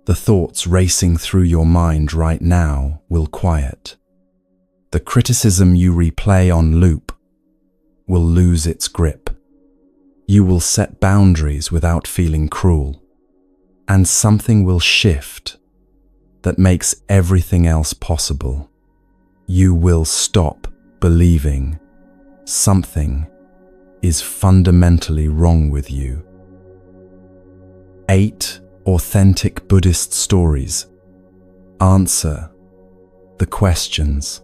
The thoughts racing through your mind right now will quiet. The criticism you replay on loop will lose its grip. You will set boundaries without feeling cruel. And something will shift that makes everything else possible. You will stop believing something is fundamentally wrong with you. 8 authentic Buddhist stories answer the questions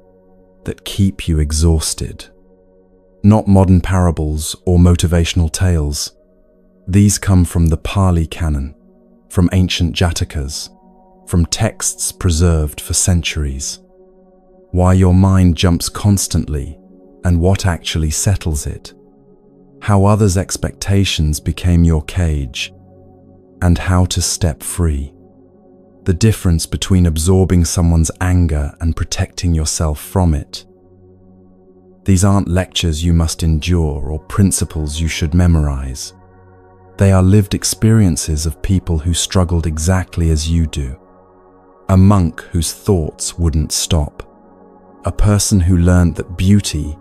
that keep you exhausted. Not modern parables or motivational tales. These come from the Pali Canon, from ancient Jatakas, from texts preserved for centuries. Why your mind jumps constantly and what actually settles it. How others' expectations became your cage, and how to step free. The difference between absorbing someone's anger and protecting yourself from it. These aren't lectures you must endure or principles you should memorize. They are lived experiences of people who struggled exactly as you do. A monk whose thoughts wouldn't stop. A person who learned that beauty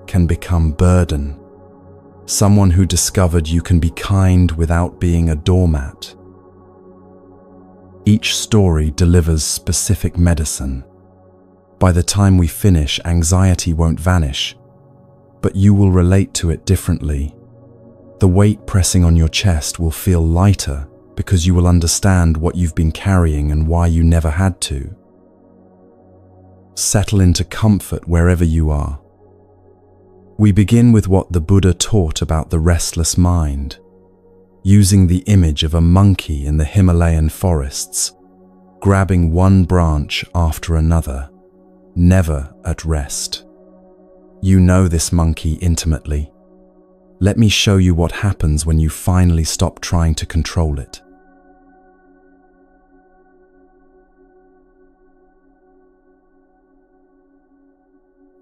can become burden. Someone who discovered you can be kind without being a doormat. Each story delivers specific medicine. By the time we finish, anxiety won't vanish, but you will relate to it differently. The weight pressing on your chest will feel lighter because you will understand what you've been carrying and why you never had to. Settle into comfort wherever you are. We begin with what the Buddha taught about the restless mind, using the image of a monkey in the Himalayan forests, grabbing one branch after another, never at rest. You know this monkey intimately. Let me show you what happens when you finally stop trying to control it.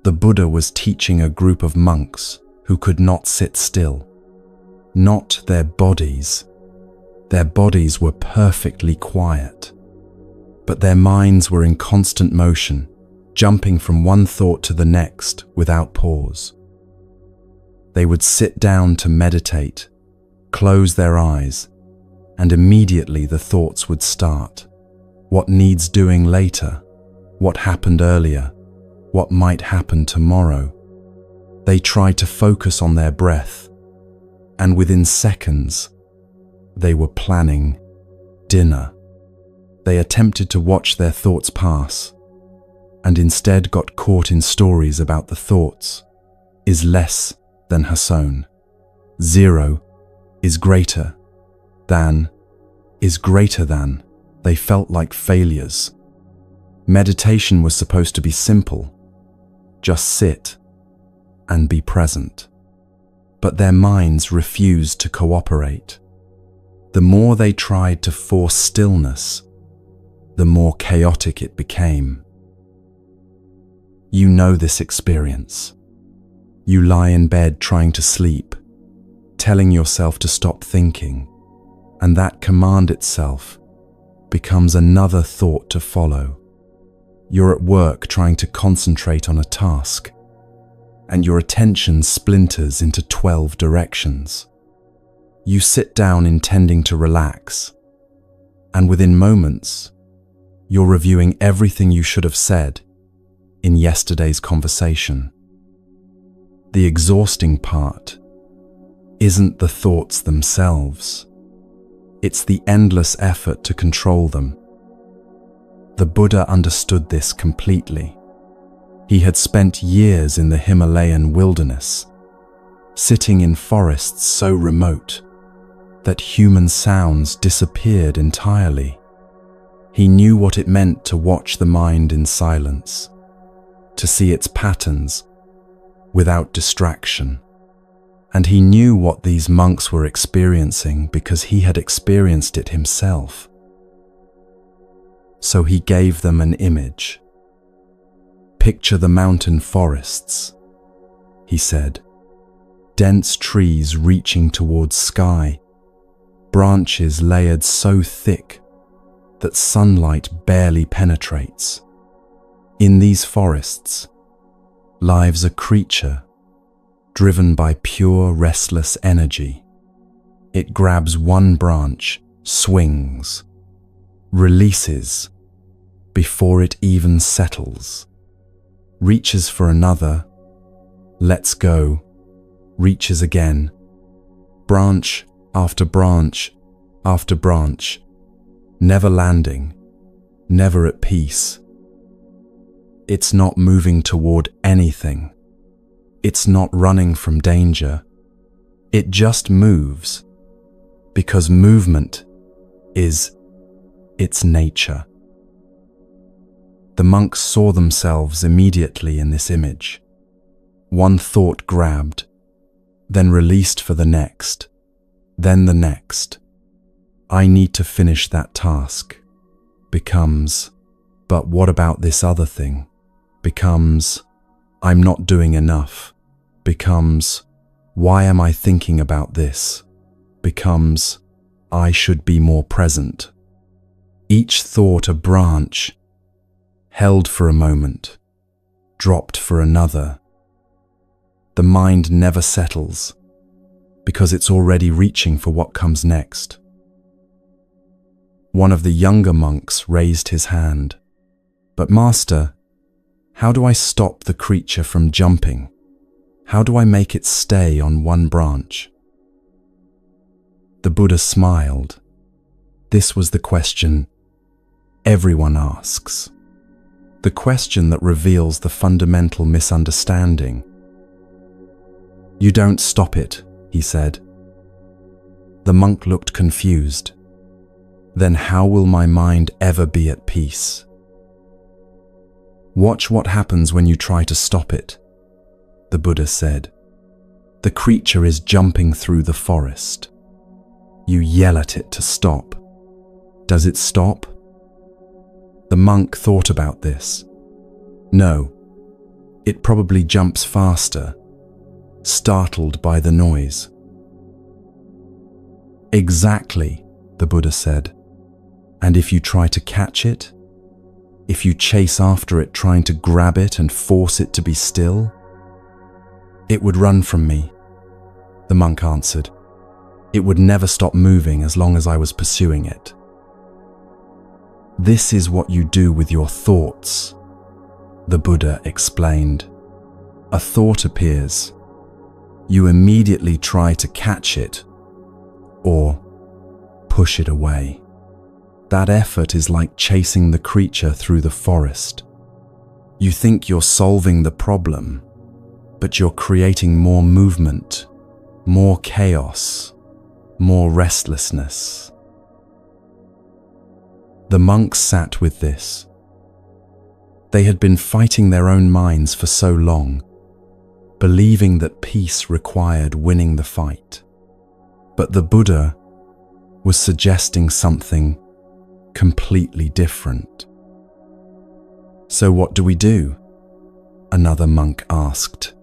The Buddha was teaching a group of monks who could not sit still. Not their bodies. Their bodies were perfectly quiet, but their minds were in constant motion, jumping from one thought to the next without pause. They would sit down to meditate, close their eyes, and immediately the thoughts would start. What needs doing later? What happened earlier? What might happen tomorrow? They tried to focus on their breath, and within seconds, they were planning dinner. They attempted to watch their thoughts pass, and instead got caught in stories about the thoughts is less than Hasson. 0 is greater than is greater than. They felt like failures. Meditation was supposed to be simple. Just sit and be present. But their minds refused to cooperate. The more they tried to force stillness, the more chaotic it became. You know this experience. You lie in bed trying to sleep, telling yourself to stop thinking, and that command itself becomes another thought to follow. You're at work trying to concentrate on a task, and your attention splinters into 12 directions. You sit down intending to relax, and within moments, you're reviewing everything you should have said in yesterday's conversation. The exhausting part isn't the thoughts themselves. It's the endless effort to control them. The Buddha understood this completely. He had spent years in the Himalayan wilderness, sitting in forests so remote that human sounds disappeared entirely. He knew what it meant to watch the mind in silence, to see its patterns without distraction. And he knew what these monks were experiencing because he had experienced it himself. So he gave them an image. Picture the mountain forests, he said. Dense trees reaching towards sky, branches layered so thick that sunlight barely penetrates. In these forests lives a creature driven by pure, restless energy. It grabs one branch, swings, releases before it even settles, reaches for another, lets go, reaches again, branch after branch after branch, never landing, never at peace. It's not moving toward anything. It's not running from danger. It just moves, because movement is its nature. The monks saw themselves immediately in this image. One thought grabbed, then released for the next, then the next. I need to finish that task. Becomes, but what about this other thing? Becomes, I'm not doing enough. Becomes, why am I thinking about this? Becomes, I should be more present. Each thought a branch, held for a moment, dropped for another. The mind never settles, because it's already reaching for what comes next. One of the younger monks raised his hand. But Master, how do I stop the creature from jumping? How do I make it stay on one branch? The Buddha smiled. This was the question everyone asks. The question that reveals the fundamental misunderstanding. You don't stop it, he said. The monk looked confused. Then how will my mind ever be at peace? Watch what happens when you try to stop it, the Buddha said. The creature is jumping through the forest. You yell at it to stop. Does it stop? The monk thought about this. No, it probably jumps faster, startled by the noise. Exactly, the Buddha said. And if you try to catch it, if you chase after it trying to grab it and force it to be still, it would run from me, the monk answered. It would never stop moving as long as I was pursuing it. This is what you do with your thoughts, the Buddha explained. A thought appears. You immediately try to catch it or push it away. That effort is like chasing the creature through the forest. You think you're solving the problem, but you're creating more movement, more chaos, more restlessness. The monks sat with this. They had been fighting their own minds for so long, believing that peace required winning the fight. But the Buddha was suggesting something completely different. So what do we do? Another monk asked.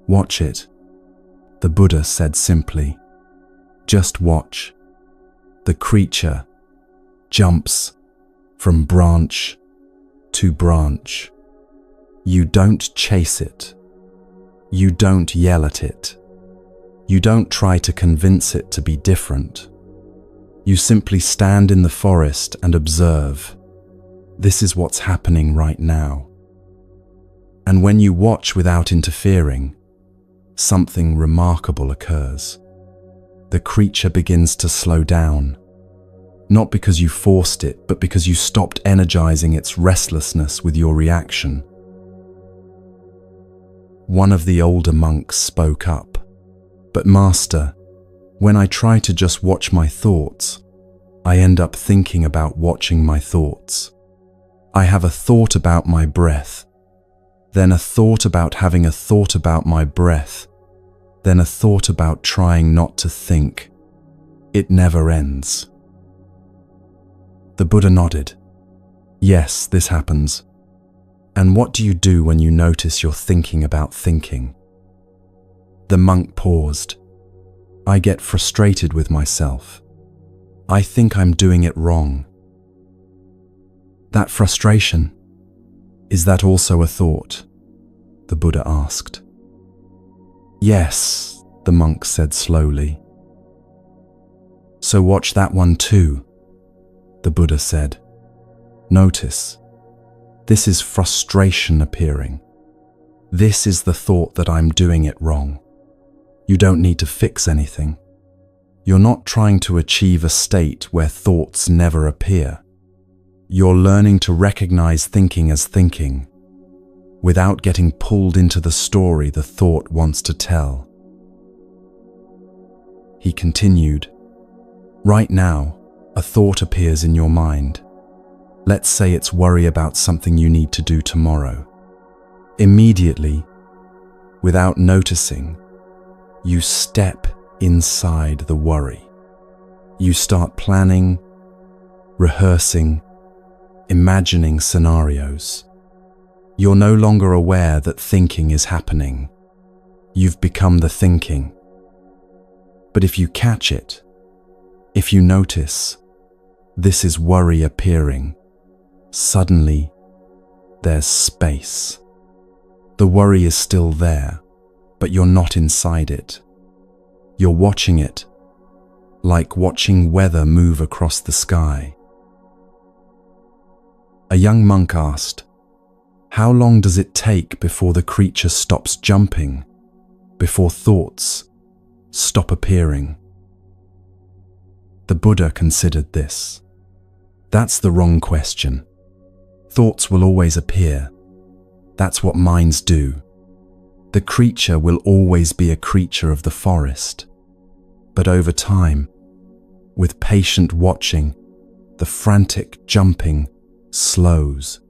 Watch it, the Buddha said simply. Just watch. The creature jumps from branch to branch. You don't chase it. You don't yell at it. You don't try to convince it to be different. You simply stand in the forest and observe. This is what's happening right now. And when you watch without interfering, something remarkable occurs. The creature begins to slow down. Not because you forced it, but because you stopped energizing its restlessness with your reaction. One of the older monks spoke up. But Master, when I try to just watch my thoughts, I end up thinking about watching my thoughts. I have a thought about my breath, then a thought about having a thought about my breath, then a thought about trying not to think. It never ends. The Buddha nodded. Yes, this happens. And what do you do when you notice you're thinking about thinking? The monk paused. I get frustrated with myself. I think I'm doing it wrong. That frustration, is that also a thought? The Buddha asked. Yes, the monk said slowly. So watch that one too, the Buddha said. Notice, this is frustration appearing. This is the thought that I'm doing it wrong. You don't need to fix anything. You're not trying to achieve a state where thoughts never appear. You're learning to recognize thinking as thinking, without getting pulled into the story the thought wants to tell. He continued, right now, a thought appears in your mind. Let's say it's worry about something you need to do tomorrow. Immediately, without noticing, you step inside the worry. You start planning, rehearsing, imagining scenarios. You're no longer aware that thinking is happening. You've become the thinking. But if you catch it, if you notice, this is worry appearing. Suddenly, there's space. The worry is still there, but you're not inside it. You're watching it, like watching weather move across the sky. A young monk asked, how long does it take before the creature stops jumping, before thoughts stop appearing? The Buddha considered this. That's the wrong question. Thoughts will always appear. That's what minds do. The creature will always be a creature of the forest. But over time, with patient watching, the frantic jumping slows.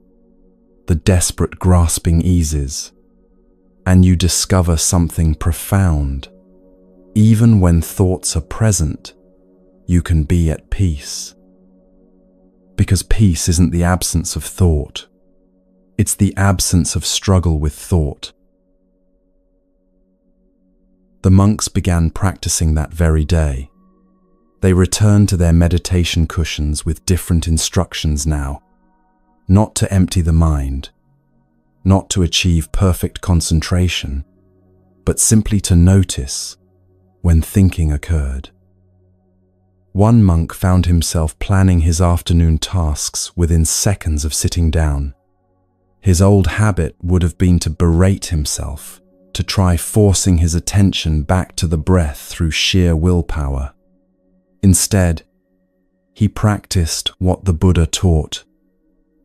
The desperate grasping eases. And you discover something profound. Even when thoughts are present, you can be at peace. Because peace isn't the absence of thought. It's the absence of struggle with thought. The monks began practicing that very day. They returned to their meditation cushions with different instructions now. Not to empty the mind, not to achieve perfect concentration, but simply to notice when thinking occurred. One monk found himself planning his afternoon tasks within seconds of sitting down. His old habit would have been to berate himself, to try forcing his attention back to the breath through sheer willpower. Instead, he practiced what the Buddha taught.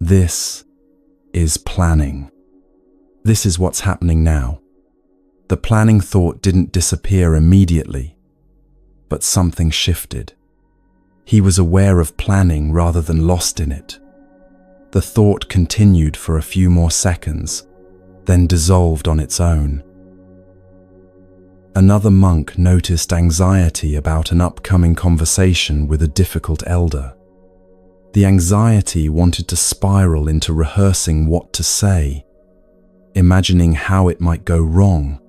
This is planning. This is what's happening now. The planning thought didn't disappear immediately, but something shifted. He was aware of planning rather than lost in it. The thought continued for a few more seconds, then dissolved on its own. Another monk noticed anxiety about an upcoming conversation with a difficult elder. The anxiety wanted to spiral into rehearsing what to say, imagining how it might go wrong,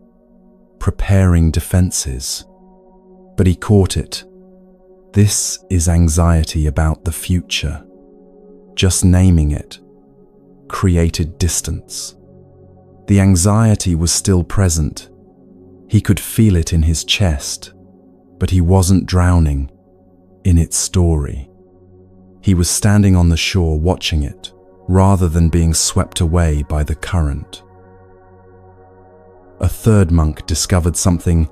preparing defenses. But he caught it. This is anxiety about the future. Just naming it created distance. The anxiety was still present. He could feel it in his chest, but he wasn't drowning in its story. He was standing on the shore watching it, rather than being swept away by the current. A third monk discovered something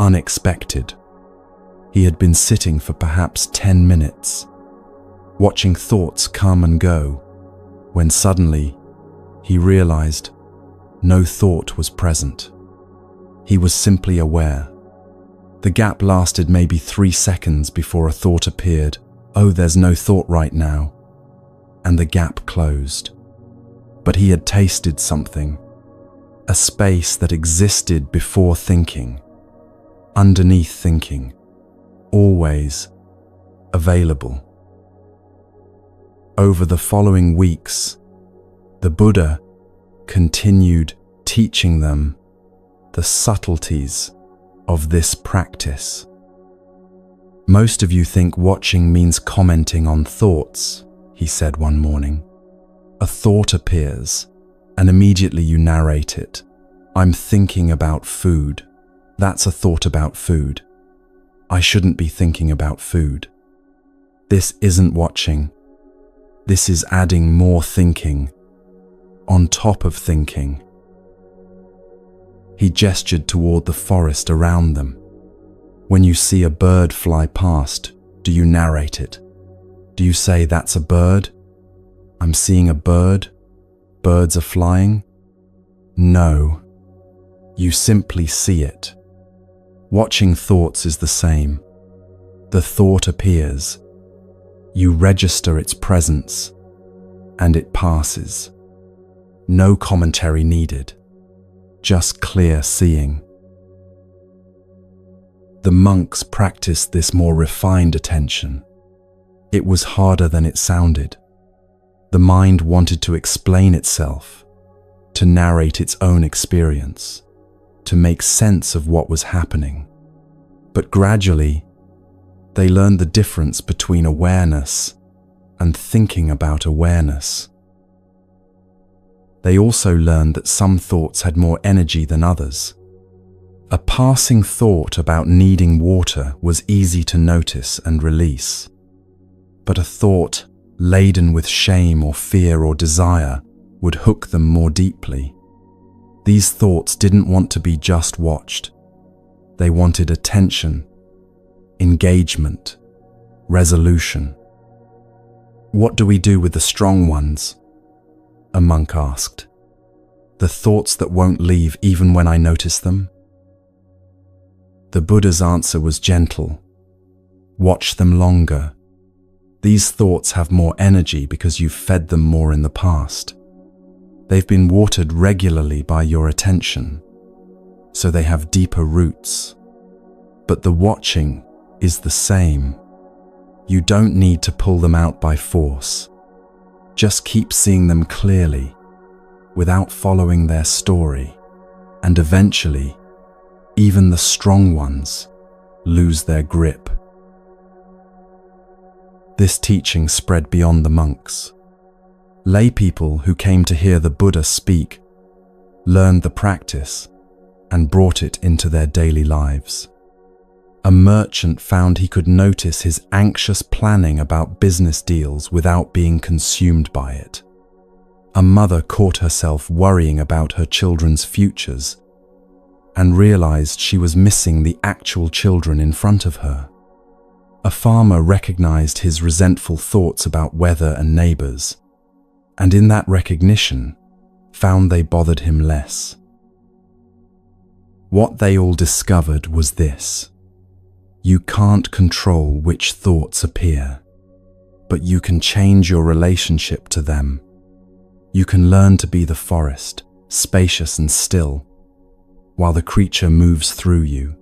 unexpected. He had been sitting for perhaps 10 minutes, watching thoughts come and go, when suddenly he realized no thought was present. He was simply aware. The gap lasted maybe 3 seconds before a thought appeared. Oh, there's no thought right now. And the gap closed. But he had tasted something, a space that existed before thinking, underneath thinking, always available. Over the following weeks, the Buddha continued teaching them the subtleties of this practice. Most of you think watching means commenting on thoughts, he said one morning. A thought appears, and immediately you narrate it. I'm thinking about food. That's a thought about food. I shouldn't be thinking about food. This isn't watching. This is adding more thinking on top of thinking. He gestured toward the forest around them. When you see a bird fly past, do you narrate it? Do you say, that's a bird? I'm seeing a bird? Birds are flying? No. You simply see it. Watching thoughts is the same. The thought appears. You register its presence, and it passes. No commentary needed. Just clear seeing. The monks practiced this more refined attention. It was harder than it sounded. The mind wanted to explain itself, to narrate its own experience, to make sense of what was happening. But gradually, they learned the difference between awareness and thinking about awareness. They also learned that some thoughts had more energy than others. A passing thought about needing water was easy to notice and release. But a thought laden with shame or fear or desire would hook them more deeply. These thoughts didn't want to be just watched. They wanted attention, engagement, resolution. What do we do with the strong ones? A monk asked. The thoughts that won't leave even when I notice them? The Buddha's answer was gentle. Watch them longer. These thoughts have more energy because you've fed them more in the past. They've been watered regularly by your attention, so they have deeper roots. But the watching is the same. You don't need to pull them out by force. Just keep seeing them clearly, without following their story, and eventually, even the strong ones lose their grip. This teaching spread beyond the monks. Lay people who came to hear the Buddha speak learned the practice and brought it into their daily lives. A merchant found he could notice his anxious planning about business deals without being consumed by it. A mother caught herself worrying about her children's futures and realized she was missing the actual children in front of her. A farmer recognized his resentful thoughts about weather and neighbors, and in that recognition, found they bothered him less. What they all discovered was this: you can't control which thoughts appear, but you can change your relationship to them. You can learn to be the forest, spacious and still, while the creature moves through you.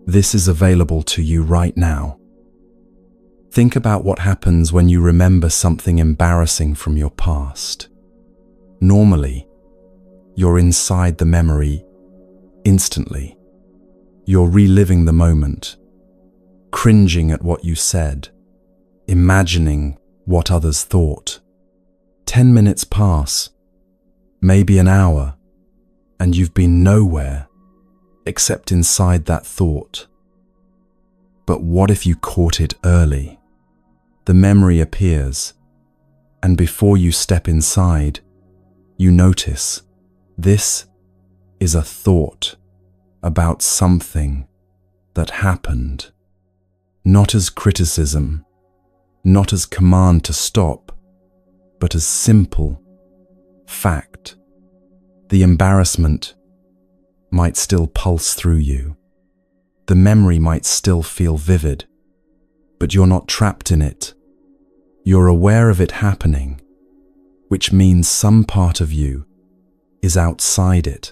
This is available to you right now. Think about what happens when you remember something embarrassing from your past. Normally, you're inside the memory instantly. You're reliving the moment, cringing at what you said, imagining what others thought. 10 minutes pass, maybe an hour, and you've been nowhere except inside that thought. But what if you caught it early? The memory appears, and before you step inside, you notice this is a thought about something that happened, not as criticism, not as command to stop, but as simple fact. The embarrassment might still pulse through you. The memory might still feel vivid, but you're not trapped in it. You're aware of it happening, which means some part of you is outside it,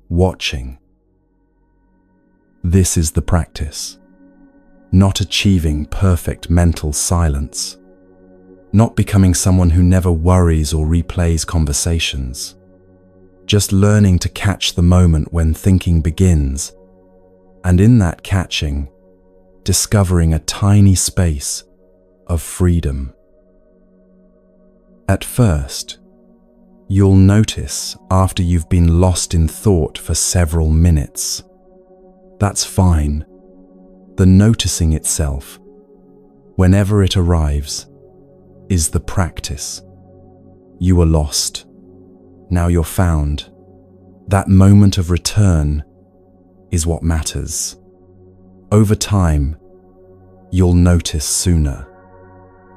watching. This is the practice. Not achieving perfect mental silence. Not becoming someone who never worries or replays conversations. Just learning to catch the moment when thinking begins, and in that catching, discovering a tiny space of freedom. At first, you'll notice after you've been lost in thought for several minutes. That's fine. The noticing itself, whenever it arrives, is the practice. You were lost. Now you're found. That moment of return is what matters. Over time, you'll notice sooner.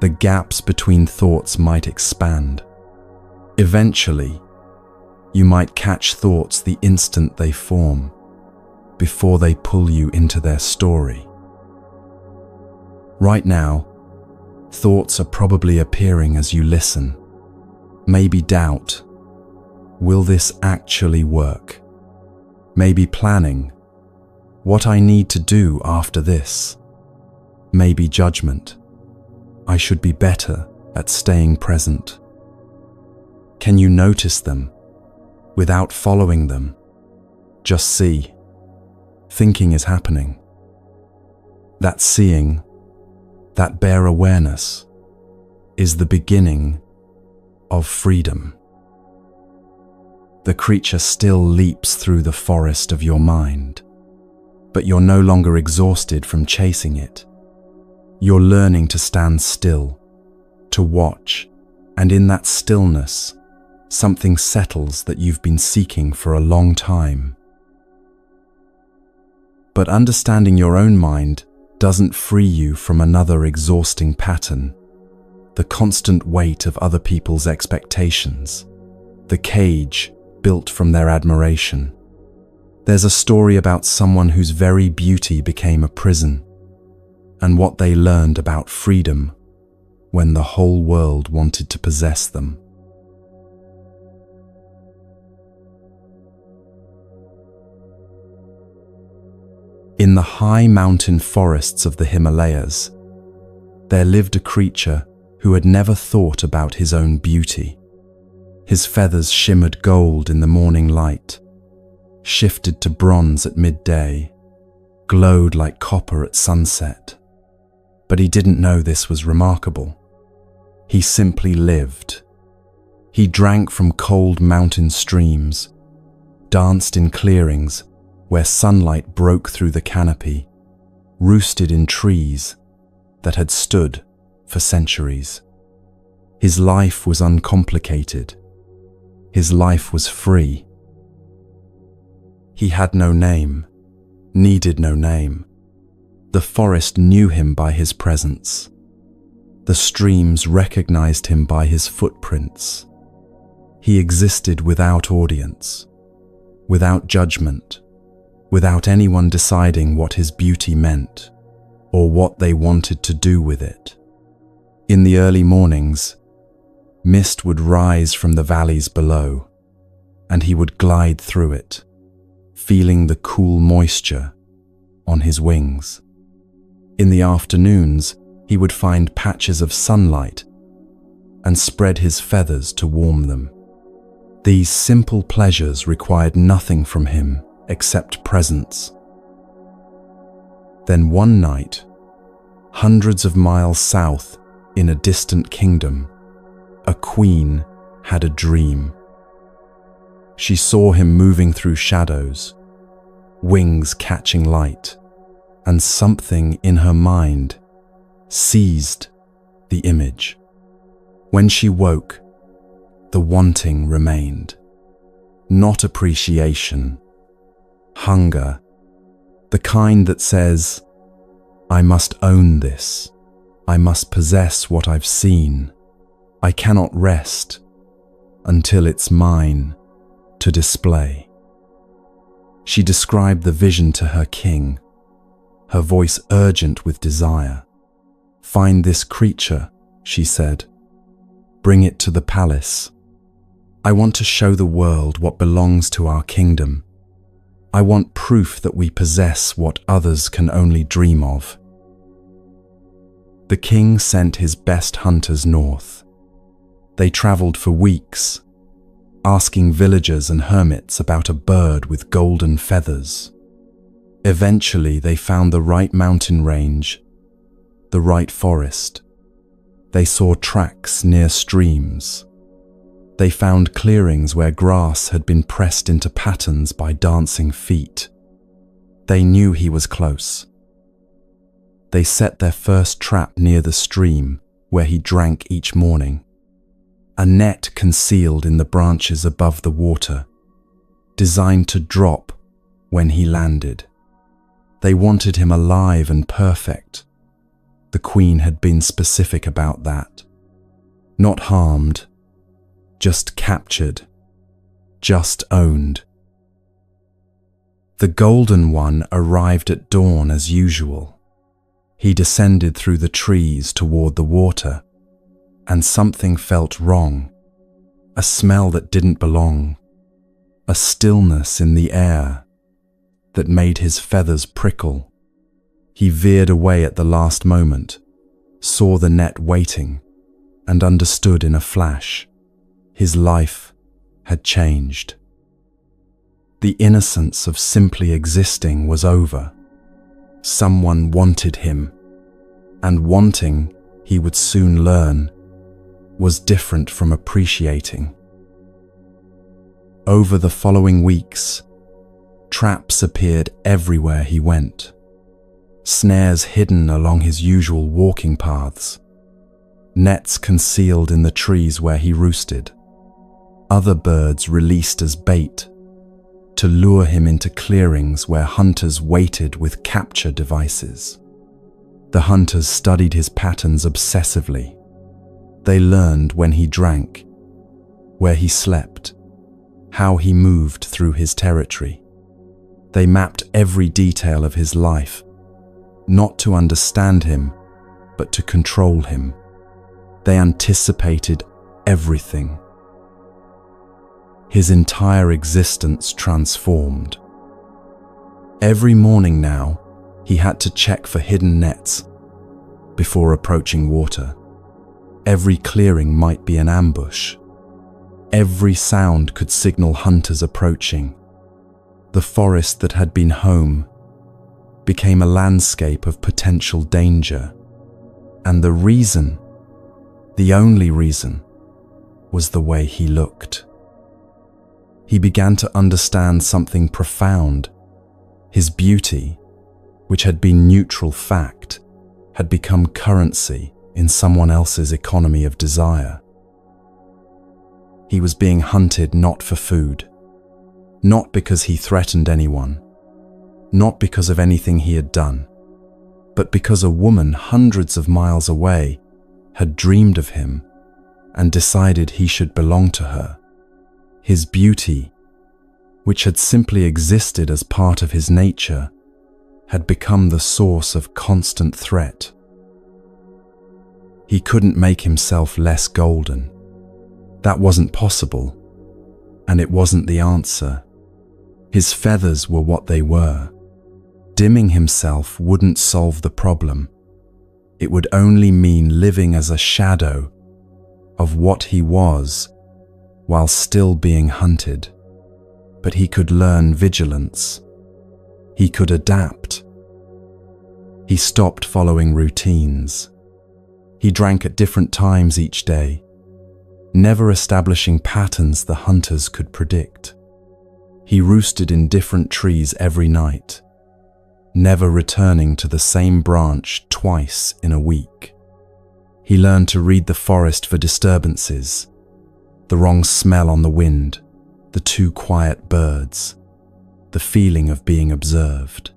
The gaps between thoughts might expand. Eventually, you might catch thoughts the instant they form, before they pull you into their story. Right now, thoughts are probably appearing as you listen. Maybe doubt. Will this actually work? Maybe planning. What I need to do after this. Maybe judgment. I should be better at staying present. Can you notice them without following them? Just see. Thinking is happening. That seeing, that bare awareness, is the beginning of freedom. The creature still leaps through the forest of your mind, but you're no longer exhausted from chasing it. You're learning to stand still, to watch, and in that stillness, something settles that you've been seeking for a long time. But understanding your own mind doesn't free you from another exhausting pattern, the constant weight of other people's expectations, the cage built from their admiration. There's a story about someone whose very beauty became a prison, and what they learned about freedom when the whole world wanted to possess them. In the high mountain forests of the Himalayas, there lived a creature who had never thought about his own beauty. His feathers shimmered gold in the morning light, shifted to bronze at midday, glowed like copper at sunset. But he didn't know this was remarkable. He simply lived. He drank from cold mountain streams, danced in clearings where sunlight broke through the canopy, roosted in trees that had stood for centuries. His life was uncomplicated. His life was free. He had no name, needed no name. The forest knew him by his presence. The streams recognized him by his footprints. He existed without audience, without judgment, without anyone deciding what his beauty meant or what they wanted to do with it. In the early mornings, mist would rise from the valleys below, and he would glide through it, feeling the cool moisture on his wings. In the afternoons, he would find patches of sunlight and spread his feathers to warm them. These simple pleasures required nothing from him except presence. Then one night, hundreds of miles south in a distant kingdom, a queen had a dream. She saw him moving through shadows, wings catching light, and something in her mind seized the image. When she woke, the wanting remained. Not appreciation, hunger, the kind that says, I must own this. I must possess what I've seen. I cannot rest until it's mine to display. She described the vision to her king, her voice urgent with desire. Find this creature, she said. Bring it to the palace. I want to show the world what belongs to our kingdom. I want proof that we possess what others can only dream of. The king sent his best hunters north. They traveled for weeks, asking villagers and hermits about a bird with golden feathers. Eventually, they found the right mountain range, the right forest, They saw tracks near streams. They found clearings where grass had been pressed into patterns by dancing feet. They knew he was close. They set their first trap near the stream where he drank each morning, a net concealed in the branches above the water, designed to drop when he landed. They wanted him alive and perfect. The queen had been specific about that. Not harmed, just captured, just owned. The golden one arrived at dawn as usual. He descended through the trees toward the water, and something felt wrong, a smell that didn't belong, a stillness in the air that made his feathers prickle. He veered away at the last moment, saw the net waiting, and understood in a flash. His life had changed. The innocence of simply existing was over. Someone wanted him, and wanting, he would soon learn, was different from appreciating. Over the following weeks, traps appeared everywhere he went, snares hidden along his usual walking paths, nets concealed in the trees where he roosted, other birds released as bait to lure him into clearings where hunters waited with capture devices. The hunters studied his patterns obsessively. They learned when he drank, where he slept, how he moved through his territory. They mapped every detail of his life, not to understand him, but to control him. They anticipated everything. His entire existence transformed. Every morning now, he had to check for hidden nets before approaching water. Every clearing might be an ambush. Every sound could signal hunters approaching. The forest that had been home became a landscape of potential danger. And the reason, the only reason, was the way he looked. He began to understand something profound. His beauty, which had been neutral fact, had become currency in someone else's economy of desire. He was being hunted not for food, not because he threatened anyone, not because of anything he had done, but because a woman hundreds of miles away had dreamed of him and decided he should belong to her. His beauty, which had simply existed as part of his nature, had become the source of constant threat. He couldn't make himself less golden. That wasn't possible, and it wasn't the answer. His feathers were what they were. Dimming himself wouldn't solve the problem. It would only mean living as a shadow of what he was while still being hunted. But he could learn vigilance. He could adapt. He stopped following routines. He drank at different times each day, never establishing patterns the hunters could predict. He roosted in different trees every night, never returning to the same branch twice in a week. He learned to read the forest for disturbances, the wrong smell on the wind, the too quiet birds, the feeling of being observed.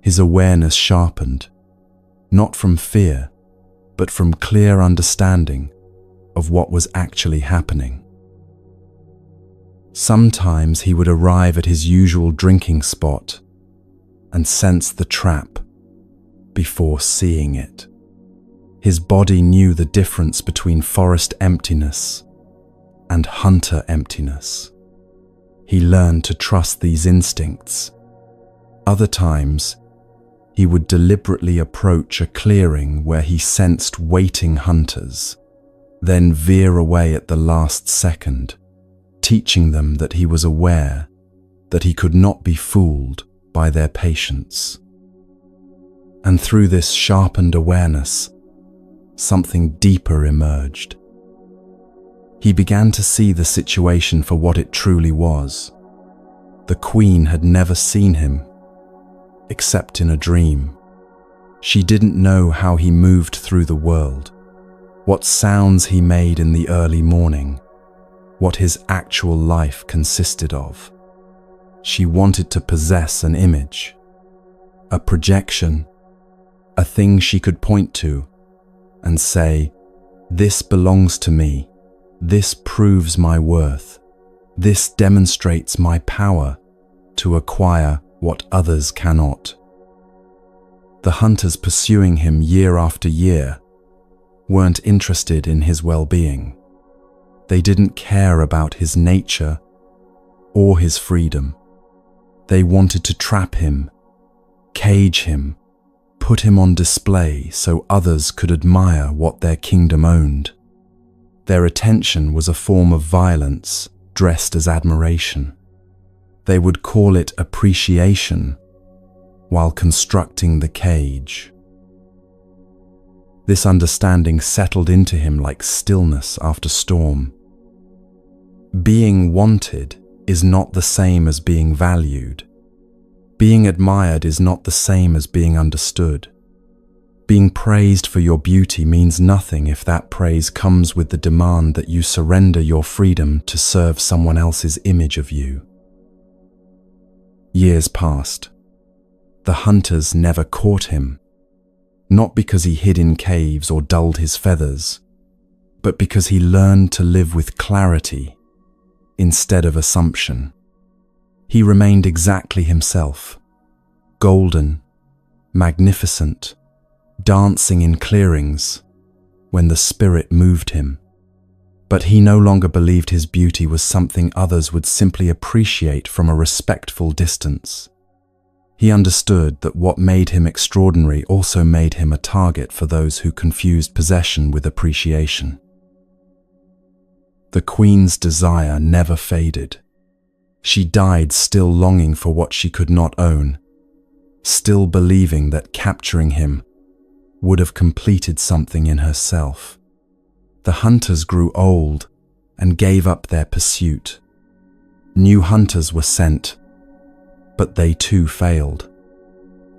His awareness sharpened, not from fear, but from clear understanding of what was actually happening. Sometimes he would arrive at his usual drinking spot and sense the trap before seeing it. His body knew the difference between forest emptiness and hunter emptiness. He learned to trust these instincts. Other times, he would deliberately approach a clearing where he sensed waiting hunters, then veer away at the last second, teaching them that he was aware that he could not be fooled by their patience. And through this sharpened awareness, something deeper emerged. He began to see the situation for what it truly was. The queen had never seen him, except in a dream. She didn't know how he moved through the world, what sounds he made in the early morning, what his actual life consisted of. She wanted to possess an image, a projection, a thing she could point to and say, "This belongs to me. This proves my worth. This demonstrates my power to acquire what others cannot." The hunters pursuing him year after year weren't interested in his well-being. They didn't care about his nature or his freedom. They wanted to trap him, cage him, put him on display so others could admire what their kingdom owned. Their attention was a form of violence dressed as admiration. They would call it appreciation while constructing the cage. This understanding settled into him like stillness after storm. Being wanted is not the same as being valued. Being admired is not the same as being understood. Being praised for your beauty means nothing if that praise comes with the demand that you surrender your freedom to serve someone else's image of you. Years passed. The hunters never caught him, not because he hid in caves or dulled his feathers, but because he learned to live with clarity instead of assumption. He remained exactly himself, golden, magnificent, dancing in clearings when the spirit moved him. But he no longer believed his beauty was something others would simply appreciate from a respectful distance. He understood that what made him extraordinary also made him a target for those who confused possession with appreciation. The queen's desire never faded. She died still longing for what she could not own, still believing that capturing him would have completed something in herself. The hunters grew old and gave up their pursuit. New hunters were sent, but they too failed.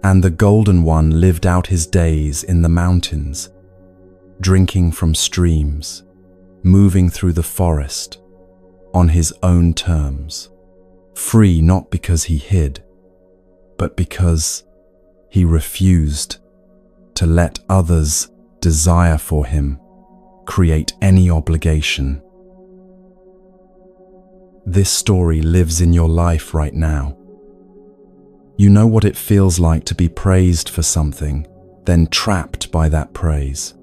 And the Golden One lived out his days in the mountains, drinking from streams, moving through the forest on his own terms, free not because he hid, but because he refused to let others' desire for him create any obligation. This story lives in your life right now. You know what it feels like to be praised for something, then trapped by that praise.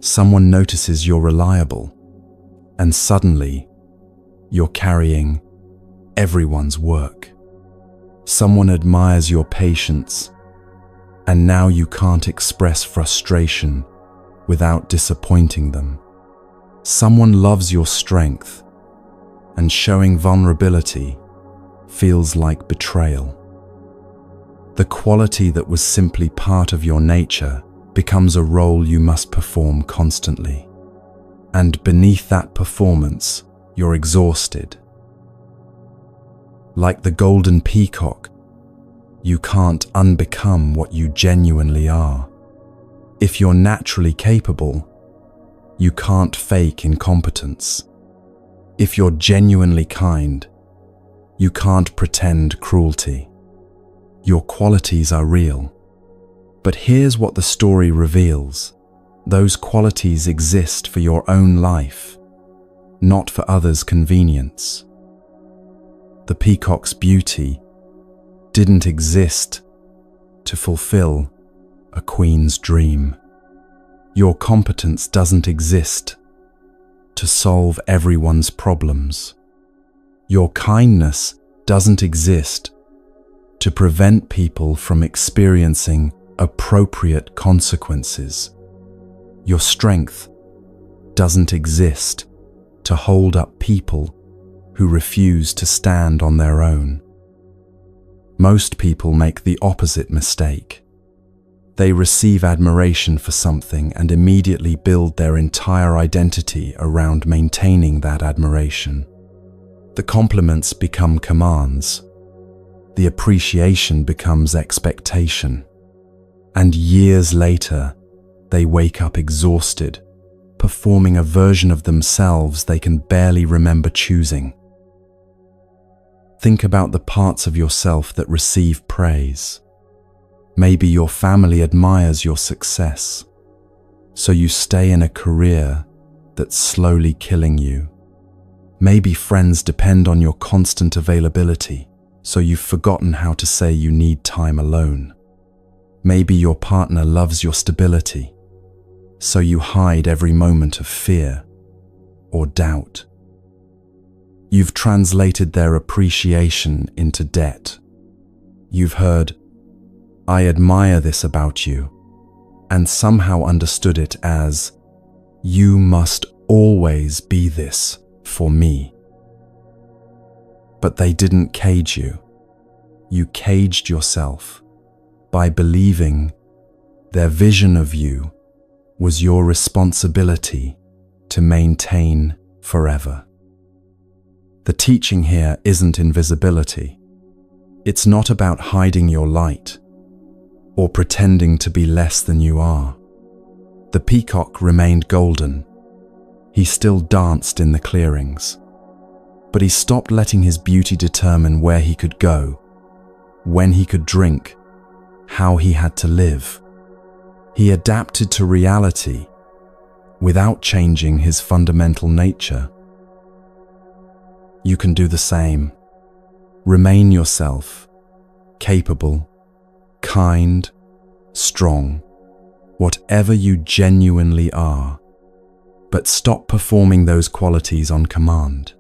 Someone notices you're reliable, and suddenly you're carrying everyone's work. Someone admires your patience, and now you can't express frustration without disappointing them. Someone loves your strength, and showing vulnerability feels like betrayal. The quality that was simply part of your nature becomes a role you must perform constantly. And beneath that performance, you're exhausted. Like the Golden Peacock, you can't unbecome what you genuinely are. If you're naturally capable, you can't fake incompetence. If you're genuinely kind, you can't pretend cruelty. Your qualities are real. But here's what the story reveals. Those qualities exist for your own life, not for others' convenience. The peacock's beauty didn't exist to fulfill a queen's dream. Your competence doesn't exist to solve everyone's problems. Your kindness doesn't exist to prevent people from experiencing appropriate consequences. Your strength doesn't exist to hold up people who refuse to stand on their own. Most people make the opposite mistake. They receive admiration for something and immediately build their entire identity around maintaining that admiration. The compliments become commands. The appreciation becomes expectation. And years later, they wake up exhausted, performing a version of themselves they can barely remember choosing. Think about the parts of yourself that receive praise. Maybe your family admires your success, so you stay in a career that's slowly killing you. Maybe friends depend on your constant availability, so you've forgotten how to say you need time alone. Maybe your partner loves your stability, so you hide every moment of fear or doubt. You've translated their appreciation into debt. You've heard, "I admire this about you," and somehow understood it as, "You must always be this for me." But they didn't cage you. You caged yourself by believing their vision of you was your responsibility to maintain forever. The teaching here isn't invisibility. It's not about hiding your light or pretending to be less than you are. The peacock remained golden. He still danced in the clearings, but he stopped letting his beauty determine where he could go, when he could drink, how he had to live. He adapted to reality without changing his fundamental nature. You can do the same. Remain yourself, capable, kind, strong, whatever you genuinely are. But stop performing those qualities on command.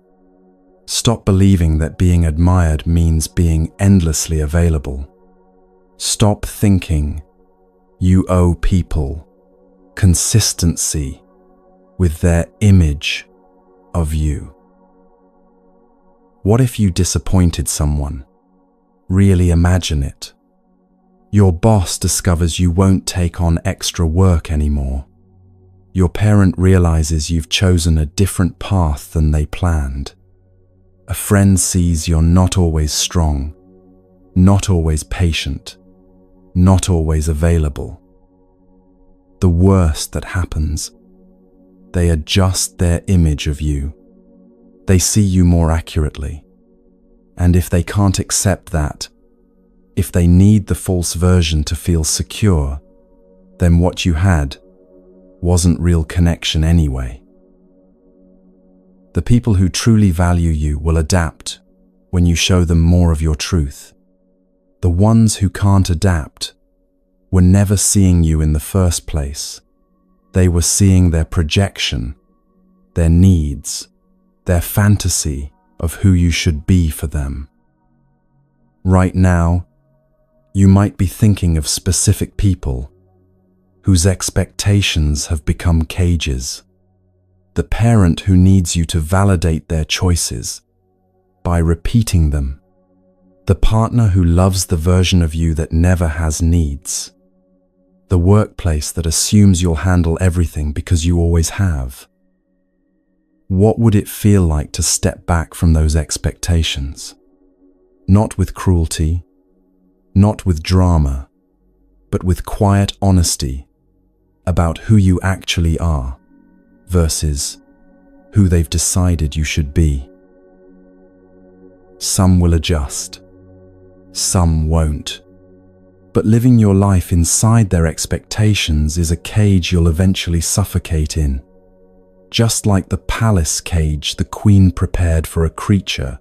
Stop believing that being admired means being endlessly available. Stop thinking you owe people consistency with their image of you. What if you disappointed someone? Really imagine it. Your boss discovers you won't take on extra work anymore. Your parent realizes you've chosen a different path than they planned. A friend sees you're not always strong, not always patient, not always available. The worst that happens, they adjust their image of you. They see you more accurately. And if they can't accept that, if they need the false version to feel secure, then what you had wasn't real connection anyway. The people who truly value you will adapt when you show them more of your truth. The ones who can't adapt were never seeing you in the first place. They were seeing their projection, their needs, their fantasy of who you should be for them. Right now, you might be thinking of specific people whose expectations have become cages. The parent who needs you to validate their choices by repeating them. The partner who loves the version of you that never has needs. The workplace that assumes you'll handle everything because you always have. What would it feel like to step back from those expectations? Not with cruelty, not with drama, but with quiet honesty about who you actually are versus who they've decided you should be. Some will adjust, some won't. But living your life inside their expectations is a cage you'll eventually suffocate in. Just like the palace cage the queen prepared for a creature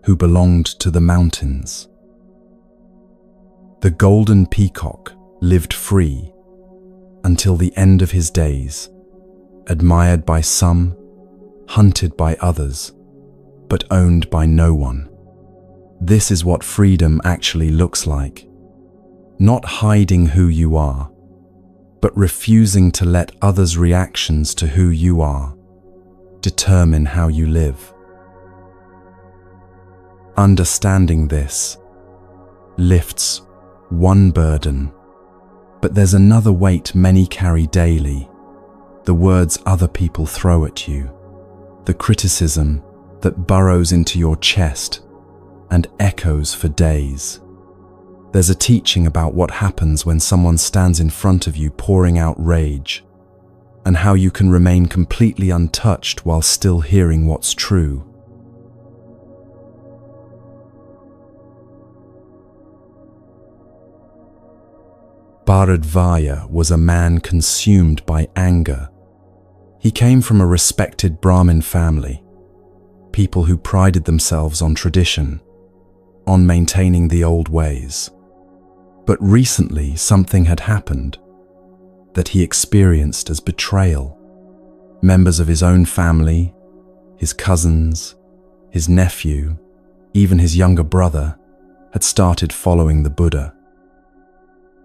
who belonged to the mountains. The golden peacock lived free until the end of his days, admired by some, hunted by others, but owned by no one. This is what freedom actually looks like. Not hiding who you are, but refusing to let others' reactions to who you are determine how you live. Understanding this lifts one burden But there's another weight many carry daily, the words other people throw at you, the criticism that burrows into your chest and echoes for days. There's a teaching about what happens when someone stands in front of you pouring out rage, and how you can remain completely untouched while still hearing what's true. Bharadvaja was a man consumed by anger. He came from a respected Brahmin family, people who prided themselves on tradition, on maintaining the old ways. But recently something had happened that he experienced as betrayal. Members of his own family, his cousins, his nephew, even his younger brother, had started following the Buddha.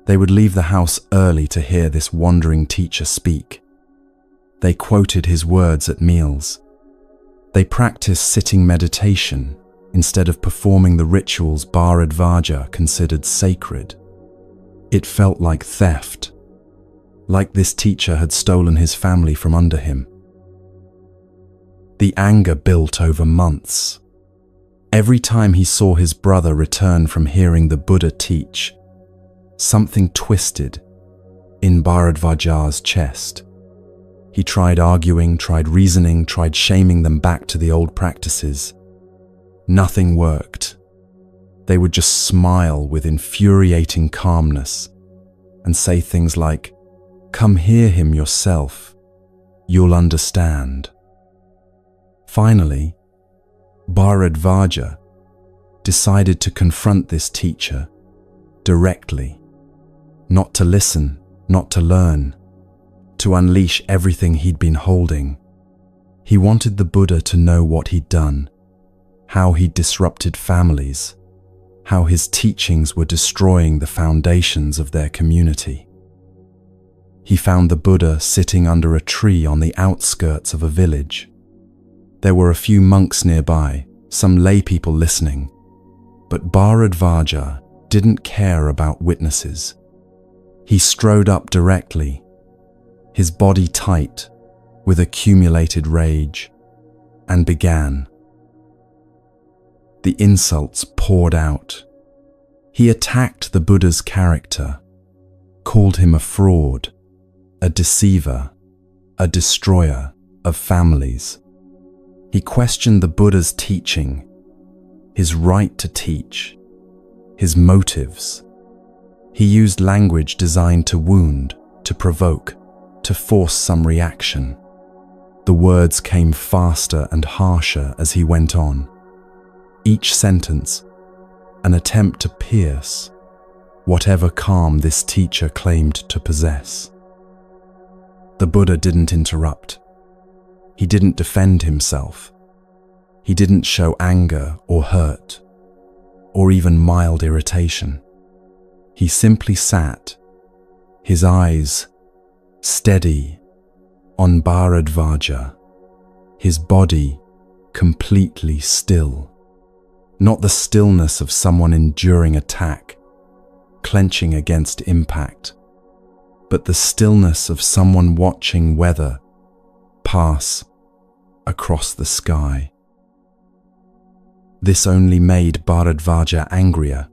They would leave the house early to hear this wandering teacher speak. They quoted his words at meals. They practiced sitting meditation instead of performing the rituals Bharadvaja considered sacred. It felt like theft, like this teacher had stolen his family from under him. The anger built over months. Every time he saw his brother return from hearing the Buddha teach, something twisted in Bharadvaja's chest. He tried arguing, tried reasoning, tried shaming them back to the old practices. Nothing worked. They would just smile with infuriating calmness and say things like, "Come hear him yourself. You'll understand." Finally, Bharadvaja decided to confront this teacher directly. Not to listen, not to learn, to unleash everything he'd been holding. He wanted the Buddha to know what he'd done, how he'd disrupted families, how his teachings were destroying the foundations of their community. He found the Buddha sitting under a tree on the outskirts of a village. There were a few monks nearby, some lay people listening, but Bharadvaja didn't care about witnesses. He strode up directly, his body tight with accumulated rage, and began. The insults poured out. He attacked the Buddha's character, called him a fraud, a deceiver, a destroyer of families. He questioned the Buddha's teaching, his right to teach, his motives. He used language designed to wound, to provoke, to force some reaction. The words came faster and harsher as he went on. Each sentence, an attempt to pierce whatever calm this teacher claimed to possess. The Buddha didn't interrupt. He didn't defend himself. He didn't show anger or hurt, or even mild irritation. He simply sat, his eyes steady on Bharadvaja, his body completely still. Not the stillness of someone enduring attack, clenching against impact, but the stillness of someone watching weather pass across the sky. This only made Bharadvaja angrier.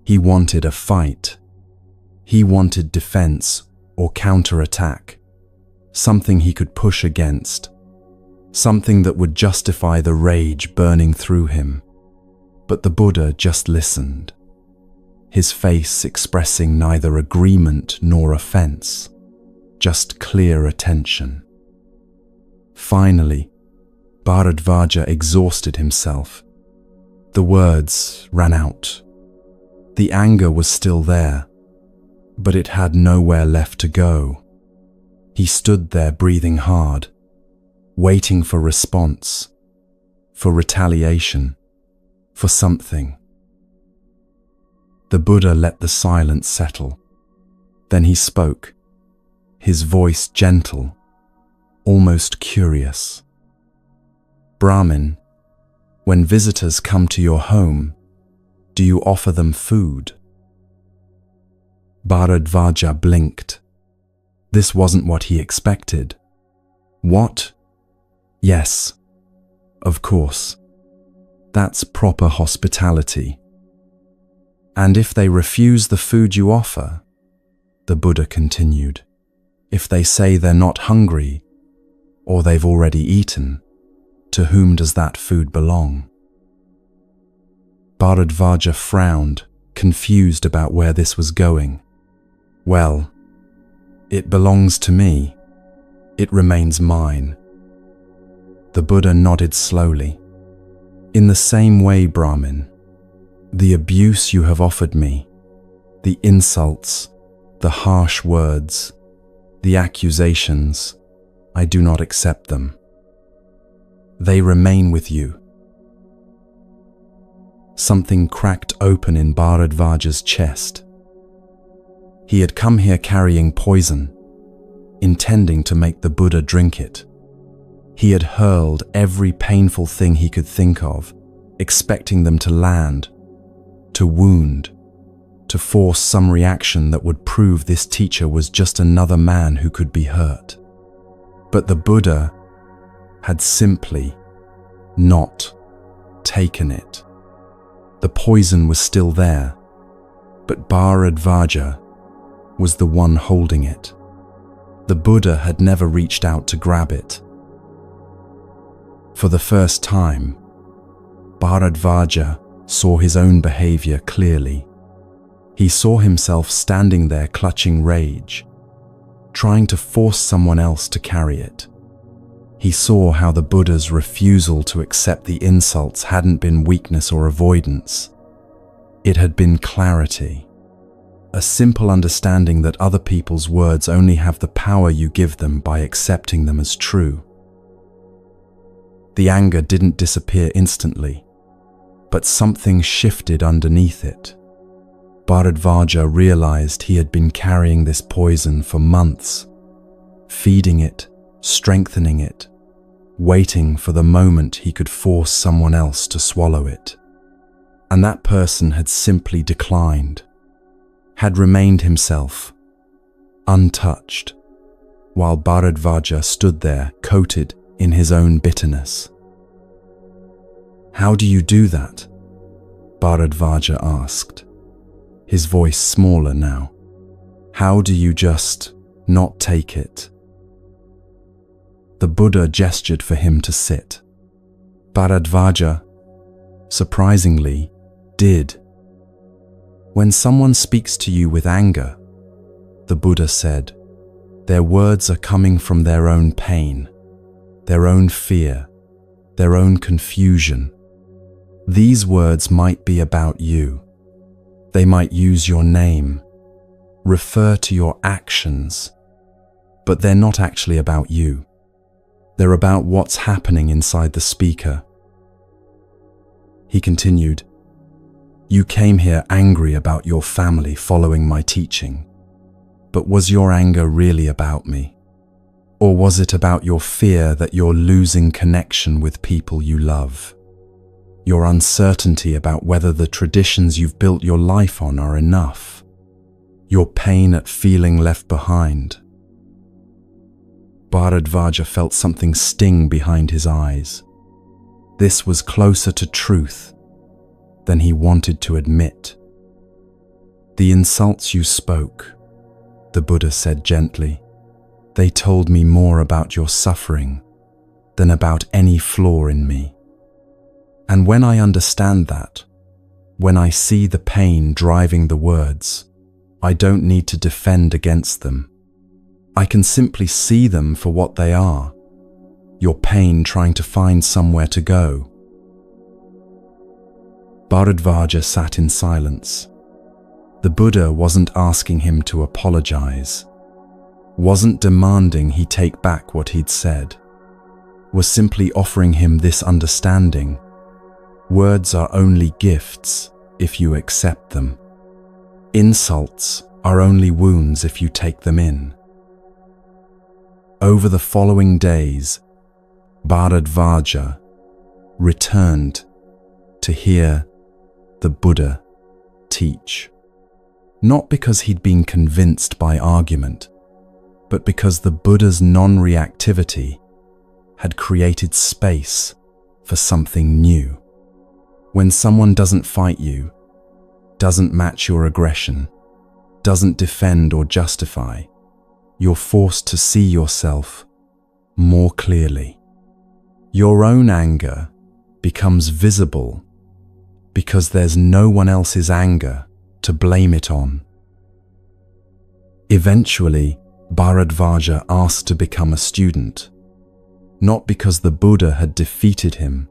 He wanted a fight. He wanted defense or counterattack, something he could push against, something that would justify the rage burning through him. But the Buddha just listened, his face expressing neither agreement nor offense, just clear attention. Finally, Bharadvaja exhausted himself. The words ran out. The anger was still there, but it had nowhere left to go. He stood there breathing hard, waiting for response, for retaliation, for something. The Buddha let the silence settle. Then he spoke, his voice gentle, almost curious. "Brahmin, when visitors come to your home, do you offer them food?" Bharadvaja blinked. This wasn't what he expected. What? Yes, of course. That's proper hospitality. And if they refuse the food you offer, the Buddha continued, if they say they're not hungry, or they've already eaten, to whom does that food belong? Bharadvaja frowned, confused about where this was going. Well, it belongs to me. It remains mine. The Buddha nodded slowly. In the same way, Brahmin, the abuse you have offered me, the insults, the harsh words, the accusations, I do not accept them. They remain with you. Something cracked open in Bharadvaja's chest. He had come here carrying poison, intending to make the Buddha drink it. He had hurled every painful thing he could think of, expecting them to land, to wound, to force some reaction that would prove this teacher was just another man who could be hurt. But the Buddha had simply not taken it. The poison was still there, but Bharadvaja was the one holding it. The Buddha had never reached out to grab it. For the first time, Bharadvaja saw his own behavior clearly. He saw himself standing there clutching rage, trying to force someone else to carry it. He saw how the Buddha's refusal to accept the insults hadn't been weakness or avoidance. It had been clarity, a simple understanding that other people's words only have the power you give them by accepting them as true. The anger didn't disappear instantly, but something shifted underneath it. Bharadvaja realized he had been carrying this poison for months, feeding it, strengthening it, waiting for the moment he could force someone else to swallow it. And that person had simply declined, had remained himself, untouched, while Bharadvaja stood there coated in his own bitterness. How do you do that? Bharadvaja asked, his voice smaller now. How do you just not take it? The Buddha gestured for him to sit. Bharadvaja, surprisingly, did. When someone speaks to you with anger, the Buddha said, their words are coming from their own pain, their own fear, their own confusion. These words might be about you. They might use your name, refer to your actions, but they're not actually about you. They're about what's happening inside the speaker. He continued, you came here angry about your family following my teaching, but was your anger really about me? Or was it about your fear that you're losing connection with people you love? Your uncertainty about whether the traditions you've built your life on are enough? Your pain at feeling left behind? Bharadvaja felt something sting behind his eyes. This was closer to truth than he wanted to admit. The insults you spoke, the Buddha said gently, they told me more about your suffering than about any flaw in me. And when I understand that, when I see the pain driving the words, I don't need to defend against them. I can simply see them for what they are, your pain trying to find somewhere to go. Bharadvaja sat in silence. The Buddha wasn't asking him to apologize, wasn't demanding he take back what he'd said, was simply offering him this understanding. Words are only gifts if you accept them. Insults are only wounds if you take them in. Over the following days, Bharadvaja returned to hear the Buddha teach. not because he'd been convinced by argument, but because the Buddha's non-reactivity had created space for something new. When someone doesn't fight you, doesn't match your aggression, doesn't defend or justify, you're forced to see yourself more clearly. Your own anger becomes visible because there's no one else's anger to blame it on. Eventually, Bharadvaja asked to become a student, not because the Buddha had defeated him,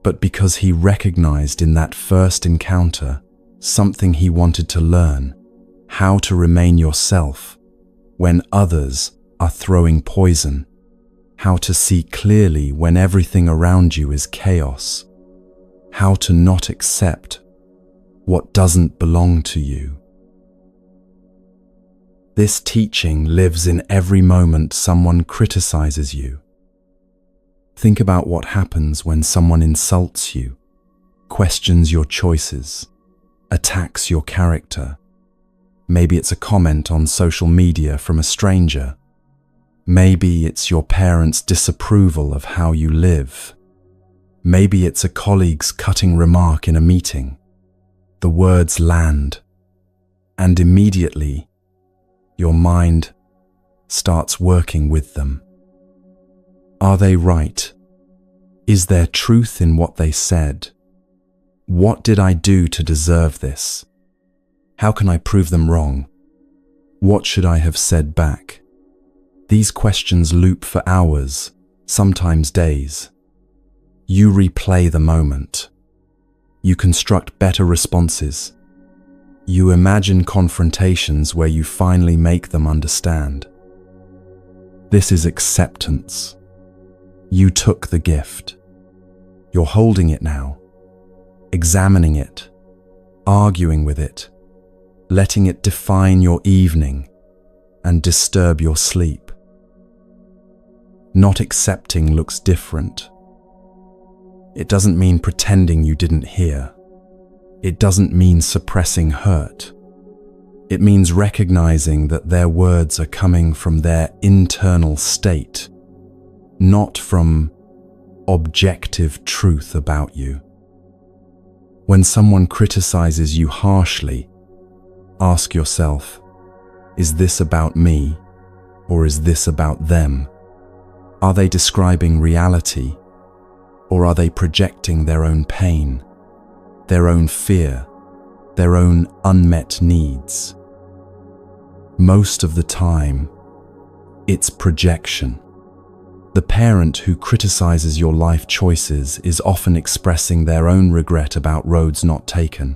but because he recognized in that first encounter something he wanted to learn: how to remain yourself when others are throwing poison, how to see clearly when everything around you is chaos, how to not accept what doesn't belong to you. This teaching lives in every moment someone criticizes you. Think about what happens when someone insults you, questions your choices, attacks your character. Maybe it's a comment on social media from a stranger. Maybe it's your parents' disapproval of how you live. Maybe it's a colleague's cutting remark in a meeting. The words land, and immediately your mind starts working with them. Are they right? Is there truth in what they said? What did I do to deserve this? How can I prove them wrong? What should I have said back? These questions loop for hours, sometimes days. You replay the moment. You construct better responses. You imagine confrontations where you finally make them understand. This is acceptance. You took the gift. You're holding it now, examining it, arguing with it, letting it define your evening and disturb your sleep. Not accepting looks different. It doesn't mean pretending you didn't hear. It doesn't mean suppressing hurt. It means recognizing that their words are coming from their internal state, not from objective truth about you. When someone criticizes you harshly, ask yourself, is this about me or is this about them? Are they describing reality or are they projecting their own pain, their own fear, their own unmet needs? Most of the time, it's projection. The parent who criticizes your life choices is often expressing their own regret about roads not taken.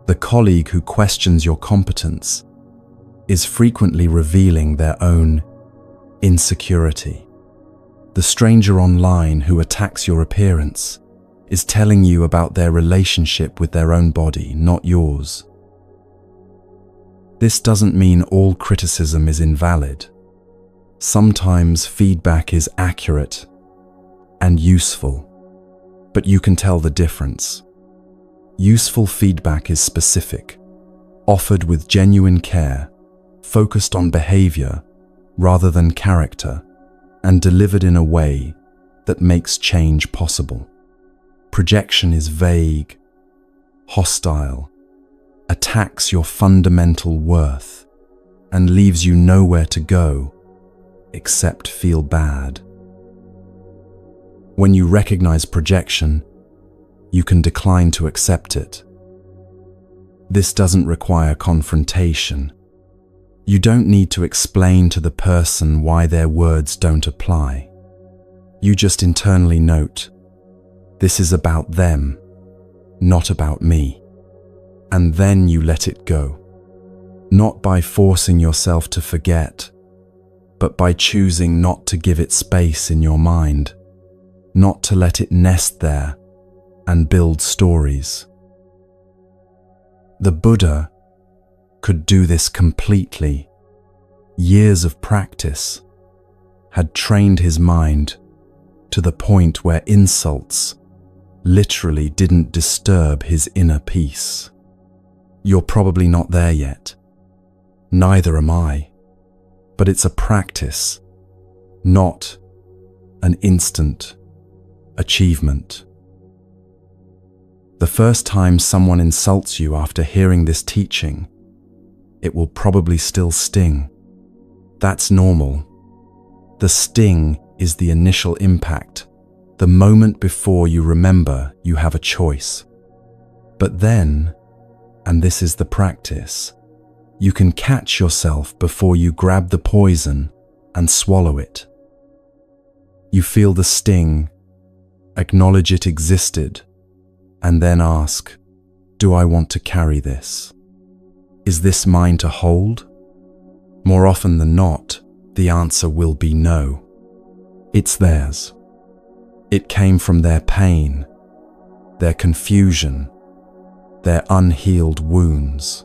The colleague who questions your competence is frequently revealing their own insecurity. The stranger online who attacks your appearance is telling you about their relationship with their own body, not yours. This doesn't mean all criticism is invalid. Sometimes feedback is accurate and useful, but you can tell the difference. Useful feedback is specific, offered with genuine care, focused on behavior rather than character, and delivered in a way that makes change possible. Projection is vague, hostile, attacks your fundamental worth, and leaves you nowhere to go except feel bad. When you recognize projection, you can decline to accept it. This doesn't require confrontation. You don't need to explain to the person why their words don't apply. You just internally note, this is about them, not about me. And then you let it go. Not by forcing yourself to forget, but by choosing not to give it space in your mind, not to let it nest there and build stories. The Buddha could do this completely. Years of practice had trained his mind to the point where insults literally didn't disturb his inner peace. You're probably not there yet. Neither am I. But it's a practice, not an instant achievement. The first time someone insults you after hearing this teaching, it will probably still sting. That's normal. The sting is the initial impact, the moment before you remember you have a choice. But then, and this is the practice, you can catch yourself before you grab the poison and swallow it. You feel the sting, acknowledge it existed, and then ask, do I want to carry this? Is this mine to hold? More often than not, the answer will be no. It's theirs. It came from their pain, their confusion, their unhealed wounds.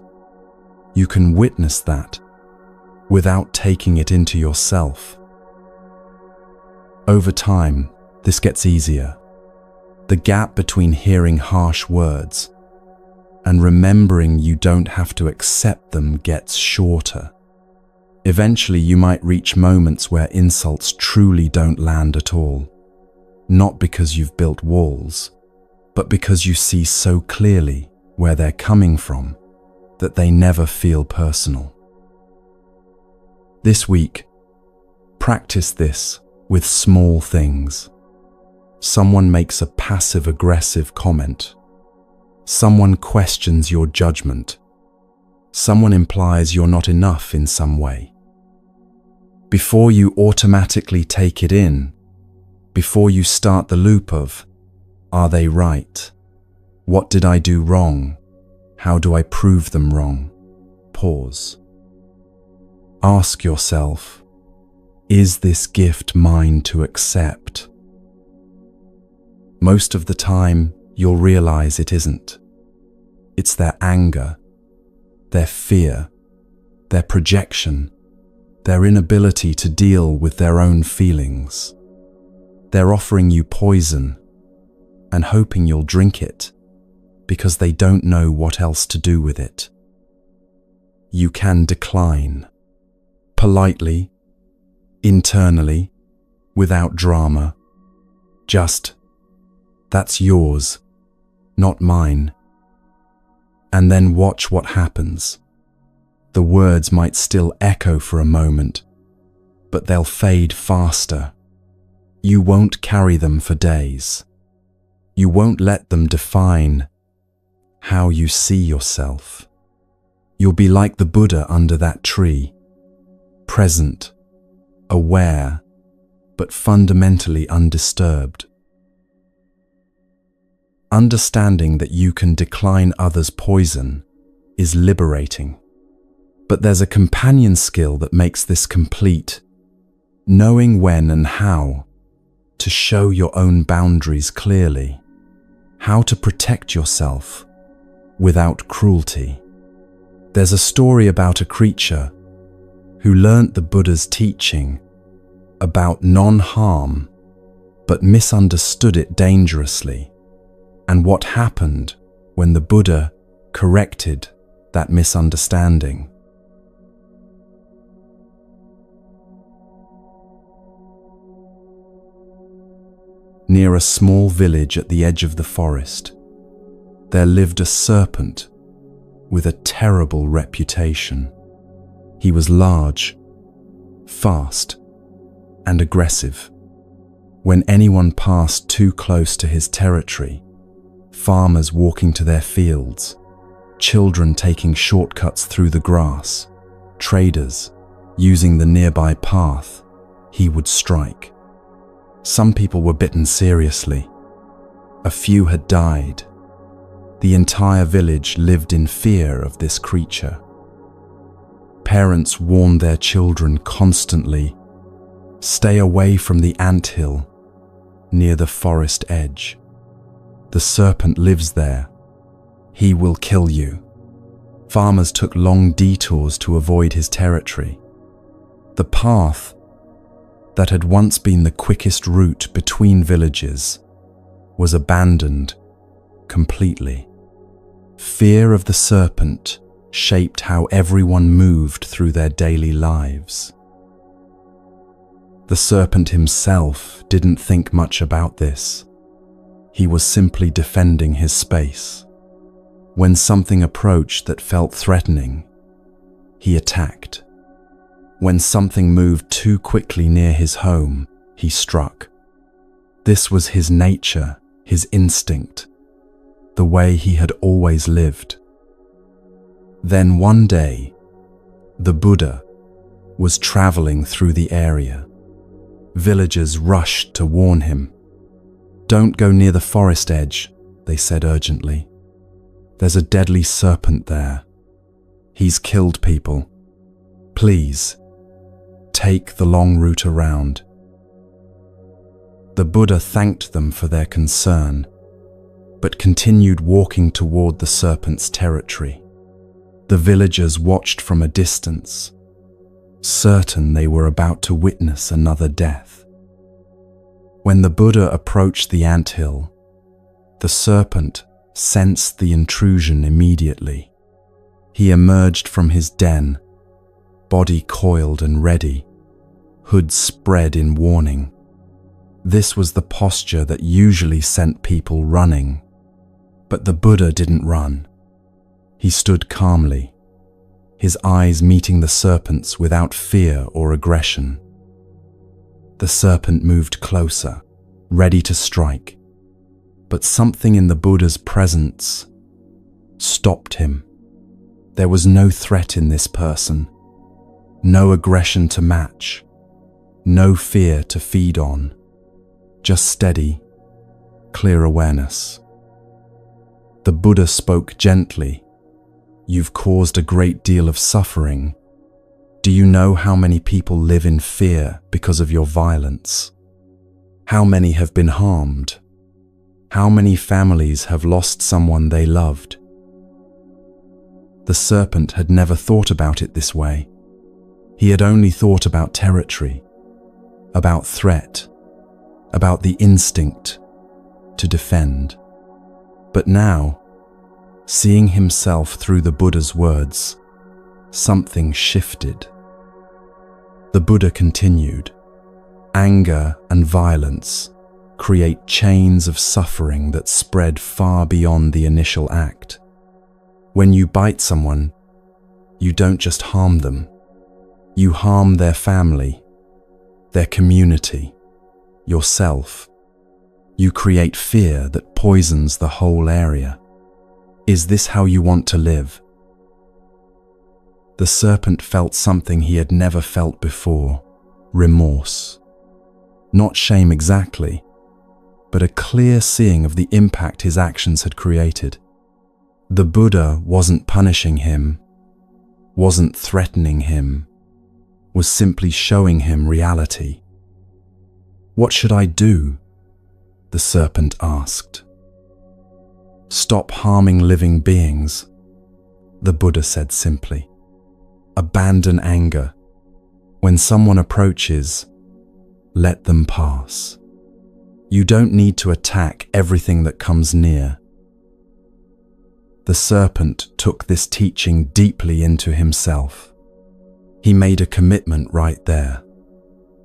You can witness that without taking it into yourself. Over time, this gets easier. The gap between hearing harsh words and remembering you don't have to accept them gets shorter. Eventually, you might reach moments where insults truly don't land at all. Not because you've built walls, but because you see so clearly where they're coming from that they never feel personal. This week, practice this with small things. Someone makes a passive-aggressive comment. Someone questions your judgment. Someone implies you're not enough in some way. Before you automatically take it in, before you start the loop of, are they right? What did I do wrong? How do I prove them wrong? Pause. Ask yourself, is this gift mine to accept? Most of the time, you'll realize it isn't. It's their anger, their fear, their projection, their inability to deal with their own feelings. They're offering you poison and hoping you'll drink it because they don't know what else to do with it. You can decline, politely, internally, without drama. Just, that's yours, not mine. And then watch what happens. The words might still echo for a moment, but they'll fade faster. You won't carry them for days. You won't let them define how you see yourself. You'll be like the Buddha under that tree, present, aware, but fundamentally undisturbed. Understanding that you can decline others' poison is liberating. But there's a companion skill that makes this complete, knowing when and how to show your own boundaries clearly, how to protect yourself without cruelty. There's a story about a creature who learnt the Buddha's teaching about non-harm, but misunderstood it dangerously, and what happened when the Buddha corrected that misunderstanding. Near a small village at the edge of the forest, there lived a serpent with a terrible reputation. He was large, fast, and aggressive. When anyone passed too close to his territory, farmers walking to their fields, children taking shortcuts through the grass, traders using the nearby path, he would strike. Some people were bitten seriously. A few had died. The entire village lived in fear of this creature. Parents warned their children constantly, stay away from the anthill near the forest edge. The serpent lives there. He will kill you. Farmers took long detours to avoid his territory. The path that had once been the quickest route between villages was abandoned completely. Fear of the serpent shaped how everyone moved through their daily lives. The serpent himself didn't think much about this. He was simply defending his space. When something approached that felt threatening, he attacked. When something moved too quickly near his home, he struck. This was his nature, his instinct, the way he had always lived. Then one day, the Buddha was traveling through the area. Villagers rushed to warn him. "Don't go near the forest edge," they said urgently. "There's a deadly serpent there. He's killed people. Please, take the long route around." The Buddha thanked them for their concern, but continued walking toward the serpent's territory. The villagers watched from a distance, certain they were about to witness another death. When the Buddha approached the anthill, the serpent sensed the intrusion immediately. He emerged from his den, body coiled and ready, hood spread in warning. This was the posture that usually sent people running. But the Buddha didn't run. He stood calmly, his eyes meeting the serpent's without fear or aggression. The serpent moved closer, ready to strike. But something in the Buddha's presence stopped him. There was no threat in this person, no aggression to match, no fear to feed on, just steady, clear awareness. The Buddha spoke gently. "You've caused a great deal of suffering. Do you know how many people live in fear because of your violence? How many have been harmed? How many families have lost someone they loved?" The serpent had never thought about it this way. He had only thought about territory, about threat, about the instinct to defend. But now, seeing himself through the Buddha's words, something shifted. The Buddha continued, "Anger and violence create chains of suffering that spread far beyond the initial act. When you bite someone, you don't just harm them. You harm their family, their community, yourself. You create fear that poisons the whole area. Is this how you want to live?" The serpent felt something he had never felt before, remorse. Not shame exactly, but a clear seeing of the impact his actions had created. The Buddha wasn't punishing him, wasn't threatening him, was simply showing him reality. "What should I do?" the serpent asked. "Stop harming living beings," the Buddha said simply. "Abandon anger. When someone approaches, let them pass. You don't need to attack everything that comes near." The serpent took this teaching deeply into himself. He made a commitment right there.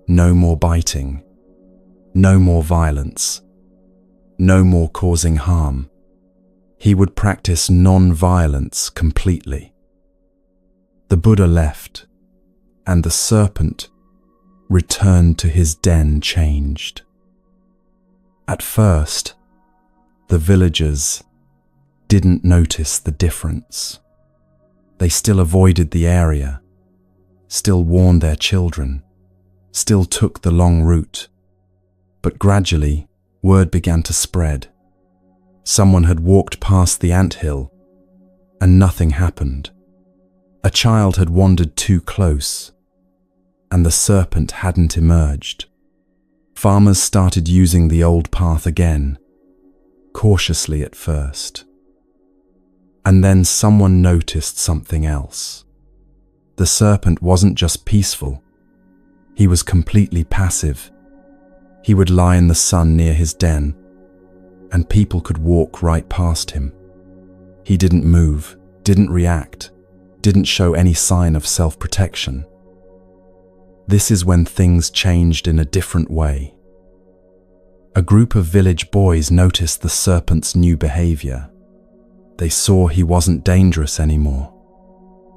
No more biting. No more violence. No more causing harm. He would practice non-violence completely. The Buddha left, and the serpent returned to his den changed. At first, the villagers didn't notice the difference. They still avoided the area, still warned their children, still took the long route. But gradually, word began to spread. Someone had walked past the anthill, and nothing happened. A child had wandered too close, and the serpent hadn't emerged. Farmers started using the old path again, cautiously at first. And then someone noticed something else. The serpent wasn't just peaceful. He was completely passive. He would lie in the sun near his den, and people could walk right past him. He didn't move, didn't react, didn't show any sign of self-protection. This is when things changed in a different way. A group of village boys noticed the serpent's new behavior. They saw he wasn't dangerous anymore.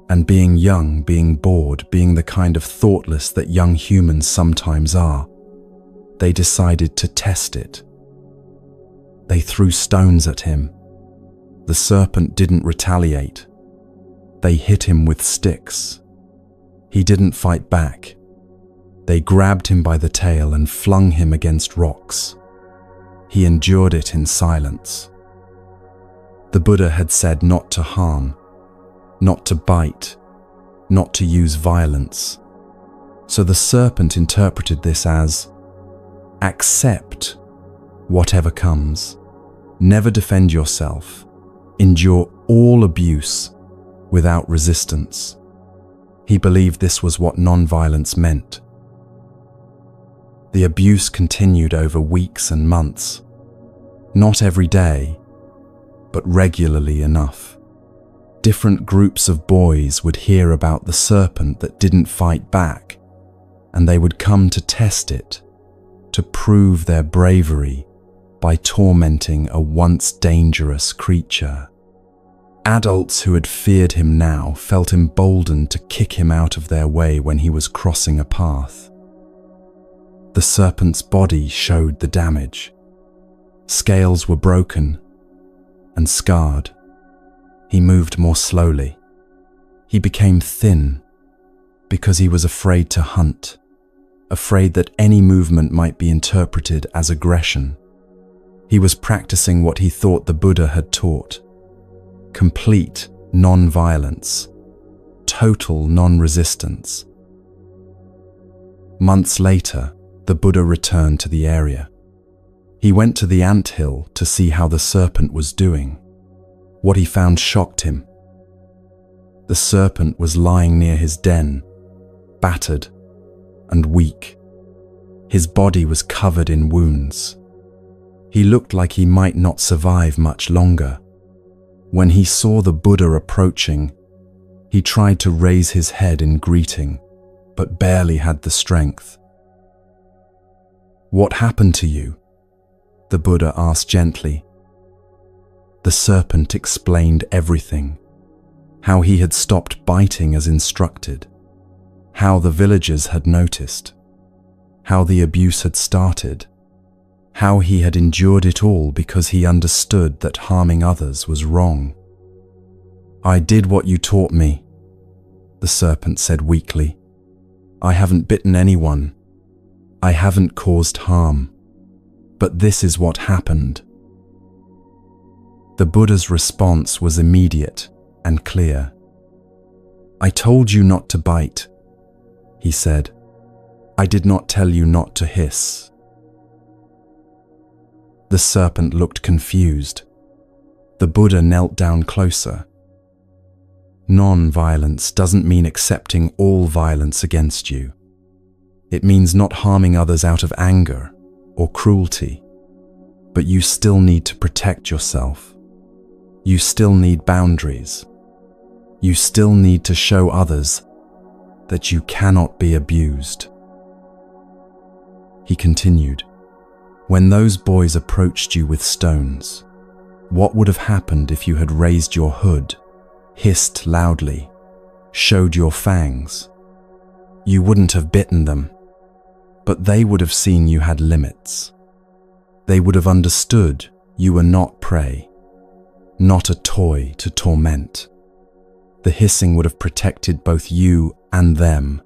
And being young, being bored, being the kind of thoughtless that young humans sometimes are, they decided to test it. They threw stones at him. The serpent didn't retaliate. They hit him with sticks. He didn't fight back. They grabbed him by the tail and flung him against rocks. He endured it in silence. The Buddha had said not to harm, not to bite, not to use violence. So the serpent interpreted this as, accept whatever comes. Never defend yourself. Endure all abuse without resistance. He believed this was what non-violence meant. The abuse continued over weeks and months. Not every day, but regularly enough. Different groups of boys would hear about the serpent that didn't fight back, and they would come to test it, to prove their bravery by tormenting a once dangerous creature. Adults who had feared him now felt emboldened to kick him out of their way when he was crossing a path. The serpent's body showed the damage. Scales were broken and scarred. He moved more slowly. He became thin because he was afraid to hunt, afraid that any movement might be interpreted as aggression. He was practicing what he thought the Buddha had taught: complete non-violence, total non-resistance. Months later, the Buddha returned to the area. He went to the anthill to see how the serpent was doing. What he found shocked him. The serpent was lying near his den, battered and weak. His body was covered in wounds. He looked like he might not survive much longer. When he saw the Buddha approaching, he tried to raise his head in greeting, but barely had the strength. "What happened to you?" the Buddha asked gently. The serpent explained everything: how he had stopped biting as instructed, how the villagers had noticed, how the abuse had started, how he had endured it all because he understood that harming others was wrong. "I did what you taught me," the serpent said weakly. "I haven't bitten anyone. I haven't caused harm. But this is what happened." The Buddha's response was immediate and clear. "I told you not to bite," he said. "I did not tell you not to hiss." The serpent looked confused. The Buddha knelt down closer. Non-violence doesn't mean accepting all violence against you. It means not harming others out of anger or cruelty. But you still need to protect yourself. You still need boundaries. You still need to show others that you cannot be abused. He continued, "When those boys approached you with stones, what would have happened if you had raised your hood, hissed loudly, showed your fangs? You wouldn't have bitten them, but they would have seen you had limits. They would have understood you were not prey, not a toy to torment. The hissing would have protected both you and them."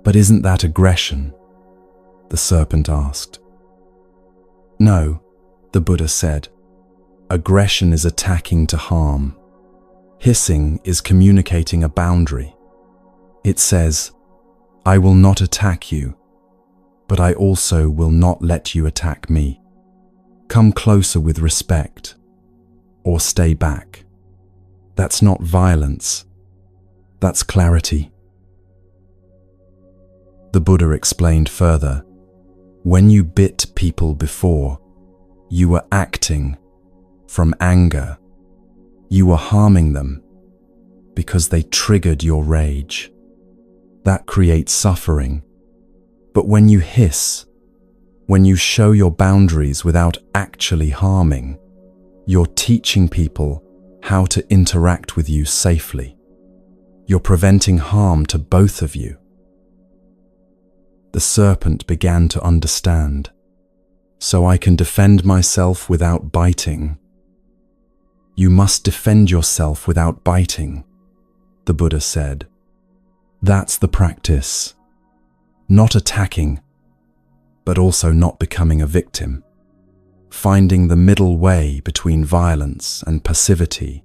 "But isn't that aggression?" the serpent asked. "No," the Buddha said. "Aggression is attacking to harm. Hissing is communicating a boundary. It says, I will not attack you, but I also will not let you attack me. Come closer with respect, or stay back. That's not violence. That's clarity." The Buddha explained further, "When you bit people before, you were acting from anger You were harming them because they triggered your rage. That creates suffering. But when you hiss, when you show your boundaries without actually harming, you're teaching people how to interact with you safely. You're preventing harm to both of you. The serpent began to understand. So I can defend myself without biting. You must defend yourself without biting, the Buddha said. That's the practice. Not attacking, but also not becoming a victim. Finding the middle way between violence and passivity.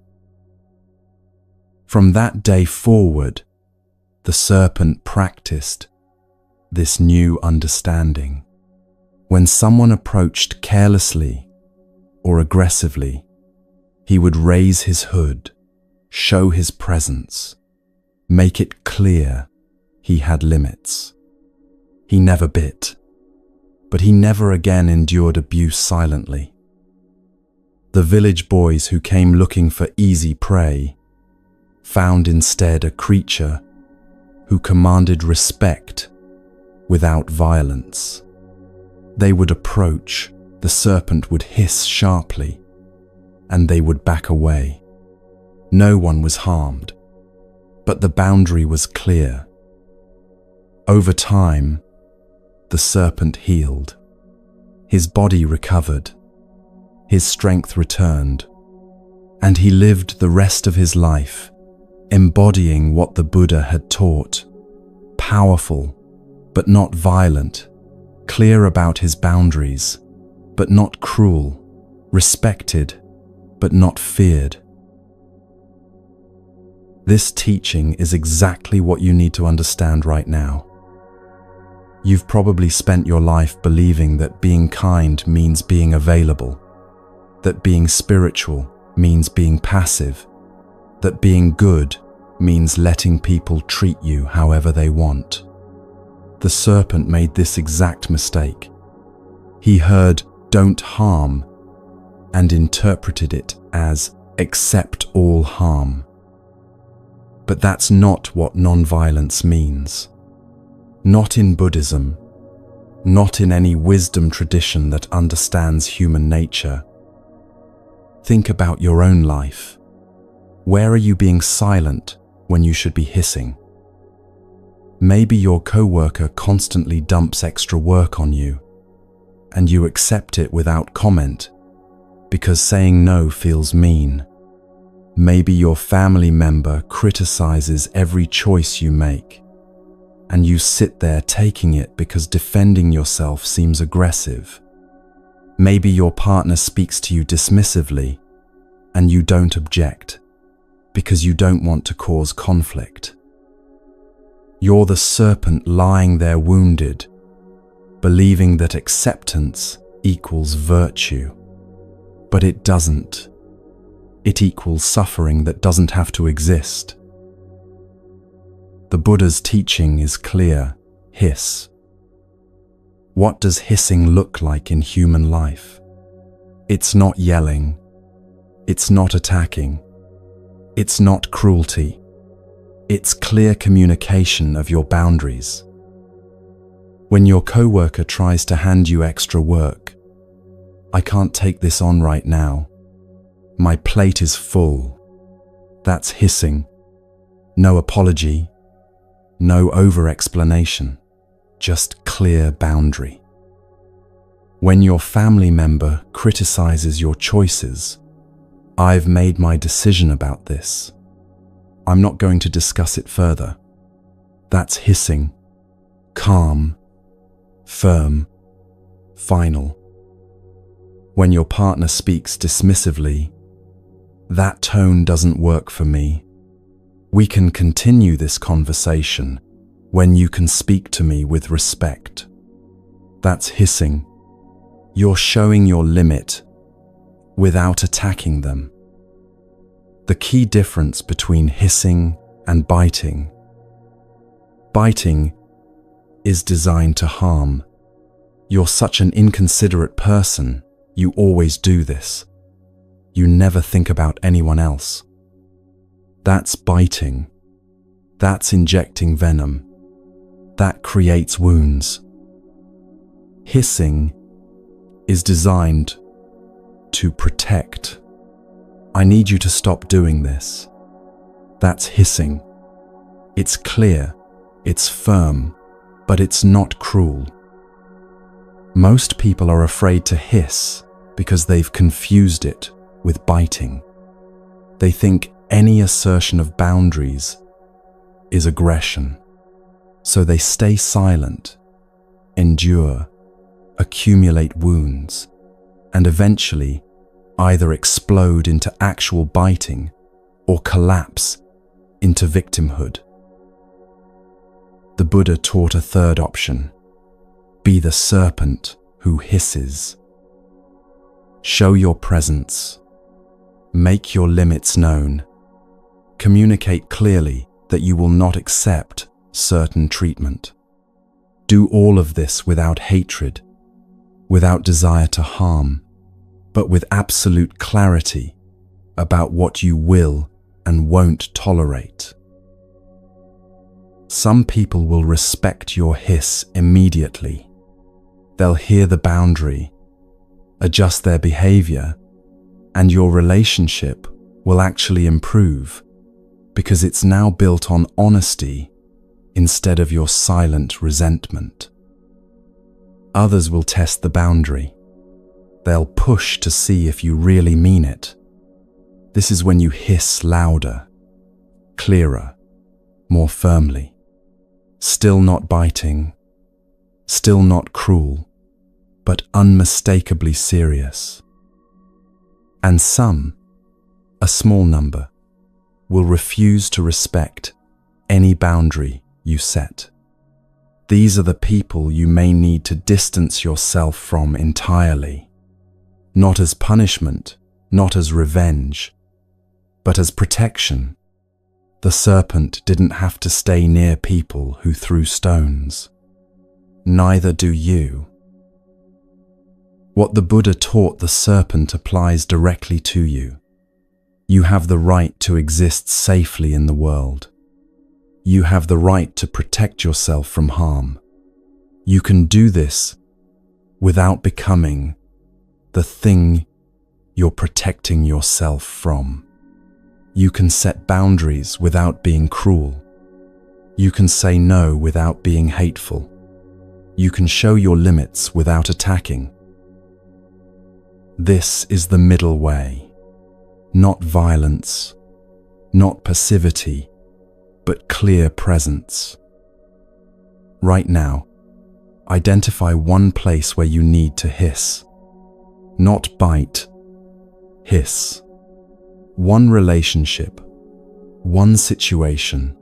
From that day forward, the serpent practiced this new understanding. When someone approached carelessly or aggressively, he would raise his hood, show his presence, make it clear he had limits. He never bit, but he never again endured abuse silently. The village boys who came looking for easy prey found instead a creature who commanded respect without violence. They would approach, the serpent would hiss sharply, and they would back away. No one was harmed, but the boundary was clear. Over time, the serpent healed. His body recovered, his strength returned, and he lived the rest of his life embodying what the Buddha had taught, powerful but not violent, clear about his boundaries but not cruel, respected but not feared. This teaching is exactly what you need to understand right now. You've probably spent your life believing that being kind means being available, that being spiritual means being passive, that being good means letting people treat you however they want. The serpent made this exact mistake. He heard "don't harm" and interpreted it as accept all harm. But that's not what non-violence means. Not in Buddhism, not in any wisdom tradition that understands human nature. Think about your own life. Where are you being silent when you should be hissing? Maybe your coworker constantly dumps extra work on you, and you accept it without comment because saying no feels mean. Maybe your family member criticizes every choice you make, and you sit there taking it because defending yourself seems aggressive. Maybe your partner speaks to you dismissively, and you don't object because you don't want to cause conflict. You're the serpent lying there wounded, believing that acceptance equals virtue. But it doesn't. It equals suffering that doesn't have to exist. The Buddha's teaching is clear: hiss. What does hissing look like in human life? It's not yelling. It's not attacking. It's not cruelty. It's clear communication of your boundaries. When your coworker tries to hand you extra work, "I can't take this on right now. My plate is full." That's hissing. No apology, no over-explanation, just clear boundary. When your family member criticizes your choices, "I've made my decision about this. I'm not going to discuss it further." That's hissing. Calm, firm, final. When your partner speaks dismissively, "That tone doesn't work for me. We can continue this conversation when you can speak to me with respect." That's hissing. You're showing your limit without attacking them. The key difference between hissing and biting. Biting is designed to harm. "You're such an inconsiderate person. You always do this. you never think about anyone else. That's biting. That's injecting venom. That creates wounds. Hissing is designed to protect. I need you to stop doing this. That's hissing. It's clear, it's firm, but it's not cruel. Most people are afraid to hiss because they've confused it with biting. They think any assertion of boundaries is aggression. So they stay silent, endure, accumulate wounds, and eventually either explode into actual biting or collapse into victimhood. The Buddha taught a third option: be the serpent who hisses. Show your presence. Make your limits known. Communicate clearly that you will not accept certain treatment. Do all of this without hatred, without desire to harm, but with absolute clarity about what you will and won't tolerate. Some people will respect your hiss immediately. They'll hear the boundary, adjust their behavior, and your relationship will actually improve because it's now built on honesty instead of your silent resentment. Others will test the boundary. They'll push to see if you really mean it. This is when you hiss louder, clearer, more firmly. Still not biting, still not cruel, but unmistakably serious. And some, a small number, will refuse to respect any boundary you set. These are the people you may need to distance yourself from entirely, not as punishment, not as revenge, but as protection. The serpent didn't have to stay near people who threw stones. Neither do you. What the Buddha taught the serpent applies directly to you. You have the right to exist safely in the world. You have the right to protect yourself from harm. You can do this without becoming the thing you're protecting yourself from. You can set boundaries without being cruel. You can say no without being hateful. You can show your limits without attacking. This is the middle way. Not violence, not passivity, but clear presence. Right now, identify one place where you need to hiss. Not bite, hiss. One relationship, one situation,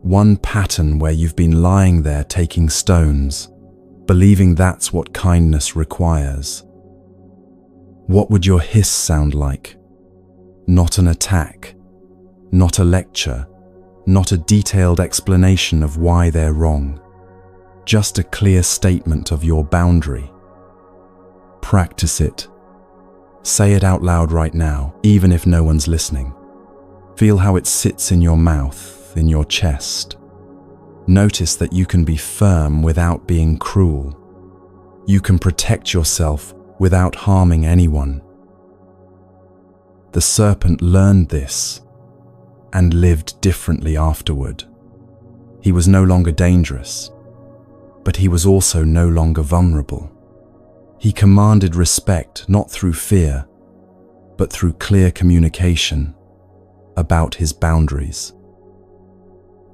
one pattern where you've been lying there taking stones, believing that's what kindness requires. What would your hiss sound like? Not an attack, not a lecture, not a detailed explanation of why they're wrong. Just a clear statement of your boundary. Practice it. Say it out loud right now, even if no one's listening. Feel how it sits in your mouth, in your chest. Notice that you can be firm without being cruel. You can protect yourself without harming anyone. The serpent learned this and lived differently afterward. He was no longer dangerous, but he was also no longer vulnerable. He commanded respect not through fear, but through clear communication about his boundaries.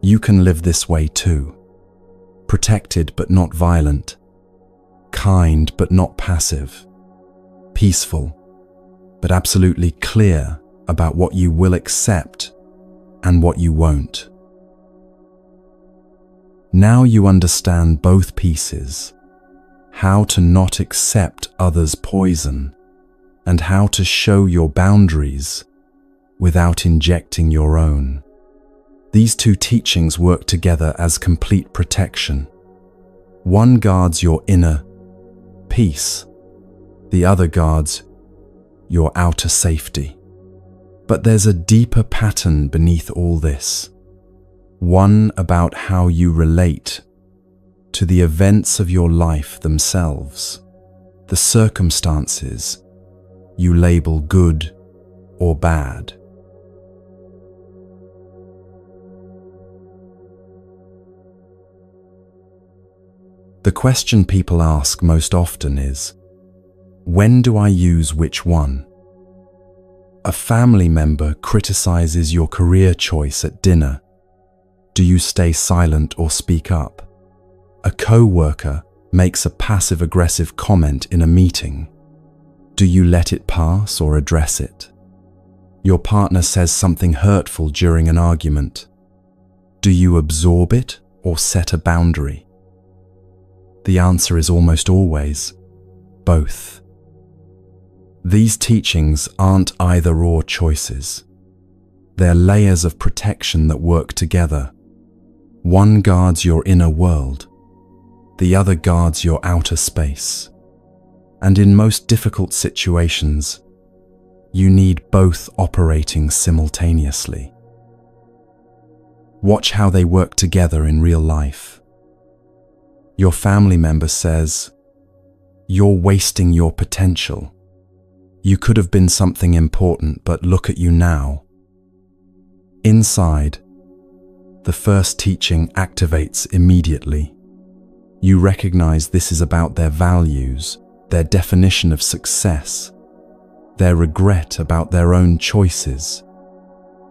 You can live this way too, protected but not violent, kind but not passive, peaceful but absolutely clear about what you will accept and what you won't. Now you understand both pieces, how to not accept others' poison and how to show your boundaries without injecting your own. These two teachings work together as complete protection. One guards your inner peace, the other guards your outer safety. But there's a deeper pattern beneath all this. One about how you relate to the events of your life themselves, the circumstances you label good or bad. The question people ask most often is, when do I use which one? A family member criticizes your career choice at dinner. Do you stay silent or speak up? A co-worker makes a passive-aggressive comment in a meeting. Do you let it pass or address it? Your partner says something hurtful during an argument. Do you absorb it or set a boundary? The answer is almost always both. These teachings aren't either-or choices. They're layers of protection that work together. One guards your inner world, the other guards your outer space. And in most difficult situations, you need both operating simultaneously. Watch how they work together in real life. Your family member says, "You're wasting your potential. You could have been something important, but look at you now." Inside, the first teaching activates immediately. You recognize this is about their values, their definition of success, their regret about their own choices.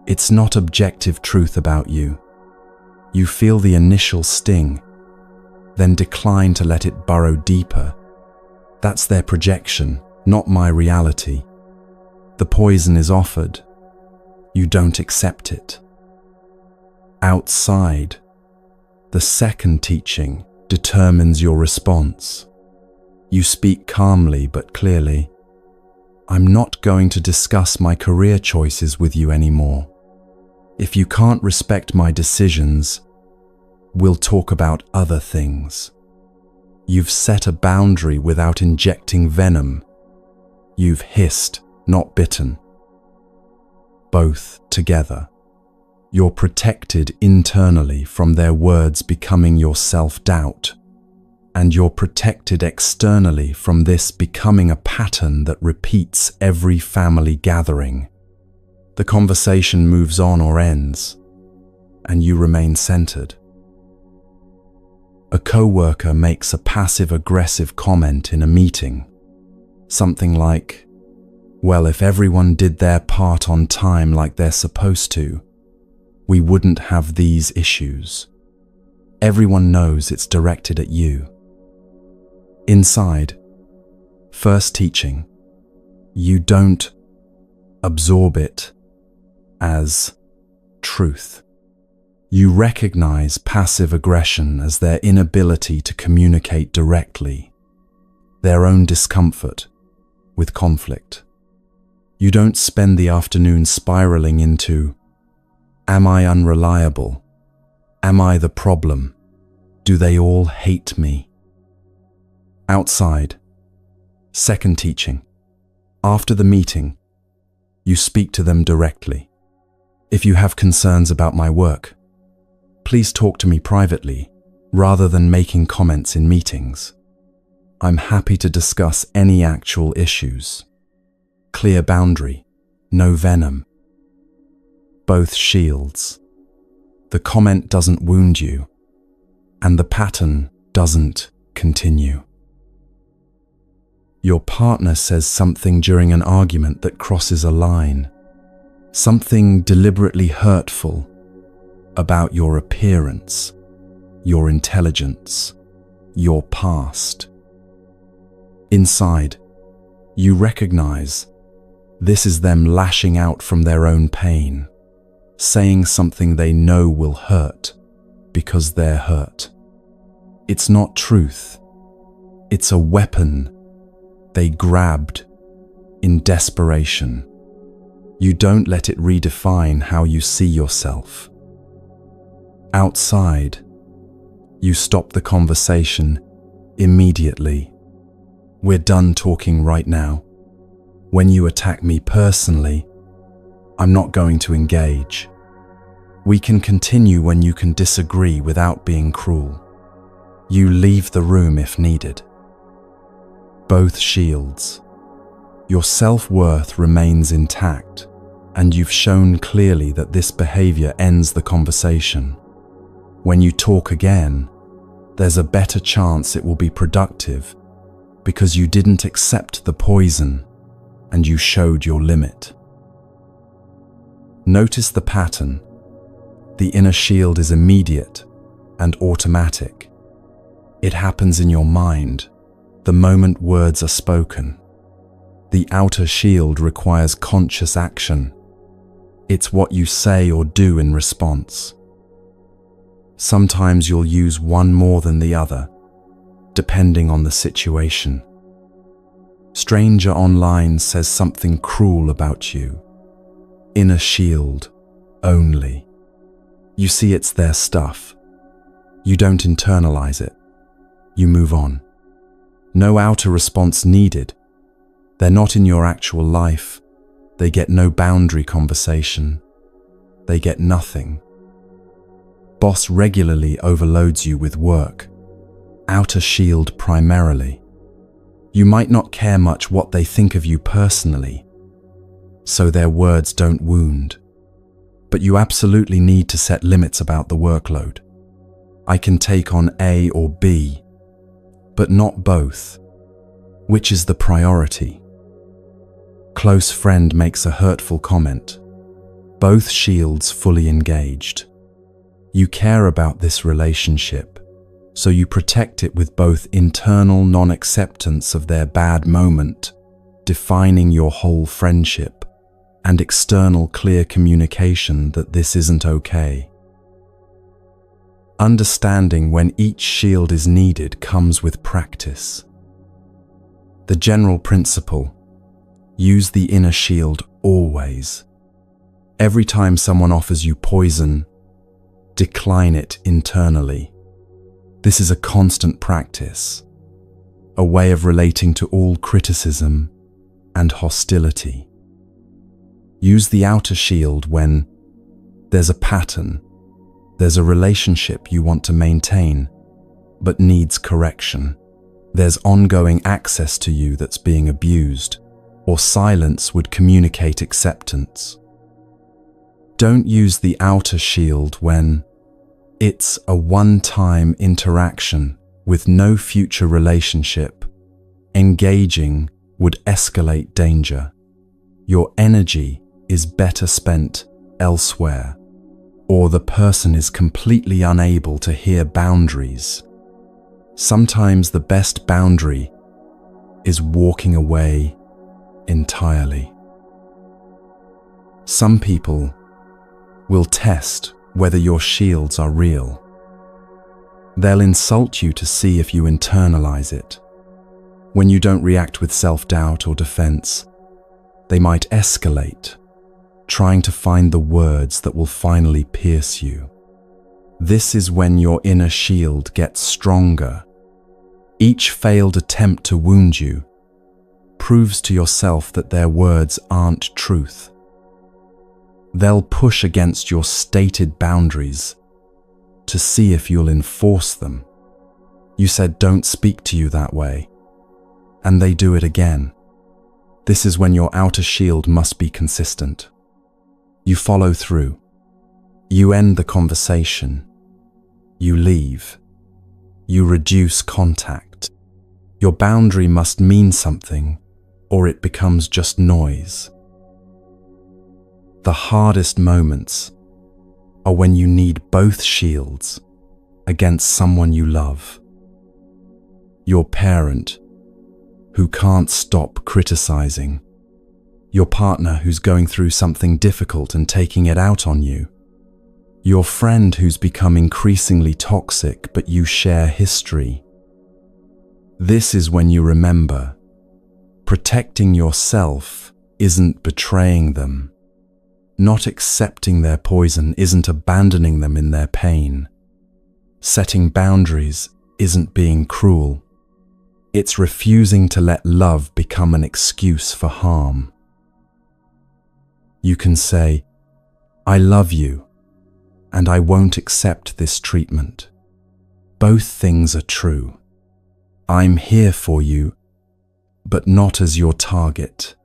It's not objective truth about you. You feel the initial sting, then decline to let it burrow deeper. That's their projection, not my reality. The poison is offered. You don't accept it. Outside, the second teaching determines your response. You speak calmly but clearly. "I'm not going to discuss my career choices with you anymore. If you can't respect my decisions, we'll talk about other things." You've set a boundary without injecting venom. You've hissed, not bitten. Both together. You're protected internally from their words becoming your self-doubt, and you're protected externally from this becoming a pattern that repeats every family gathering. The conversation moves on or ends, and you remain centered. A co-worker makes a passive-aggressive comment in a meeting. Something like, "Well, if everyone did their part on time like they're supposed to, we wouldn't have these issues." Everyone knows it's directed at you. Inside, first teaching, you don't absorb it as truth. You recognize passive aggression as their inability to communicate directly, their own discomfort with conflict. You don't spend the afternoon spiraling into, "Am I unreliable? Am I the problem? Do they all hate me?" Outside, second teaching. After the meeting, you speak to them directly. "If you have concerns about my work, please talk to me privately rather than making comments in meetings. I'm happy to discuss any actual issues." Clear boundary, no venom. Both shields. The comment doesn't wound you, and the pattern doesn't continue. Your partner says something during an argument that crosses a line, something deliberately hurtful about your appearance, your intelligence, your past. Inside, you recognize this is them lashing out from their own pain, saying something they know will hurt because they're hurt. It's not truth. It's a weapon they grabbed in desperation. You don't let it redefine how you see yourself. Outside, you stop the conversation immediately. "We're done talking right now. When you attack me personally, I'm not going to engage. We can continue when you can disagree without being cruel. You leave the room if needed. Both shields. Your self-worth remains intact, and you've shown clearly that this behavior ends the conversation. When you talk again, there's a better chance it will be productive because you didn't accept the poison and you showed your limit. Notice the pattern. The inner shield is immediate and automatic. It happens in your mind the moment words are spoken. The outer shield requires conscious action. It's what you say or do in response. Sometimes you'll use one more than the other, depending on the situation. Stranger online says something cruel about you. Inner shield only. You see it's their stuff. You don't internalize it. You move on. No outer response needed. They're not in your actual life. They get no boundary conversation. They get nothing. Boss regularly overloads you with work. Outer shield primarily. You might not care much what they think of you personally, so their words don't wound. But you absolutely need to set limits about the workload. I can take on A or B, but not both. Which is the priority? Close friend makes a hurtful comment. Both shields fully engaged. You care about this relationship, so you protect it with both internal non-acceptance of their bad moment, defining your whole friendship, and external clear communication that this isn't okay. Understanding when each shield is needed comes with practice. The general principle: use the inner shield always. Every time someone offers you poison, decline it internally. This is a constant practice, a way of relating to all criticism and hostility. Use the outer shield when there's a pattern, there's a relationship you want to maintain, but needs correction. There's ongoing access to you that's being abused, or silence would communicate acceptance. Don't use the outer shield when it's a one-time interaction with no future relationship. Engaging would escalate danger. Your energy is better spent elsewhere, or the person is completely unable to hear boundaries. Sometimes the best boundary is walking away entirely. Some people will test whether your shields are real. They'll insult you to see if you internalize it. When you don't react with self-doubt or defense, they might escalate, trying to find the words that will finally pierce you. This is when your inner shield gets stronger. Each failed attempt to wound you proves to yourself that their words aren't truth. They'll push against your stated boundaries to see if you'll enforce them. You said don't speak to you that way, and they do it again. This is when your outer shield must be consistent. You follow through. You end the conversation. You leave. You reduce contact. Your boundary must mean something, or it becomes just noise. The hardest moments are when you need both shields against someone you love. Your parent who can't stop criticizing. Your partner who's going through something difficult and taking it out on you. Your friend who's become increasingly toxic but you share history. This is when you remember, protecting yourself isn't betraying them. Not accepting their poison isn't abandoning them in their pain. Setting boundaries isn't being cruel. It's refusing to let love become an excuse for harm. You can say, "I love you, and I won't accept this treatment." Both things are true. I'm here for you, but not as your target.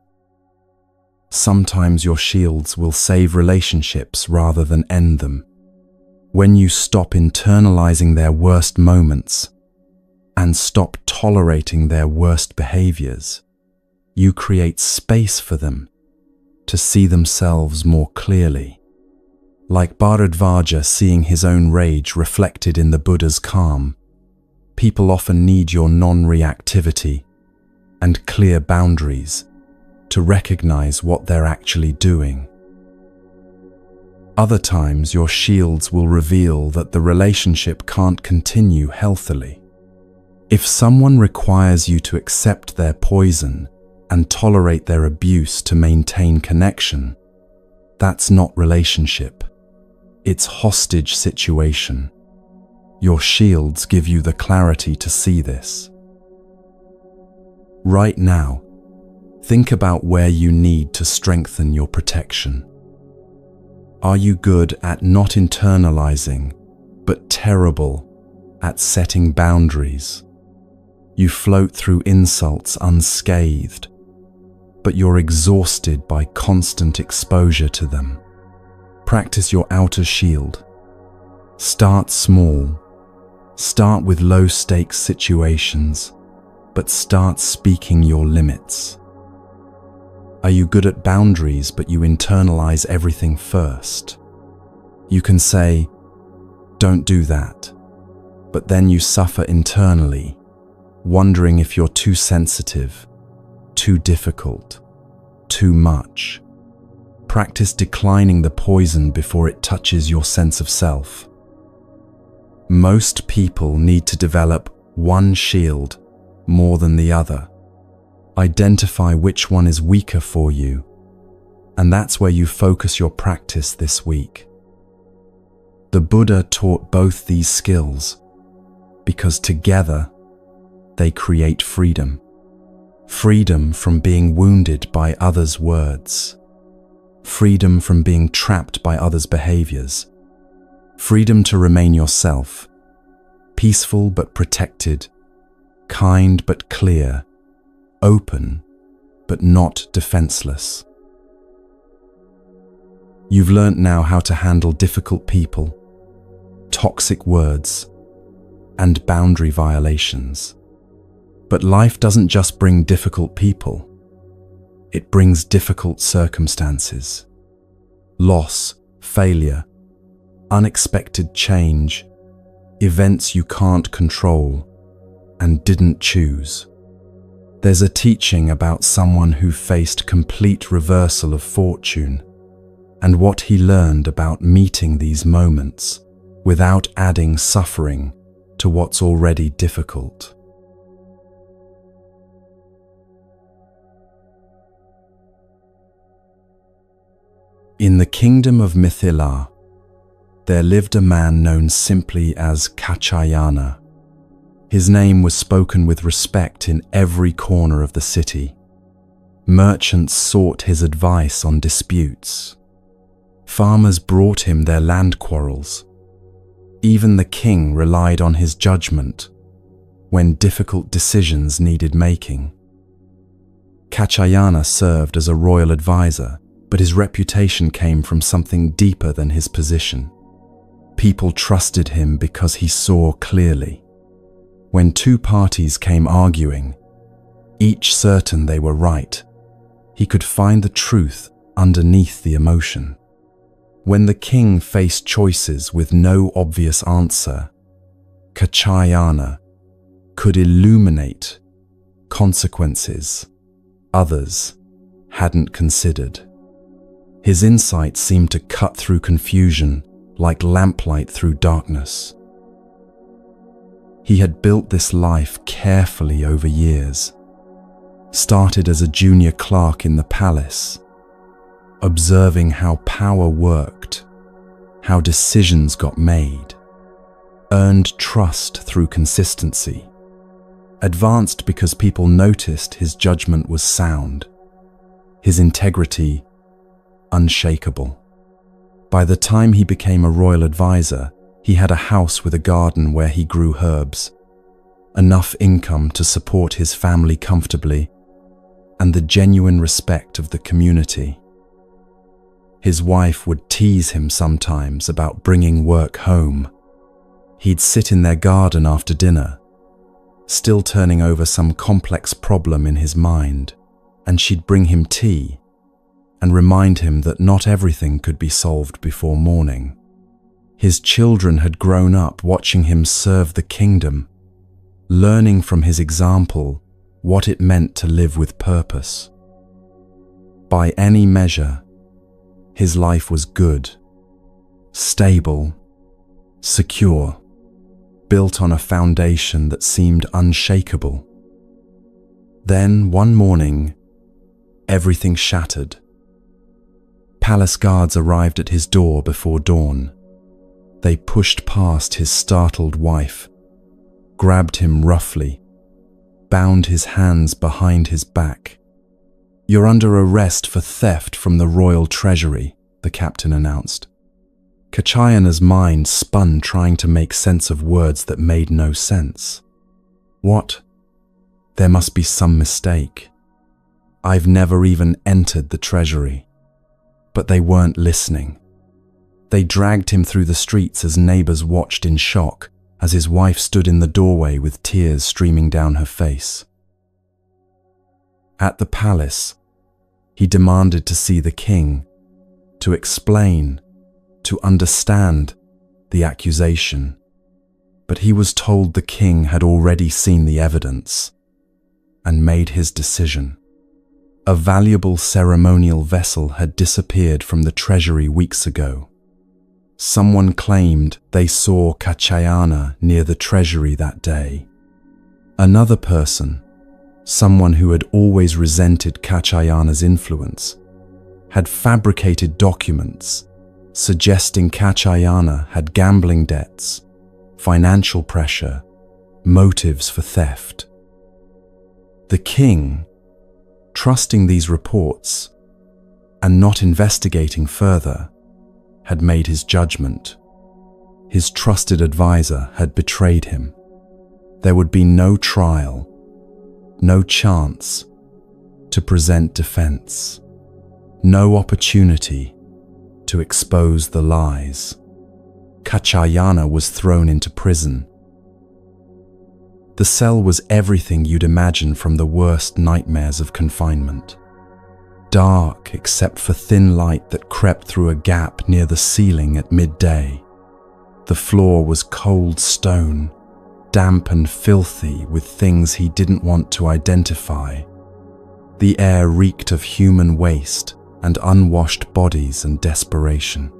Sometimes your shields will save relationships rather than end them. When you stop internalizing their worst moments and stop tolerating their worst behaviors, you create space for them to see themselves more clearly. Like Bharadvaja seeing his own rage reflected in the Buddha's calm, people often need your non-reactivity and clear boundaries to recognize what they're actually doing. Other times, your shields will reveal that the relationship can't continue healthily. If someone requires you to accept their poison and tolerate their abuse to maintain connection, that's not relationship. It's hostage situation. Your shields give you the clarity to see this. Right now, think about where you need to strengthen your protection. Are you good at not internalizing, but terrible at setting boundaries? You float through insults unscathed, but you're exhausted by constant exposure to them. Practice your outer shield. Start small. Start with low-stakes situations, but start speaking your limits. Are you good at boundaries, but you internalize everything first? You can say, "Don't do that," but then you suffer internally, wondering if you're too sensitive, too difficult, too much. Practice declining the poison before it touches your sense of self. Most people need to develop one shield more than the other. Identify which one is weaker for you, and that's where you focus your practice this week. The Buddha taught both these skills because together they create freedom. Freedom from being wounded by others' words. Freedom from being trapped by others' behaviors. Freedom to remain yourself, peaceful but protected, kind but clear, open but not defenseless. You've learned now how to handle difficult people, toxic words, and boundary violations. But life doesn't just bring difficult people. It brings difficult circumstances. Loss, failure, unexpected change, events you can't control and didn't choose. There's a teaching about someone who faced complete reversal of fortune and what he learned about meeting these moments without adding suffering to what's already difficult. In the kingdom of Mithila, there lived a man known simply as Kaccayana. His name was spoken with respect in every corner of the city. Merchants sought his advice on disputes. Farmers brought him their land quarrels. Even the king relied on his judgment when difficult decisions needed making. Kaccayana served as a royal advisor, but his reputation came from something deeper than his position. People trusted him because he saw clearly. When two parties came arguing, each certain they were right, he could find the truth underneath the emotion. When the king faced choices with no obvious answer, Kaccayana could illuminate consequences others hadn't considered. His insight seemed to cut through confusion like lamplight through darkness. He had built this life carefully over years. Started as a junior clerk in the palace, observing how power worked, how decisions got made, earned trust through consistency, advanced because people noticed his judgment was sound, his integrity unshakable. By the time he became a royal advisor, he had a house with a garden where he grew herbs, enough income to support his family comfortably, and the genuine respect of the community. His wife would tease him sometimes about bringing work home. He'd sit in their garden after dinner, still turning over some complex problem in his mind, and she'd bring him tea and remind him that not everything could be solved before morning. His children had grown up watching him serve the kingdom, learning from his example what it meant to live with purpose. By any measure, his life was good, stable, secure, built on a foundation that seemed unshakable. Then, one morning, everything shattered. Palace guards arrived at his door before dawn. They pushed past his startled wife, grabbed him roughly, bound his hands behind his back. "You're under arrest for theft from the royal treasury," the captain announced. Kachayana's mind spun trying to make sense of words that made no sense. What? There must be some mistake. I've never even entered the treasury. But they weren't listening. They dragged him through the streets as neighbors watched in shock as his wife stood in the doorway with tears streaming down her face. At the palace, he demanded to see the king, to explain, to understand the accusation. But he was told the king had already seen the evidence and made his decision. A valuable ceremonial vessel had disappeared from the treasury weeks ago. Someone claimed they saw Kachayana near the treasury that day. Another person, someone who had always resented Kachayana's influence, had fabricated documents suggesting Kachayana had gambling debts, financial pressure, motives for theft. The king, trusting these reports and not investigating further, had made his judgment. His trusted advisor had betrayed him. There would be no trial, no chance to present defense, no opportunity to expose the lies. Kachayana was thrown into prison. The cell was everything you'd imagine from the worst nightmares of confinement. Dark except for thin light that crept through a gap near the ceiling at midday. The floor was cold stone, damp and filthy with things he didn't want to identify. The air reeked of human waste and unwashed bodies and desperation.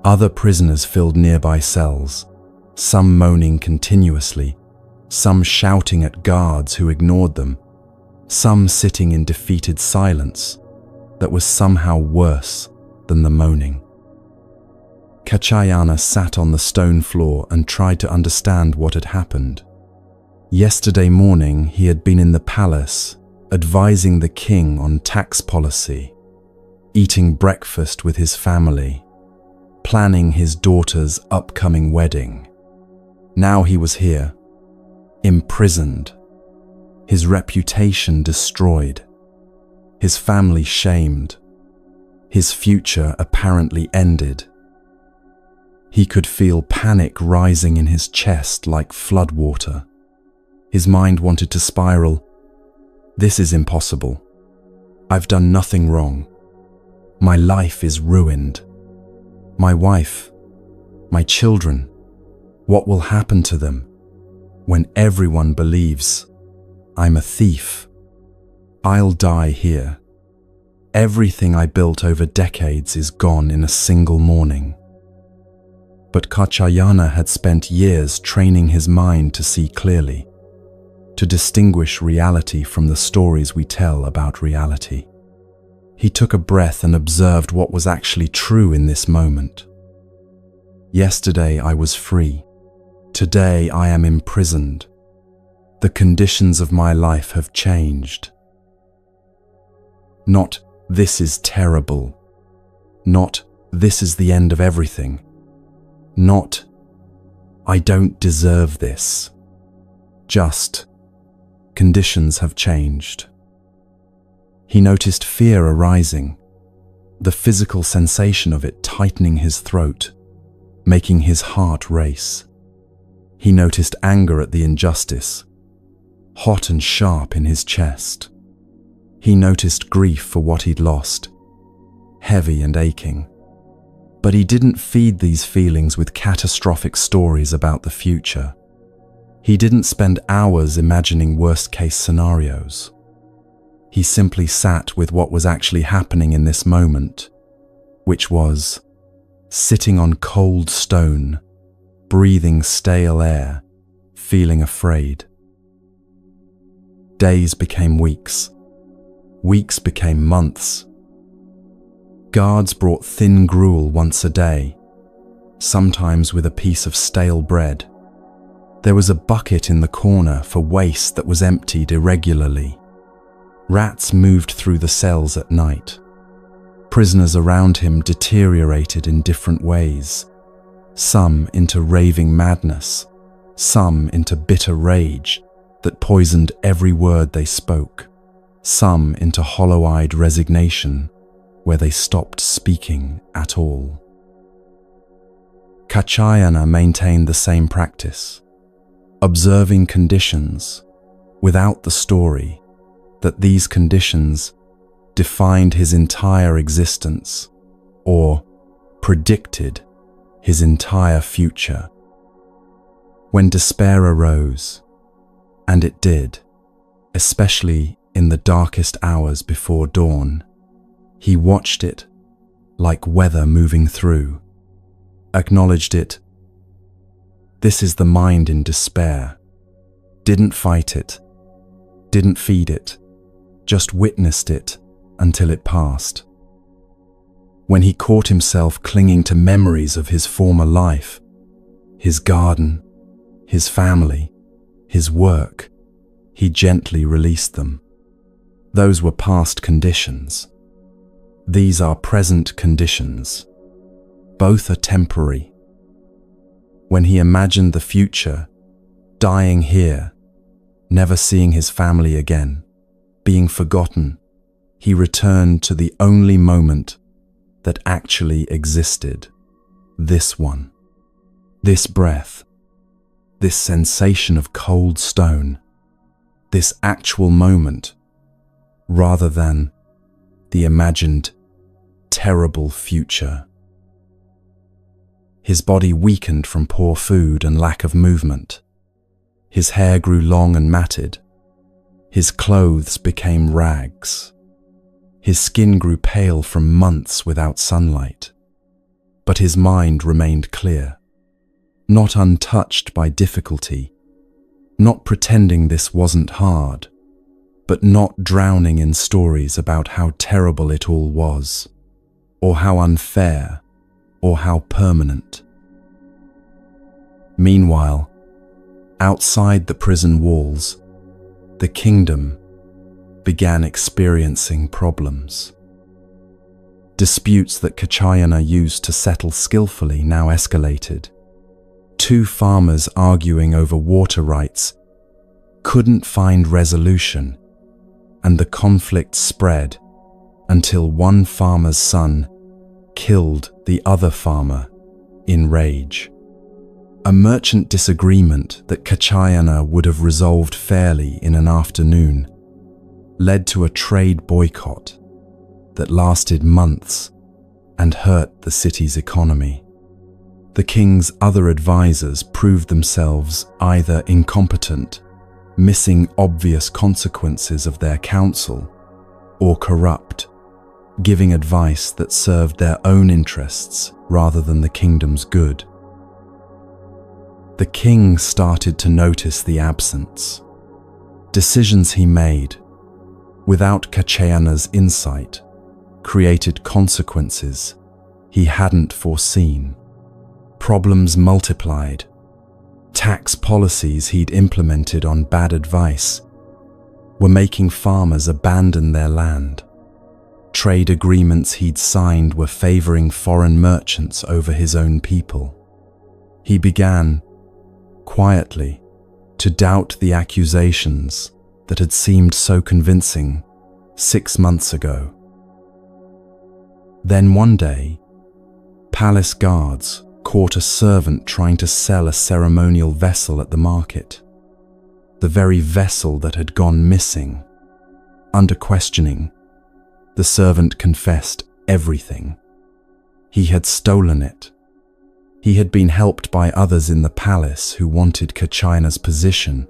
Other prisoners filled nearby cells, some moaning continuously, some shouting at guards who ignored them, some sitting in defeated silence that was somehow worse than the moaning. Kachayana sat on the stone floor and tried to understand what had happened. Yesterday morning he had been in the palace, advising the king on tax policy, eating breakfast with his family, planning his daughter's upcoming wedding. Now he was here, imprisoned, his reputation destroyed, his family shamed, his future apparently ended. He could feel panic rising in his chest like floodwater. His mind wanted to spiral. This is impossible. I've done nothing wrong. My life is ruined. My wife, my children, what will happen to them when everyone believes I'm a thief? I'll die here. Everything I built over decades is gone in a single morning. But Kachayana had spent years training his mind to see clearly, to distinguish reality from the stories we tell about reality. He took a breath and observed what was actually true in this moment. Yesterday I was free. Today I am imprisoned. The conditions of my life have changed. Not, this is terrible, Not, "This is the end of everything." Not, "I don't deserve this." Just, "Conditions have changed." He noticed fear arising, the physical sensation of it tightening his throat, making his heart race. He noticed anger at the injustice, hot and sharp in his chest. He noticed grief for what he'd lost, heavy and aching. But he didn't feed these feelings with catastrophic stories about the future. He didn't spend hours imagining worst-case scenarios. He simply sat with what was actually happening in this moment, which was sitting on cold stone, breathing stale air, feeling afraid. Days became weeks. Weeks became months. Guards brought thin gruel once a day, sometimes with a piece of stale bread. There was a bucket in the corner for waste that was emptied irregularly. Rats moved through the cells at night. Prisoners around him deteriorated in different ways, some into raving madness, some into bitter rage that poisoned every word they spoke, some into hollow-eyed resignation where they stopped speaking at all. Kachayana maintained the same practice, observing conditions without the story that these conditions defined his entire existence or predicted his entire future. When despair arose, and it did, especially in the darkest hours before dawn, he watched it like weather moving through, acknowledged it. This is the mind in despair. Didn't fight it, didn't feed it, just witnessed it until it passed. When he caught himself clinging to memories of his former life, his garden, his family, his work, he gently released them. Those were past conditions. These are present conditions. Both are temporary. When he imagined the future, dying here, never seeing his family again, being forgotten, he returned to the only moment that actually existed, this one, this breath, this sensation of cold stone, this actual moment, rather than the imagined terrible future. His body weakened from poor food and lack of movement. His hair grew long and matted. His clothes became rags. His skin grew pale from months without sunlight. But his mind remained clear, not untouched by difficulty, not pretending this wasn't hard, but not drowning in stories about how terrible it all was, or how unfair, or how permanent. Meanwhile, outside the prison walls, the kingdom began experiencing problems. Disputes that Kachayana used to settle skillfully now escalated. Two farmers arguing over water rights couldn't find resolution, and the conflict spread until one farmer's son killed the other farmer in rage. A merchant disagreement that Kachayana would have resolved fairly in an afternoon led to a trade boycott that lasted months and hurt the city's economy. The king's other advisors proved themselves either incompetent, missing obvious consequences of their counsel, or corrupt, giving advice that served their own interests rather than the kingdom's good. The king started to notice the absence. Decisions he made, without Kachayana's insight, created consequences he hadn't foreseen. Problems multiplied. Tax policies he'd implemented on bad advice were making farmers abandon their land. Trade agreements he'd signed were favoring foreign merchants over his own people. He began, quietly, to doubt the accusations that had seemed so convincing 6 months ago. Then one day, palace guards caught a servant trying to sell a ceremonial vessel at the market. The very vessel that had gone missing. Under questioning, the servant confessed everything. He had stolen it. He had been helped by others in the palace who wanted Kachayana's position,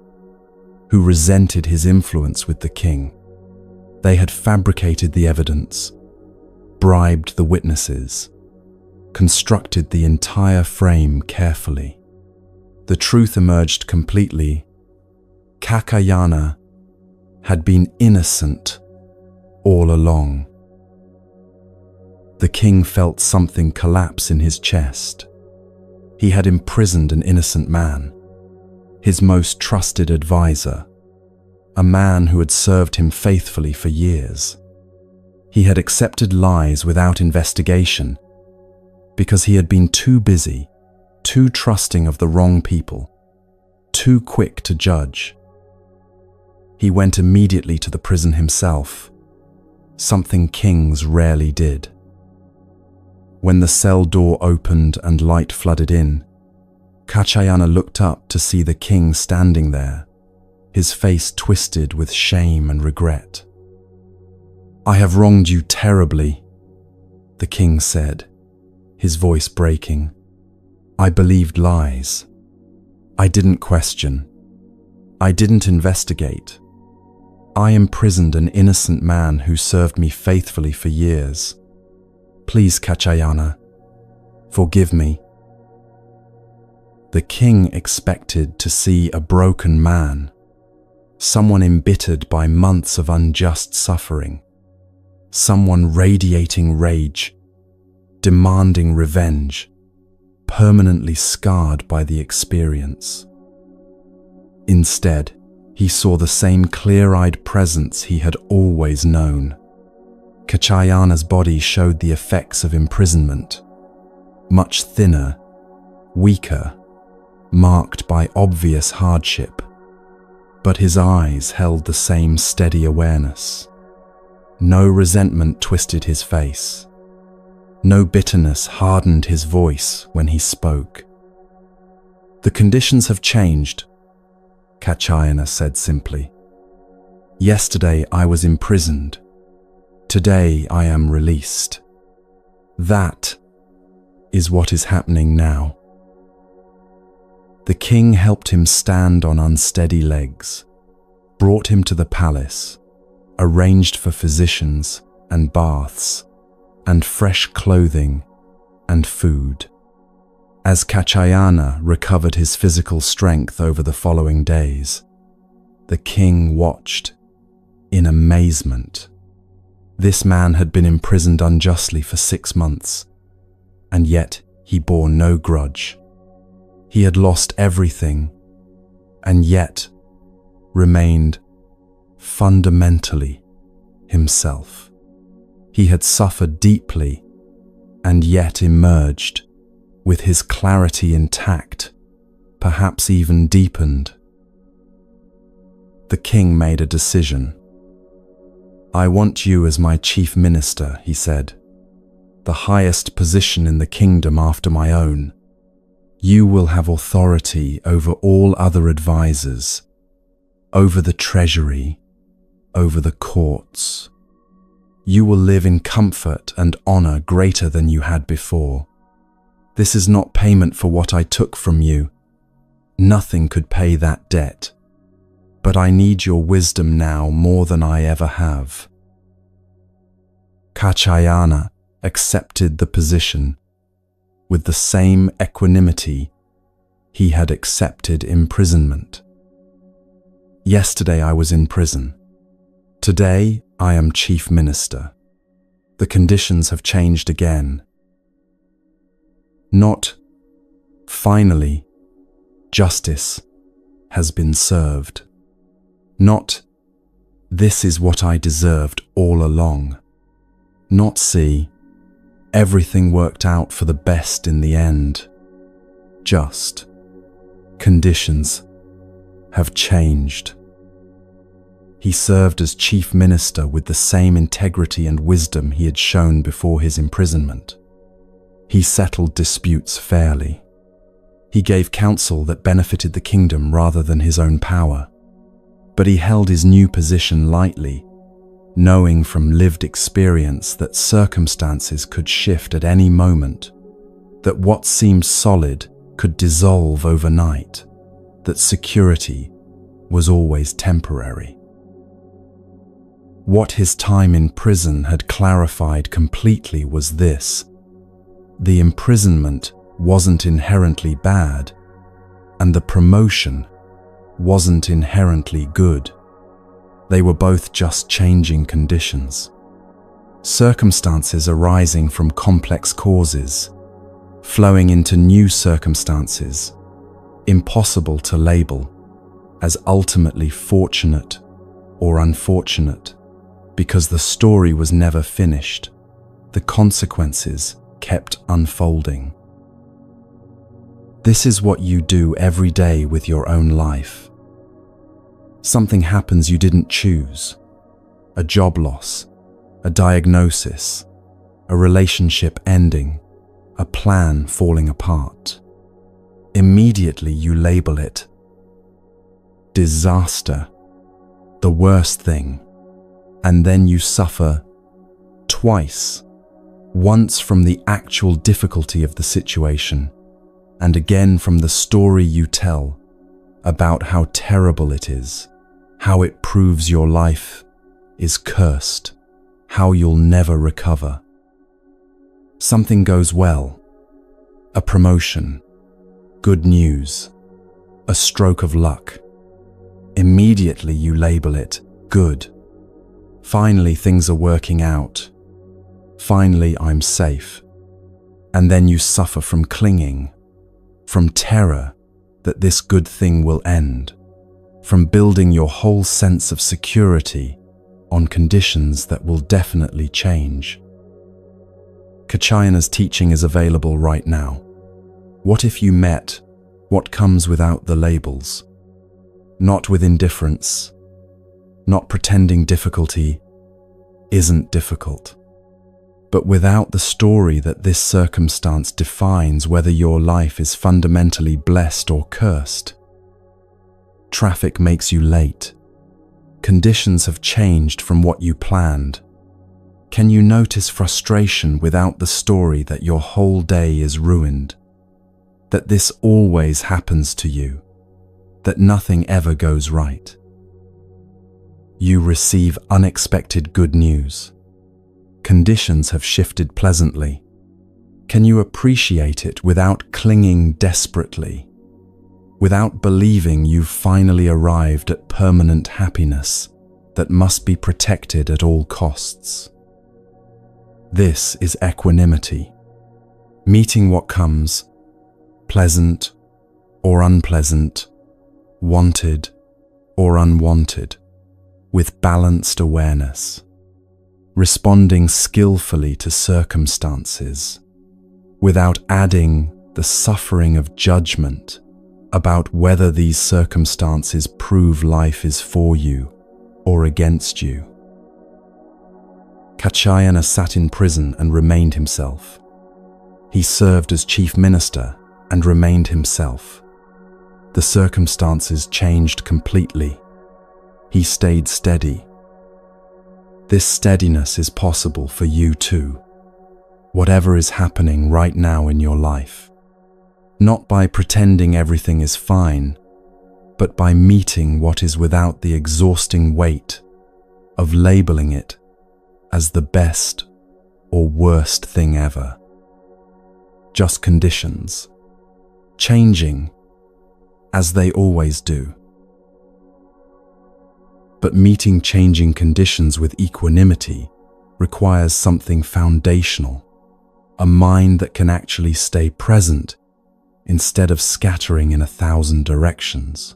who resented his influence with the king. They had fabricated the evidence, bribed the witnesses, constructed the entire frame carefully. The truth emerged completely. Kachayana had been innocent all along. The king felt something collapse in his chest. He had imprisoned an innocent man, his most trusted advisor, a man who had served him faithfully for years. He had accepted lies without investigation because he had been too busy, too trusting of the wrong people, too quick to judge. He went immediately to the prison himself, something kings rarely did. When the cell door opened and light flooded in, Kachayana looked up to see the king standing there, his face twisted with shame and regret. "I have wronged you terribly," the king said, his voice breaking. "I believed lies. I didn't question. I didn't investigate. I imprisoned an innocent man who served me faithfully for years. Please, Kachayana, forgive me." The king expected to see a broken man, someone embittered by months of unjust suffering, someone radiating rage, demanding revenge, permanently scarred by the experience. Instead, he saw the same clear-eyed presence he had always known. Kachayana's body showed the effects of imprisonment, much thinner, weaker, marked by obvious hardship, but his eyes held the same steady awareness. No resentment twisted his face. No bitterness hardened his voice when he spoke. "The conditions have changed," Kachayana said simply. "Yesterday I was imprisoned. Today I am released. That is what is happening now." The king helped him stand on unsteady legs, brought him to the palace, arranged for physicians and baths, and fresh clothing and food. As Kachayana recovered his physical strength over the following days, the king watched in amazement. This man had been imprisoned unjustly for 6 months, and yet he bore no grudge. He had lost everything, and yet remained fundamentally himself. He had suffered deeply, and yet emerged with his clarity intact, perhaps even deepened. The king made a decision. "I want you as my chief minister," he said, "the highest position in the kingdom after my own. You will have authority over all other advisors, over the treasury, over the courts. You will live in comfort and honor greater than you had before. This is not payment for what I took from you. Nothing could pay that debt. But I need your wisdom now more than I ever have." Kachayana accepted the position with the same equanimity he had accepted imprisonment. "Yesterday I was in prison. Today I am chief minister. The conditions have changed again." Not, "Finally, justice has been served." Not, "This is what I deserved all along." not see, everything worked out for the best in the end. Just conditions have changed. He served as chief minister with the same integrity and wisdom he had shown before his imprisonment. He settled disputes fairly. He gave counsel that benefited the kingdom rather than his own power. But he held his new position lightly, knowing from lived experience that circumstances could shift at any moment, that what seemed solid could dissolve overnight, that security was always temporary. What his time in prison had clarified completely was this: the imprisonment wasn't inherently bad, and the promotion wasn't inherently good. They were both just changing conditions. Circumstances arising from complex causes, flowing into new circumstances, impossible to label as ultimately fortunate or unfortunate, because the story was never finished. The consequences kept unfolding. This is what you do every day with your own life. Something happens you didn't choose. A job loss, a diagnosis, a relationship ending, a plan falling apart. Immediately you label it disaster, the worst thing, and then you suffer twice, once from the actual difficulty of the situation, and again from the story you tell about how terrible it is, how it proves your life is cursed, how you'll never recover. Something goes well, a promotion, good news, a stroke of luck. Immediately you label it good. Finally, things are working out. Finally, I'm safe. And then you suffer from clinging, from terror that this good thing will end, from building your whole sense of security on conditions that will definitely change. Kachayana's teaching is available right now. What if you met what comes without the labels? Not with indifference, not pretending difficulty isn't difficult, but without the story that this circumstance defines whether your life is fundamentally blessed or cursed. Traffic makes you late. Conditions have changed from what you planned. Can you notice frustration without the story that your whole day is ruined? That this always happens to you? That nothing ever goes right? You receive unexpected good news. Conditions have shifted pleasantly. Can you appreciate it without clinging desperately? Without believing you've finally arrived at permanent happiness that must be protected at all costs? This is equanimity. Meeting what comes, pleasant or unpleasant, wanted or unwanted, with balanced awareness. Responding skillfully to circumstances, without adding the suffering of judgment about whether these circumstances prove life is for you or against you. Kachayana sat in prison and remained himself. He served as chief minister and remained himself. The circumstances changed completely. He stayed steady. This steadiness is possible for you too, whatever is happening right now in your life. Not by pretending everything is fine, but by meeting what is without the exhausting weight of labeling it as the best or worst thing ever. Just conditions, changing as they always do. But meeting changing conditions with equanimity requires something foundational, a mind that can actually stay present instead of scattering in 1,000 directions.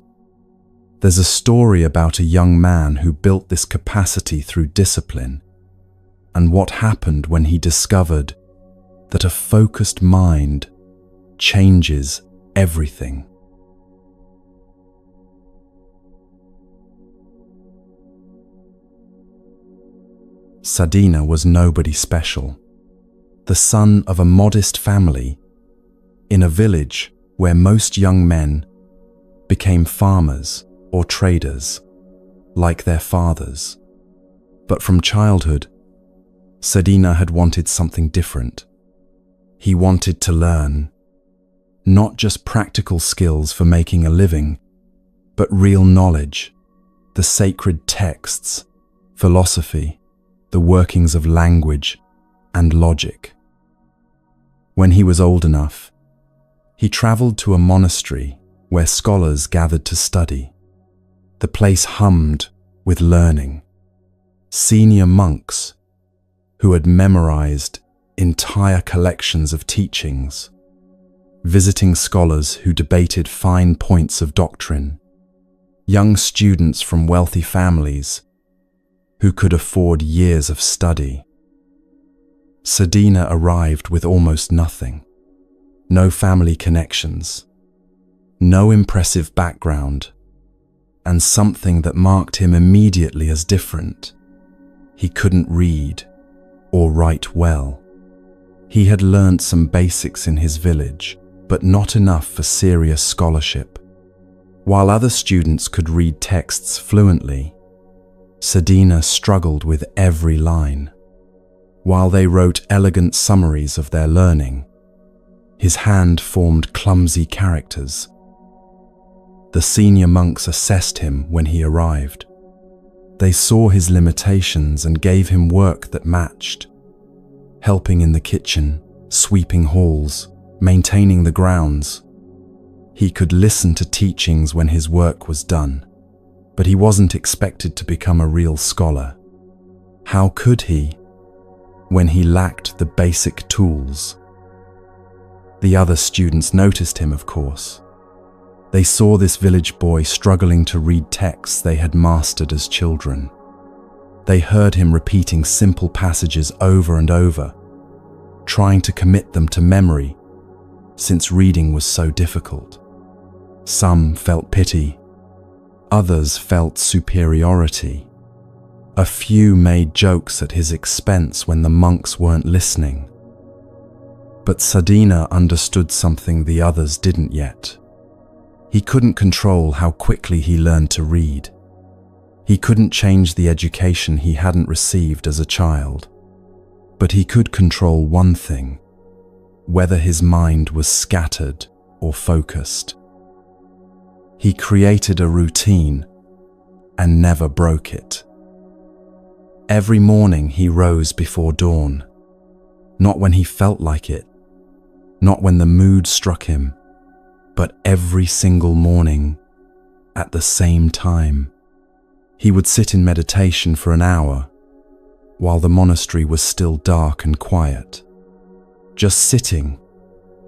There's a story about a young man who built this capacity through discipline. and what happened when he discovered that a focused mind changes everything. Sadhana was nobody special, the son of a modest family in a village where most young men became farmers or traders like their fathers. But from childhood, Sadhana had wanted something different. He wanted to learn not just practical skills for making a living, but real knowledge, the sacred texts, philosophy, the workings of language and logic. When he was old enough, he traveled to a monastery where scholars gathered to study. The place hummed with learning. Senior monks who had memorized entire collections of teachings, visiting scholars who debated fine points of doctrine, young students from wealthy families who could afford years of study. Sadhana arrived with almost nothing. No family connections, no impressive background, and something that marked him immediately as different. He couldn't read or write well. He had learned some basics in his village, but not enough for serious scholarship. While other students could read texts fluently, Sadhana struggled with every line. While they wrote elegant summaries of their learning, his hand formed clumsy characters. The senior monks assessed him when he arrived. They saw his limitations and gave him work that matched, helping in the kitchen, sweeping halls, maintaining the grounds. He could listen to teachings when his work was done, but he wasn't expected to become a real scholar. How could he, when he lacked the basic tools? The other students noticed him, of course. They saw this village boy struggling to read texts they had mastered as children. They heard him repeating simple passages over and over, trying to commit them to memory, since reading was so difficult. Some felt pity, others felt superiority. A few made jokes at his expense when the monks weren't listening. But Sadhana understood something the others didn't yet. He couldn't control how quickly he learned to read. He couldn't change the education he hadn't received as a child. But he could control one thing: whether his mind was scattered or focused. He created a routine and never broke it. Every morning he rose before dawn, not when he felt like it, not when the mood struck him, but every single morning at the same time. He would sit in meditation for an hour while the monastery was still dark and quiet. Just sitting,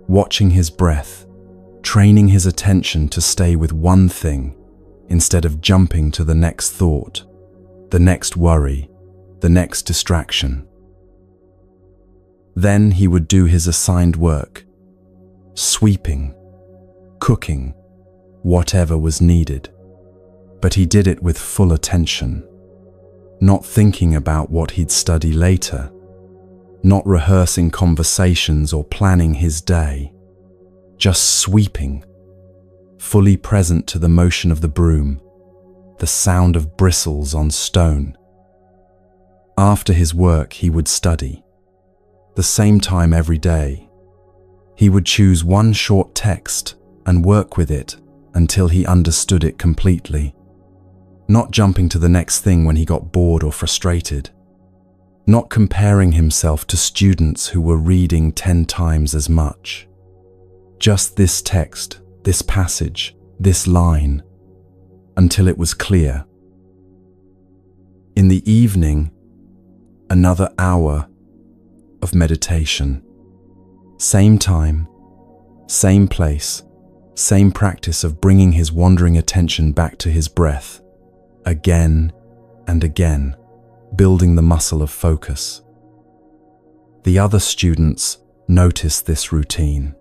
watching his breath, training his attention to stay with one thing instead of jumping to the next thought, the next worry, the next distraction. Then he would do his assigned work, sweeping, cooking, whatever was needed. But he did it with full attention, not thinking about what he'd study later, not rehearsing conversations or planning his day, just sweeping, fully present to the motion of the broom, the sound of bristles on stone. After his work, he would study. The same time every day. He would choose one short text and work with it until he understood it completely, not jumping to the next thing when he got bored or frustrated, not comparing himself to students who were reading 10 times as much. Just this text, this passage, this line, until it was clear. In the evening, another hour of meditation. Same time, same place, same practice of bringing his wandering attention back to his breath, again and again, building the muscle of focus. The other students noticed this routine.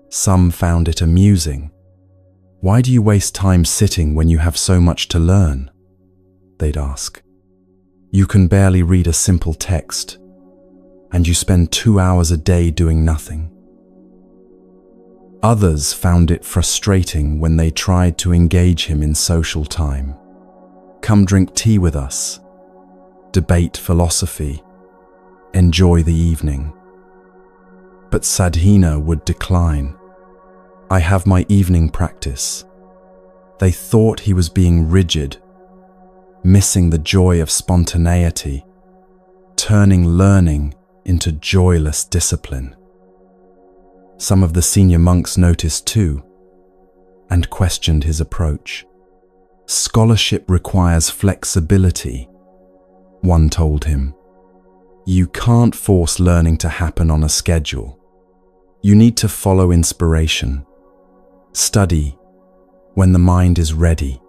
Some found it amusing. "Why do you waste time sitting when you have so much to learn?" they'd ask. "You can barely read a simple text, and you spend 2 hours a day doing nothing." Others found it frustrating when they tried to engage him in social time. "Come drink tea with us, debate philosophy, enjoy the evening." But Sadhina would decline. "I have my evening practice." They thought he was being rigid, missing the joy of spontaneity, turning learning into joyless discipline. Some of the senior monks noticed too, and questioned his approach. "Scholarship requires flexibility," one told him. "You can't force learning to happen on a schedule. You need to follow inspiration. Study when the mind is ready,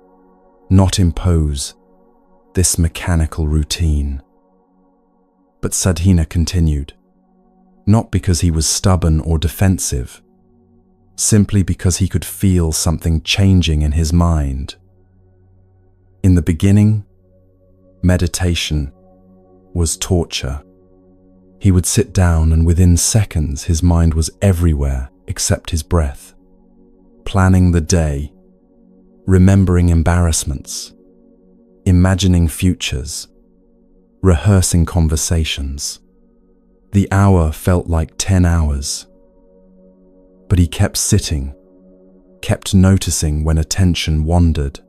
not impose this mechanical routine." But Sadhina continued, not because he was stubborn or defensive, simply because he could feel something changing in his mind. In the beginning, meditation was torture. He would sit down and within seconds his mind was everywhere except his breath, planning the day, remembering embarrassments, imagining futures, rehearsing conversations. The hour felt like 10 hours. But he kept sitting, kept noticing when attention wandered,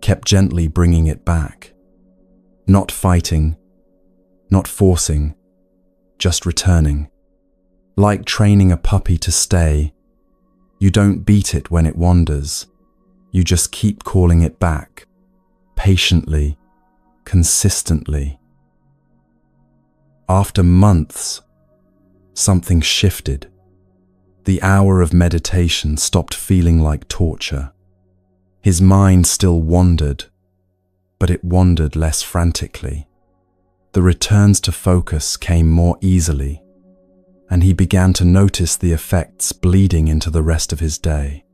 kept gently bringing it back. Not fighting, not forcing, just returning. Like training a puppy to stay, you don't beat it when it wanders. You just keep calling it back, patiently, consistently. After months, something shifted. The hour of meditation stopped feeling like torture. His mind still wandered, but it wandered less frantically. The returns to focus came more easily, and he began to notice the effects bleeding into the rest of his day.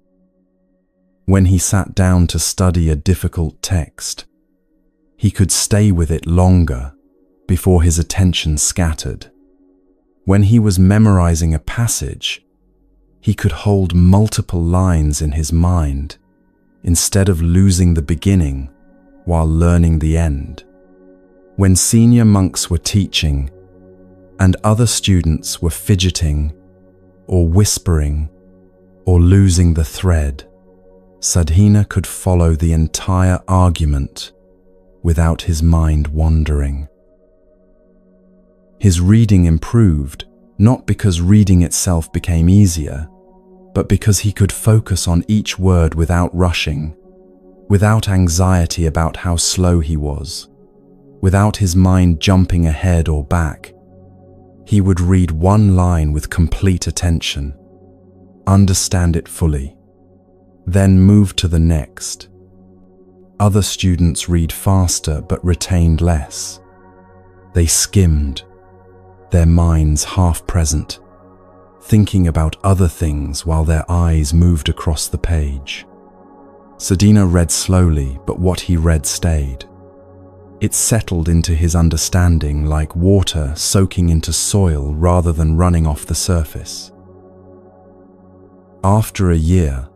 When he sat down to study a difficult text, he could stay with it longer before his attention scattered. When he was memorizing a passage, he could hold multiple lines in his mind instead of losing the beginning while learning the end. When senior monks were teaching and other students were fidgeting or whispering or losing the thread, Sadhina could follow the entire argument without his mind wandering. His reading improved, not because reading itself became easier, but because he could focus on each word without rushing, without anxiety about how slow he was, without his mind jumping ahead or back. He would read one line with complete attention, understand it fully, then move to the next. Other students read faster but retained less. They skimmed, their minds half present, thinking about other things while their eyes moved across the page. Sadhina read slowly, but what he read stayed. It settled into his understanding like water soaking into soil rather than running off the surface. After a year,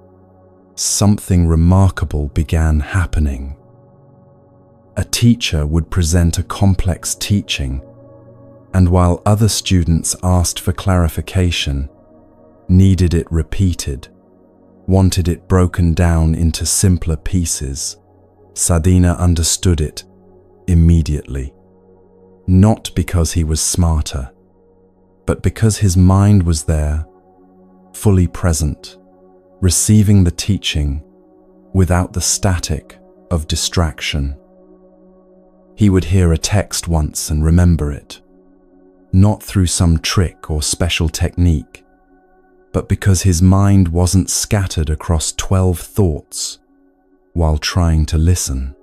something remarkable began happening. A teacher would present a complex teaching, and while other students asked for clarification, needed it repeated, wanted it broken down into simpler pieces, Sadhina understood it immediately. Not because he was smarter, but because his mind was there, fully present, receiving the teaching without the static of distraction. He would hear a text once and remember it, not through some trick or special technique, but because his mind wasn't scattered across 12 thoughts while trying to listen.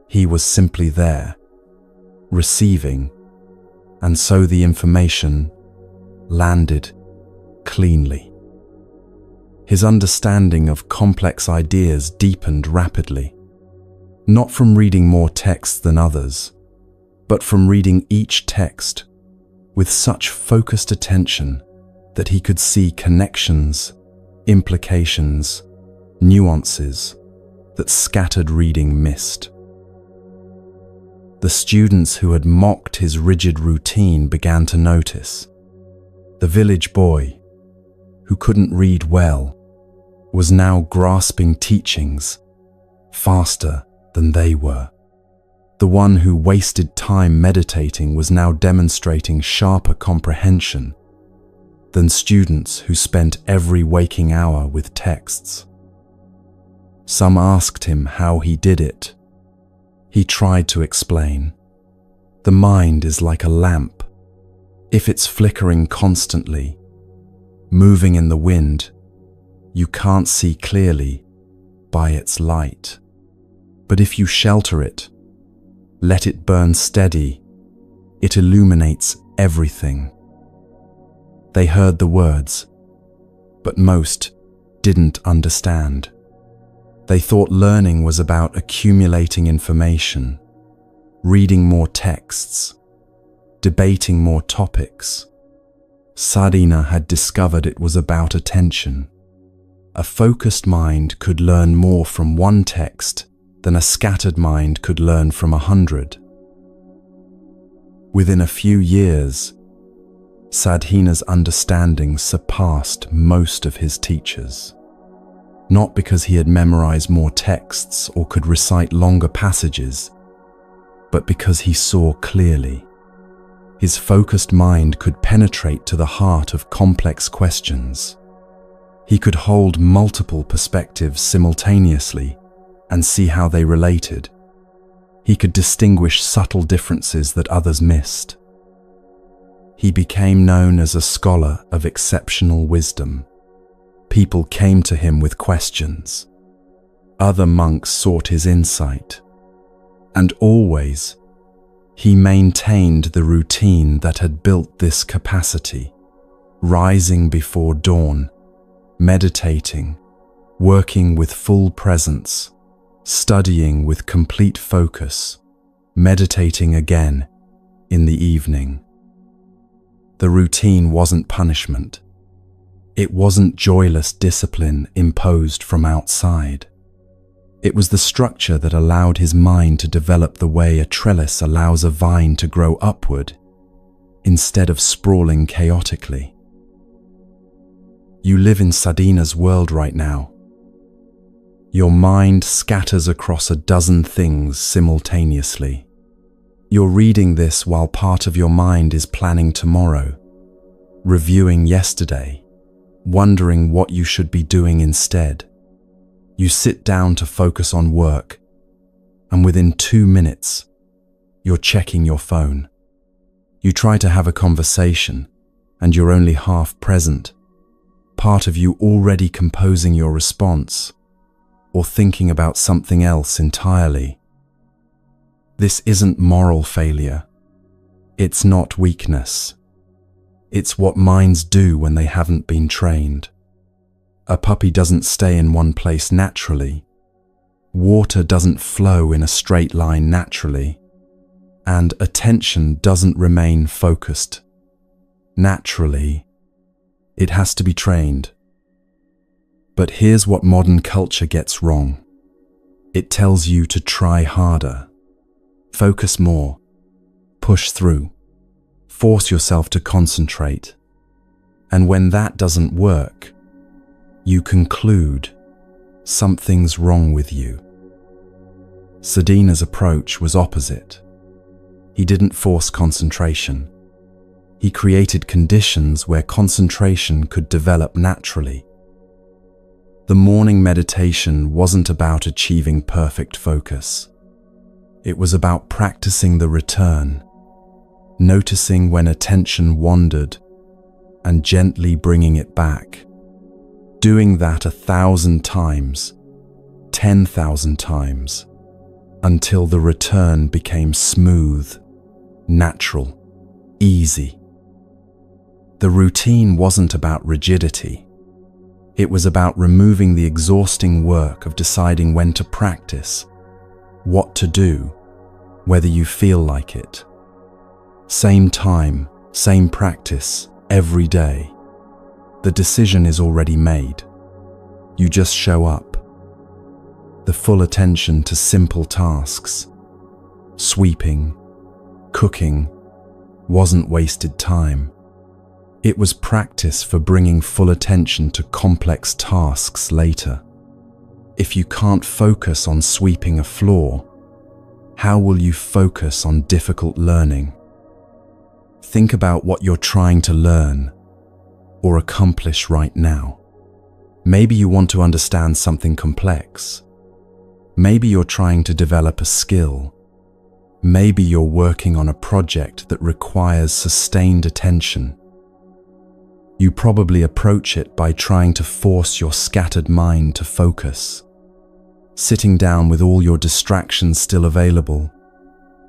He was simply there, receiving, and so the information landed cleanly. His understanding of complex ideas deepened rapidly, not from reading more texts than others, but from reading each text with such focused attention that he could see connections, implications, nuances that scattered reading missed. The students who had mocked his rigid routine began to notice. The village boy, who couldn't read well, was now grasping teachings faster than they were. The one who wasted time meditating was now demonstrating sharper comprehension than students who spent every waking hour with texts. Some asked him how he did it. He tried to explain. The mind is like a lamp. If it's flickering constantly, moving in the wind, you can't see clearly by its light. But if you shelter it, let it burn steady, it illuminates everything. They heard the words, but most didn't understand. They thought learning was about accumulating information, reading more texts, debating more topics. Sadhana had discovered it was about attention. A focused mind could learn more from one text than a scattered mind could learn from 100. Within a few years, Sadhana's understanding surpassed most of his teachers. Not because he had memorized more texts or could recite longer passages, but because he saw clearly. His focused mind could penetrate to the heart of complex questions. He could hold multiple perspectives simultaneously and see how they related. He could distinguish subtle differences that others missed. He became known as a scholar of exceptional wisdom. People came to him with questions. Other monks sought his insight. And always, he maintained the routine that had built this capacity, rising before dawn, meditating, working with full presence, studying with complete focus, meditating again in the evening. The routine wasn't punishment. It wasn't joyless discipline imposed from outside. It was the structure that allowed his mind to develop the way a trellis allows a vine to grow upward, instead of sprawling chaotically. You live in Sadhana's world right now. Your mind scatters across a dozen things simultaneously. You're reading this while part of your mind is planning tomorrow, reviewing yesterday, wondering what you should be doing instead. You sit down to focus on work, and within 2 minutes, you're checking your phone. You try to have a conversation, and you're only half present, part of you already composing your response, or thinking about something else entirely. This isn't moral failure. It's not weakness. It's what minds do when they haven't been trained. A puppy doesn't stay in one place naturally. Water doesn't flow in a straight line naturally. And attention doesn't remain focused naturally. It has to be trained. But here's what modern culture gets wrong. It tells you to try harder, focus more, push through, force yourself to concentrate. And when that doesn't work, you conclude something's wrong with you. Sadhana's approach was opposite. He didn't force concentration. He created conditions where concentration could develop naturally. The morning meditation wasn't about achieving perfect focus. It was about practicing the return, noticing when attention wandered and gently bringing it back. Doing that 1,000 times, 10,000 times, until the return became smooth, natural, easy. The routine wasn't about rigidity. It was about removing the exhausting work of deciding when to practice, what to do, whether you feel like it. Same time, same practice, every day. The decision is already made. You just show up. The full attention to simple tasks, sweeping, cooking, wasn't wasted time. It was practice for bringing full attention to complex tasks later. If you can't focus on sweeping a floor, how will you focus on difficult learning? Think about what you're trying to learn or accomplish right now. Maybe you want to understand something complex. Maybe you're trying to develop a skill. Maybe you're working on a project that requires sustained attention. You probably approach it by trying to force your scattered mind to focus, sitting down with all your distractions still available,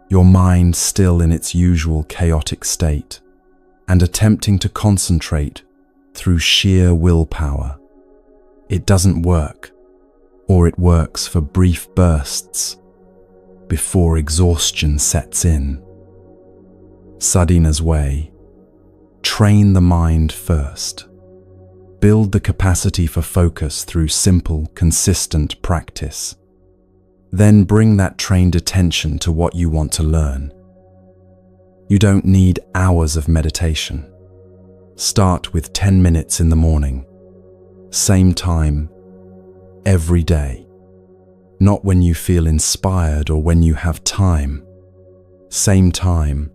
your mind still in its usual chaotic state, and attempting to concentrate through sheer willpower. It doesn't work, or it works for brief bursts before exhaustion sets in. Sadhana's way: train the mind first. Build the capacity for focus through simple, consistent practice. Then bring that trained attention to what you want to learn. You don't need hours of meditation. Start with 10 minutes in the morning. Same time, every day. Not when you feel inspired or when you have time. Same time,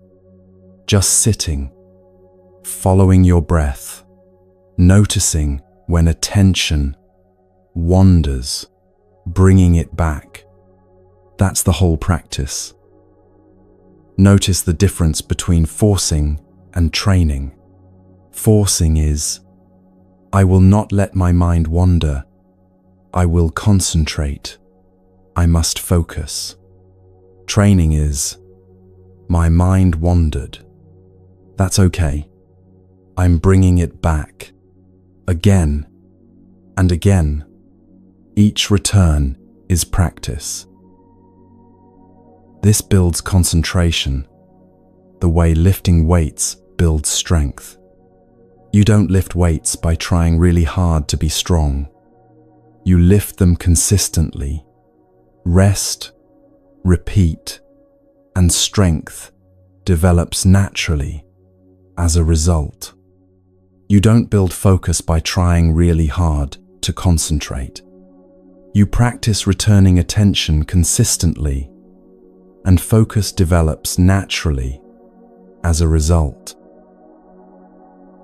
just sitting, following your breath, noticing when attention wanders, bringing it back. That's the whole practice. Notice the difference between forcing and training. Forcing is, I will not let my mind wander. I will concentrate. I must focus. Training is, my mind wandered. That's okay. I'm bringing it back. Again and again. Each return is practice. This builds concentration, the way lifting weights builds strength. You don't lift weights by trying really hard to be strong. You lift them consistently. Rest, repeat, and strength develops naturally as a result. You don't build focus by trying really hard to concentrate. You practice returning attention consistently, and focus develops naturally as a result.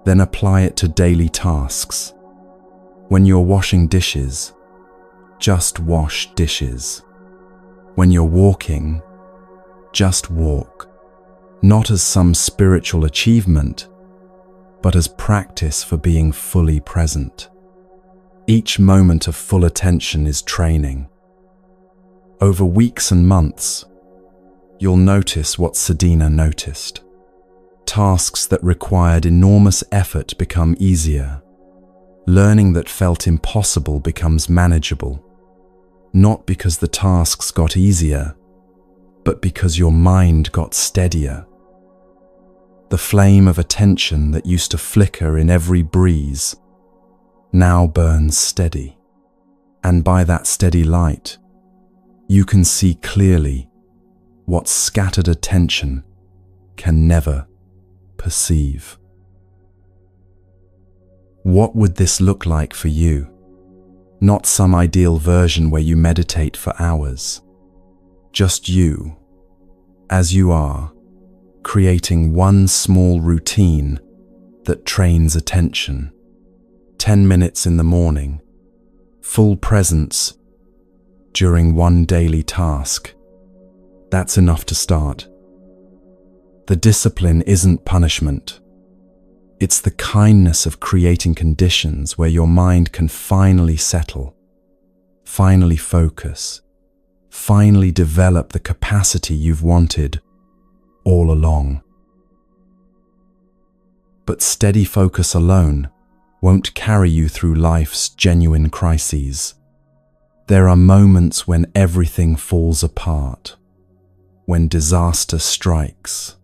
Then apply it to daily tasks. When you're washing dishes, just wash dishes. When you're walking, just walk. Not as some spiritual achievement, but as practice for being fully present. Each moment of full attention is training. Over weeks and months, you'll notice what Sadhana noticed. Tasks that required enormous effort become easier. Learning that felt impossible becomes manageable. Not because the tasks got easier, but because your mind got steadier. The flame of attention that used to flicker in every breeze now burns steady. And by that steady light, you can see clearly what scattered attention can never perceive. What would this look like for you? Not some ideal version where you meditate for hours. Just you, as you are, creating one small routine that trains attention. 10 minutes in the morning, full presence during one daily task. That's enough to start. The discipline isn't punishment. It's the kindness of creating conditions where your mind can finally settle, finally focus, finally develop the capacity you've wanted all along. But steady focus alone won't carry you through life's genuine crises. There are moments when everything falls apart, when disaster strikes,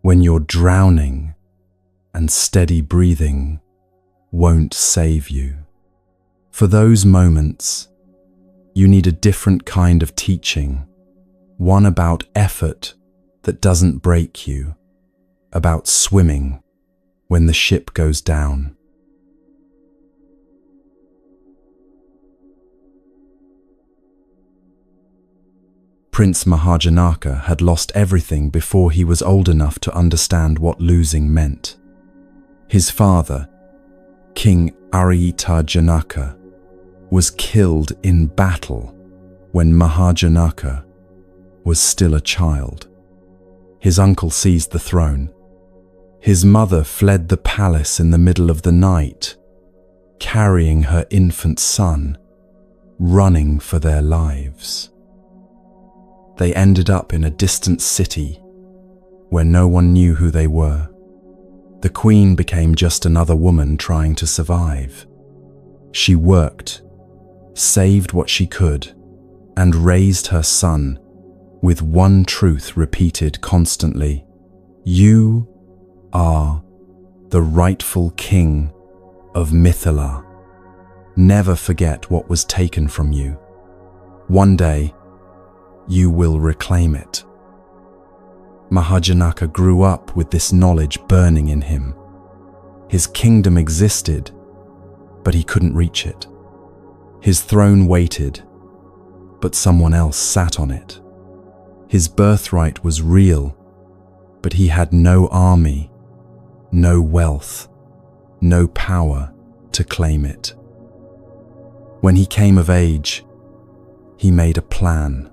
when you're drowning and steady breathing won't save you. For those moments, you need a different kind of teaching, one about effort that doesn't break you, about swimming when the ship goes down. Prince Mahajanaka had lost everything before he was old enough to understand what losing meant. His father, King Ariyita Janaka, was killed in battle when Mahajanaka was still a child. His uncle seized the throne. His mother fled the palace in the middle of the night, carrying her infant son, running for their lives. They ended up in a distant city where no one knew who they were. The queen became just another woman trying to survive. She worked, saved what she could, and raised her son with one truth repeated constantly: you are the rightful king of Mithila. Never forget what was taken from you. One day, you will reclaim it. Mahajanaka grew up with this knowledge burning in him. His kingdom existed, but he couldn't reach it. His throne waited, but someone else sat on it. His birthright was real, but he had no army, no wealth, no power to claim it. When he came of age, he made a plan.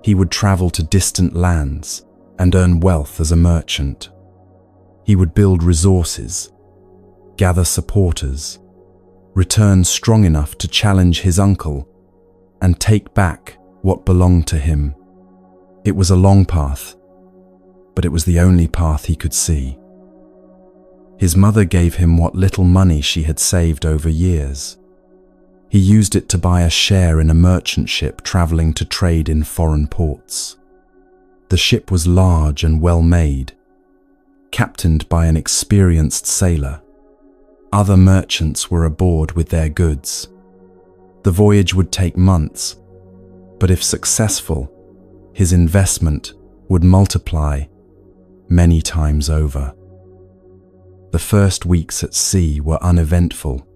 He would travel to distant lands and earn wealth as a merchant. He would build resources, gather supporters, return strong enough to challenge his uncle, and take back what belonged to him. It was a long path, but it was the only path he could see. His mother gave him what little money she had saved over years. He used it to buy a share in a merchant ship traveling to trade in foreign ports. The ship was large and well made, captained by an experienced sailor. Other merchants were aboard with their goods. The voyage would take months, but if successful, his investment would multiply many times over. The first weeks at sea were uneventful.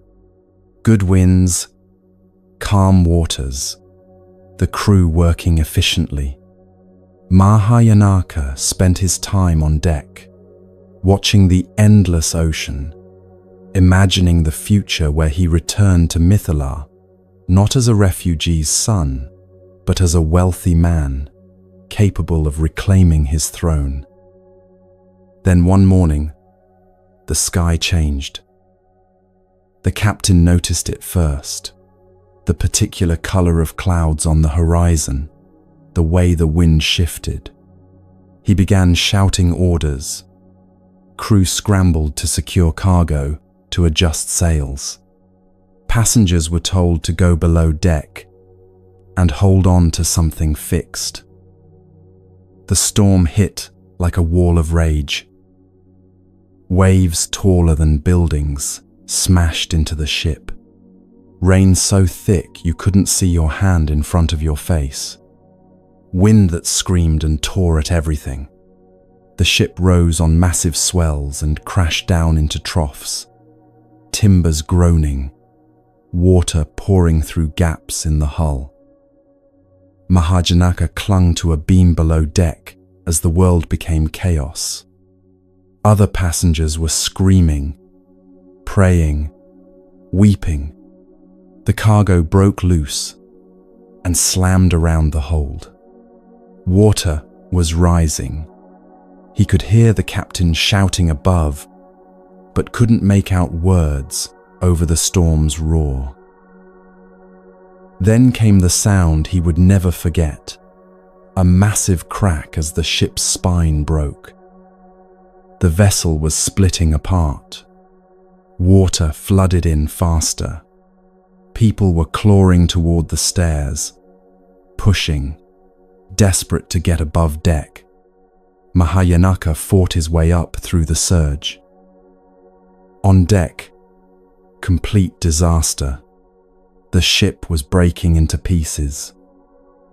Good winds, calm waters, the crew working efficiently. Mahajanaka spent his time on deck, watching the endless ocean, imagining the future where he returned to Mithila, not as a refugee's son, but as a wealthy man, capable of reclaiming his throne. Then one morning, the sky changed. The captain noticed it first, the particular color of clouds on the horizon, the way the wind shifted. He began shouting orders. Crew scrambled to secure cargo, to adjust sails. Passengers were told to go below deck and hold on to something fixed. The storm hit like a wall of rage. Waves taller than buildings smashed into the ship. Rain so thick you couldn't see your hand in front of your face. Wind that screamed and tore at everything. The ship rose on massive swells and crashed down into troughs. Timbers groaning, water pouring through gaps in the hull. Mahajanaka clung to a beam below deck as the world became chaos. Other passengers were screaming, praying, weeping. The cargo broke loose and slammed around the hold. Water was rising. He could hear the captain shouting above, but couldn't make out words over the storm's roar. Then came the sound he would never forget, a massive crack as the ship's spine broke. The vessel was splitting apart. Water flooded in faster. People were clawing toward the stairs, pushing, desperate to get above deck. Mahayanaka fought his way up through the surge. On deck, complete disaster. The ship was breaking into pieces.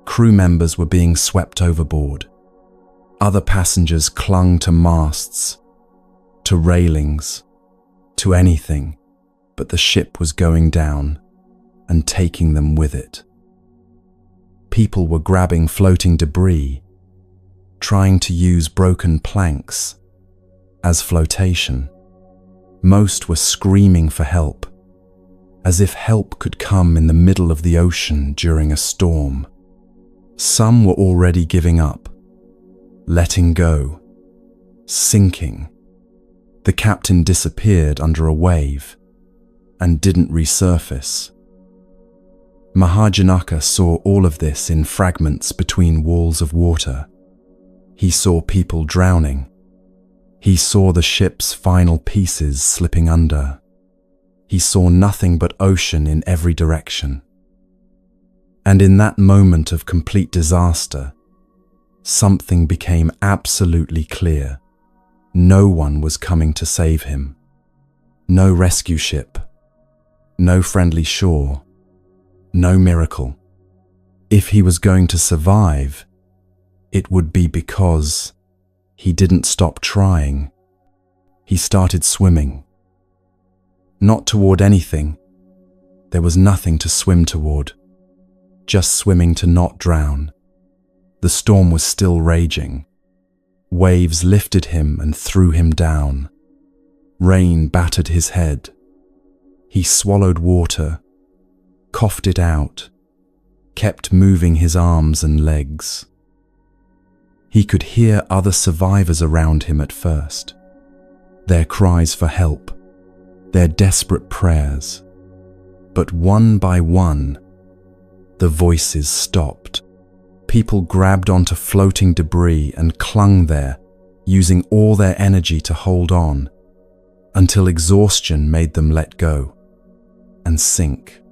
Crew members were being swept overboard. Other passengers clung to masts, to railings, to anything, but the ship was going down and taking them with it. People were grabbing floating debris, trying to use broken planks as flotation. Most were screaming for help, as if help could come in the middle of the ocean during a storm. Some were already giving up, letting go, sinking. The captain disappeared under a wave and didn't resurface. Mahajanaka saw all of this in fragments between walls of water. He saw people drowning. He saw the ship's final pieces slipping under. He saw nothing but ocean in every direction. And in that moment of complete disaster, something became absolutely clear. No one was coming to save him. No rescue ship. No friendly shore. No miracle. If he was going to survive, it would be because he didn't stop trying. He started swimming. Not toward anything. There was nothing to swim toward. Just swimming to not drown. The storm was still raging. Waves lifted him and threw him down. Rain battered his head. He swallowed water, coughed it out, kept moving his arms and legs. He could hear other survivors around him at first, their cries for help, their desperate prayers. But one by one, the voices stopped. People grabbed onto floating debris and clung there, using all their energy to hold on, until exhaustion made them let go and sink.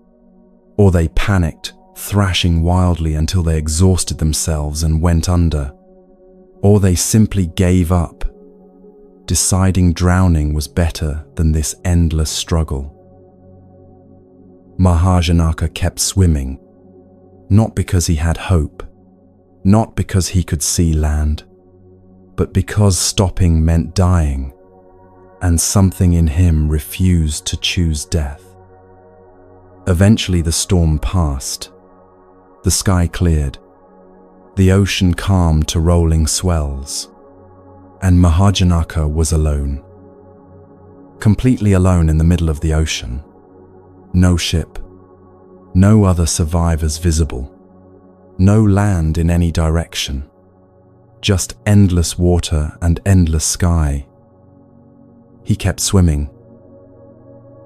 Or they panicked, thrashing wildly until they exhausted themselves and went under. Or they simply gave up, deciding drowning was better than this endless struggle. Mahajanaka kept swimming, not because he had hope, not because he could see land, but because stopping meant dying, and something in him refused to choose death. Eventually the storm passed. The sky cleared. The ocean calmed to rolling swells. And Mahajanaka was alone. Completely alone in the middle of the ocean. No ship. No other survivors visible. No land in any direction. Just endless water and endless sky. He kept swimming.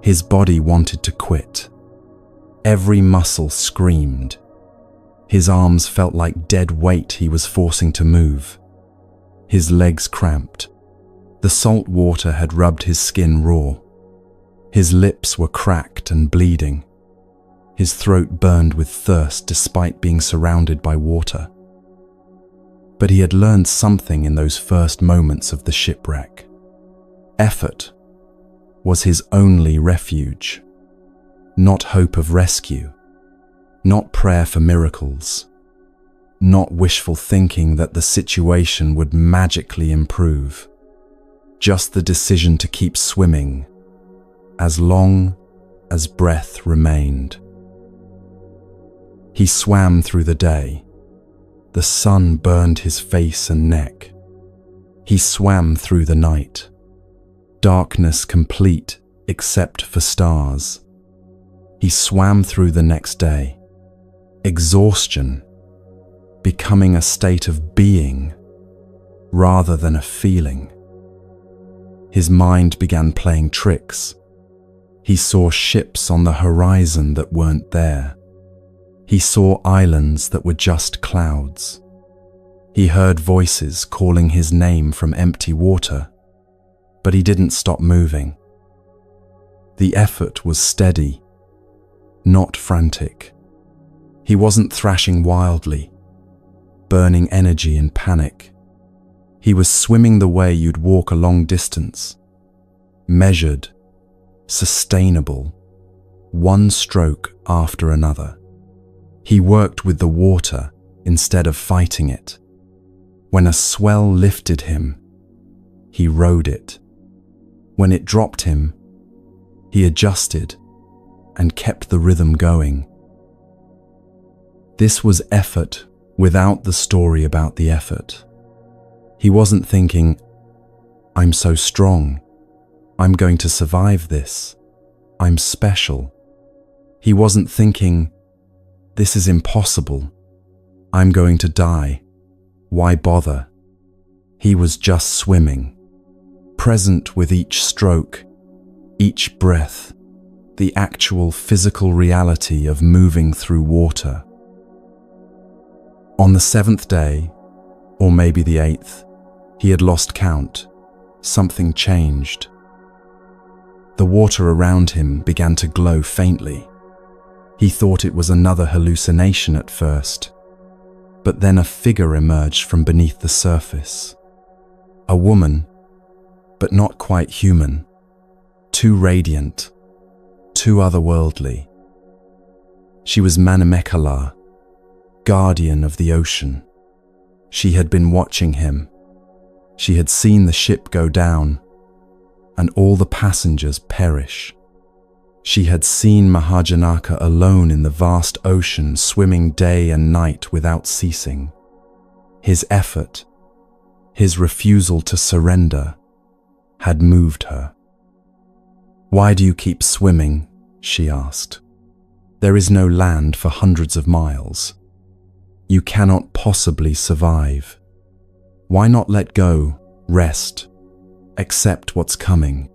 His body wanted to quit. Every muscle screamed. His arms felt like dead weight he was forcing to move. His legs cramped. The salt water had rubbed his skin raw. His lips were cracked and bleeding. His throat burned with thirst despite being surrounded by water. But he had learned something in those first moments of the shipwreck. Effort was his only refuge. Not hope of rescue, not prayer for miracles, not wishful thinking that the situation would magically improve. Just the decision to keep swimming as long as breath remained. He swam through the day. The sun burned his face and neck. He swam through the night. Darkness complete except for stars. He swam through the next day. Exhaustion becoming a state of being rather than a feeling. His mind began playing tricks. He saw ships on the horizon that weren't there. He saw islands that were just clouds. He heard voices calling his name from empty water. But he didn't stop moving. The effort was steady, not frantic. He wasn't thrashing wildly, burning energy in panic. He was swimming the way you'd walk a long distance, measured, sustainable, one stroke after another. He worked with the water instead of fighting it. When a swell lifted him, he rode it. When it dropped him, he adjusted and kept the rhythm going. This was effort without the story about the effort. He wasn't thinking, "I'm so strong. I'm going to survive this. I'm special." He wasn't thinking, "This is impossible. I'm going to die. Why bother?" He was just swimming, present with each stroke, each breath, the actual physical reality of moving through water. On the 7th day, or maybe the 8th, he had lost count. Something changed. The water around him began to glow faintly. He thought it was another hallucination at first, but then a figure emerged from beneath the surface. A woman, but not quite human, too radiant, too otherworldly. She was Manimekhala, guardian of the ocean. She had been watching him. She had seen the ship go down and all the passengers perish. She had seen Mahajanaka alone in the vast ocean, swimming day and night without ceasing. His effort, his refusal to surrender, had moved her. "Why do you keep swimming?" she asked. "There is no land for hundreds of miles. You cannot possibly survive. Why not let go, rest, accept what's coming?"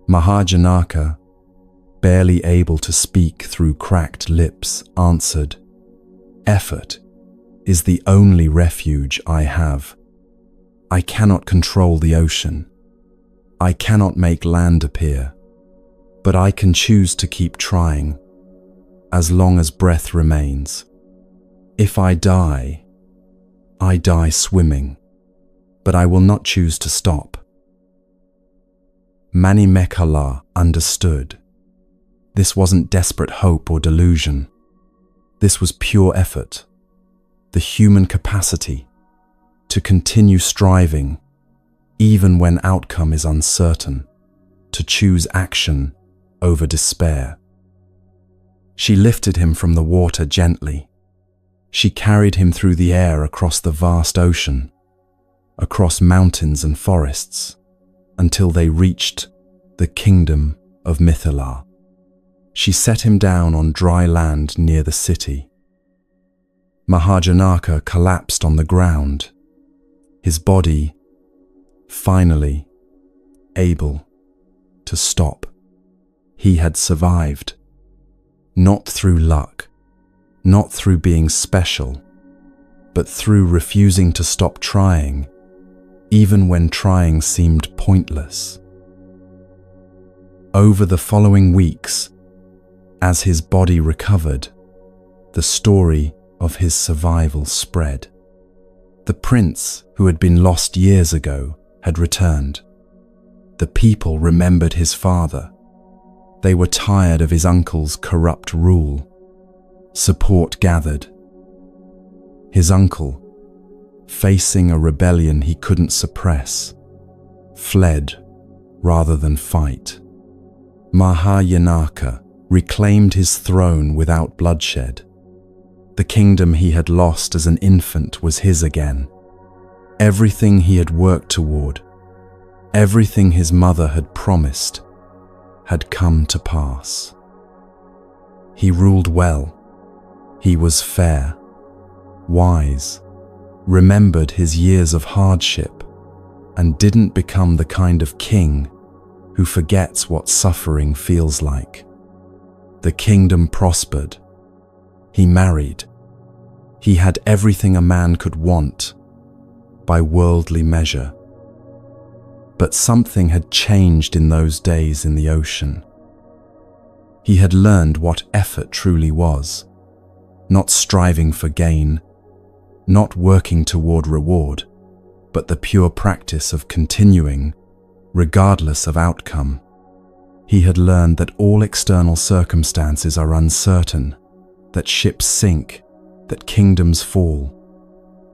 Mahajanaka, barely able to speak through cracked lips, answered, "Effort is the only refuge I have. I cannot control the ocean. I cannot make land appear, but I can choose to keep trying, as long as breath remains. If I die swimming, but I will not choose to stop." Manimekhala understood. This wasn't desperate hope or delusion. This was pure effort, the human capacity to continue striving, even when outcome is uncertain, to choose action over despair. She lifted him from the water gently. She carried him through the air across the vast ocean, across mountains and forests, until they reached the kingdom of Mithila. She set him down on dry land near the city. Mahajanaka collapsed on the ground, his body finally able to stop. He had survived, not through luck, not through being special, but through refusing to stop trying, even when trying seemed pointless. Over the following weeks, as his body recovered, the story of his survival spread. The prince, who had been lost years ago, had returned. The people remembered his father. They were tired of his uncle's corrupt rule. Support gathered. His uncle, facing a rebellion he couldn't suppress, fled rather than fight. Mahajanaka reclaimed his throne without bloodshed. The kingdom he had lost as an infant was his again. Everything he had worked toward, everything his mother had promised, had come to pass. He ruled well. He was fair, wise, remembered his years of hardship, and didn't become the kind of king who forgets what suffering feels like. The kingdom prospered. He married. He had everything a man could want by worldly measure. But something had changed in those days in the ocean. He had learned what effort truly was, not striving for gain, not working toward reward, but the pure practice of continuing, regardless of outcome. He had learned that all external circumstances are uncertain, that ships sink, that kingdoms fall,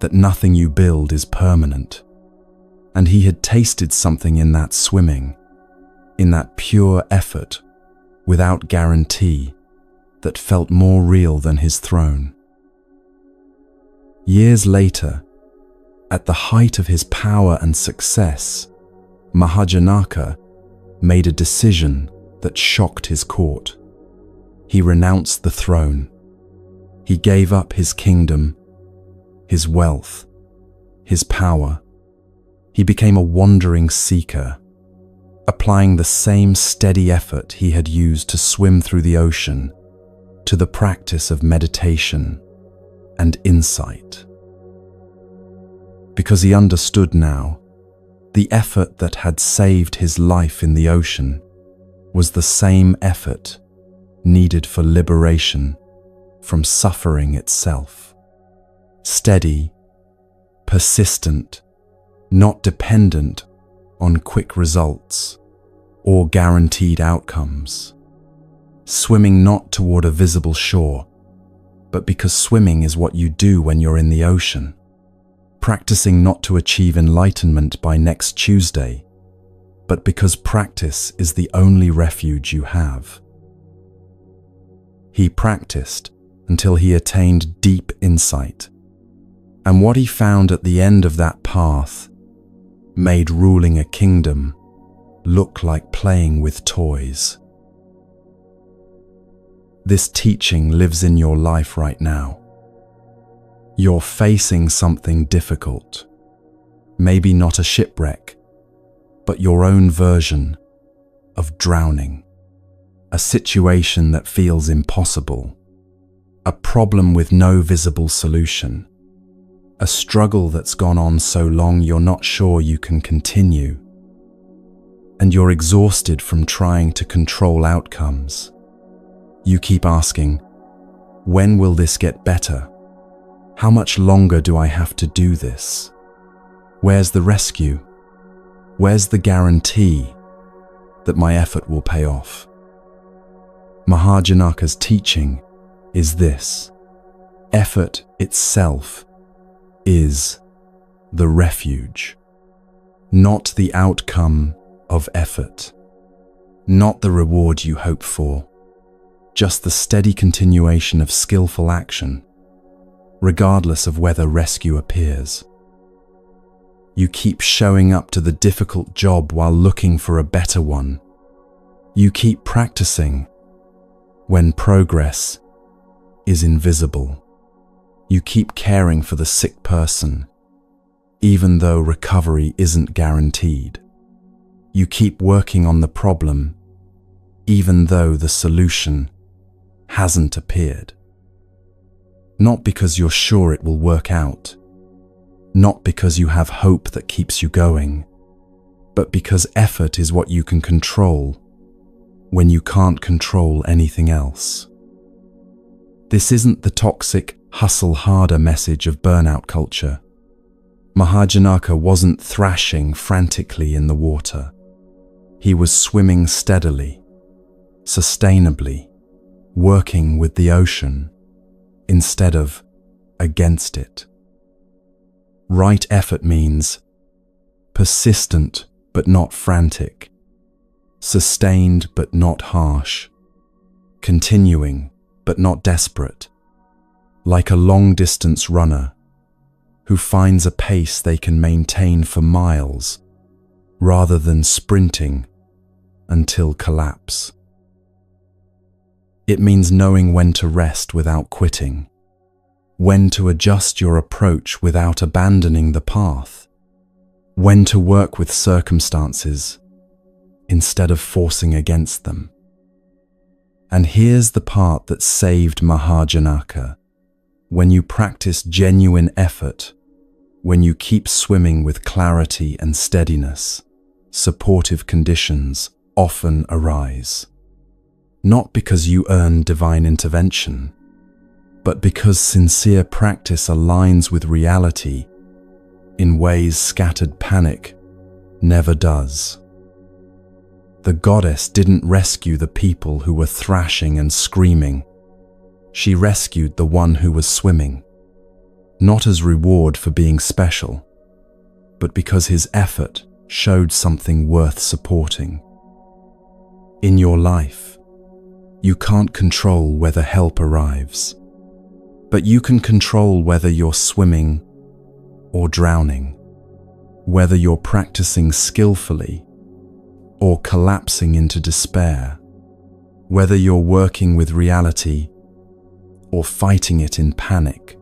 that nothing you build is permanent. And he had tasted something in that swimming, in that pure effort, without guarantee, that felt more real than his throne. Years later, at the height of his power and success, Mahajanaka made a decision that shocked his court. He renounced the throne. He gave up his kingdom, his wealth, his power. He became a wandering seeker, applying the same steady effort he had used to swim through the ocean to the practice of meditation and insight. Because he understood now, the effort that had saved his life in the ocean was the same effort needed for liberation from suffering itself. Steady, persistent, not dependent on quick results or guaranteed outcomes. Swimming not toward a visible shore, but because swimming is what you do when you're in the ocean. Practicing not to achieve enlightenment by next Tuesday, but because practice is the only refuge you have. He practiced until he attained deep insight, and what he found at the end of that path made ruling a kingdom look like playing with toys. This teaching lives in your life right now. You're facing something difficult, maybe not a shipwreck, but your own version of drowning, a situation that feels impossible, a problem with no visible solution, a struggle that's gone on so long you're not sure you can continue, and you're exhausted from trying to control outcomes. You keep asking, when will this get better? How much longer do I have to do this? Where's the rescue? Where's the guarantee that my effort will pay off? Mahajanaka's teaching is this: effort itself is the refuge, not the outcome of effort, not the reward you hope for, just the steady continuation of skillful action, regardless of whether rescue appears. You keep showing up to the difficult job while looking for a better one. You keep practicing when progress is invisible. You keep caring for the sick person, even though recovery isn't guaranteed. You keep working on the problem, even though the solution hasn't appeared. Not because you're sure it will work out, not because you have hope that keeps you going, but because effort is what you can control when you can't control anything else. This isn't the toxic hustle harder message of burnout culture. Mahajanaka wasn't thrashing frantically in the water. He was swimming steadily, sustainably, working with the ocean instead of against it. Right effort means persistent but not frantic, sustained but not harsh, continuing but not desperate, like a long-distance runner who finds a pace they can maintain for miles rather than sprinting until collapse. It means knowing when to rest without quitting, when to adjust your approach without abandoning the path, when to work with circumstances instead of forcing against them. And here's the part that saved Mahajanaka. When you practice genuine effort, when you keep swimming with clarity and steadiness, supportive conditions often arise. Not because you earn divine intervention, but because sincere practice aligns with reality in ways scattered panic never does. The goddess didn't rescue the people who were thrashing and screaming. She rescued the one who was swimming, not as reward for being special, but because his effort showed something worth supporting. In your life, you can't control whether help arrives, but you can control whether you're swimming or drowning, whether you're practicing skillfully or collapsing into despair, whether you're working with reality or fighting it in panic.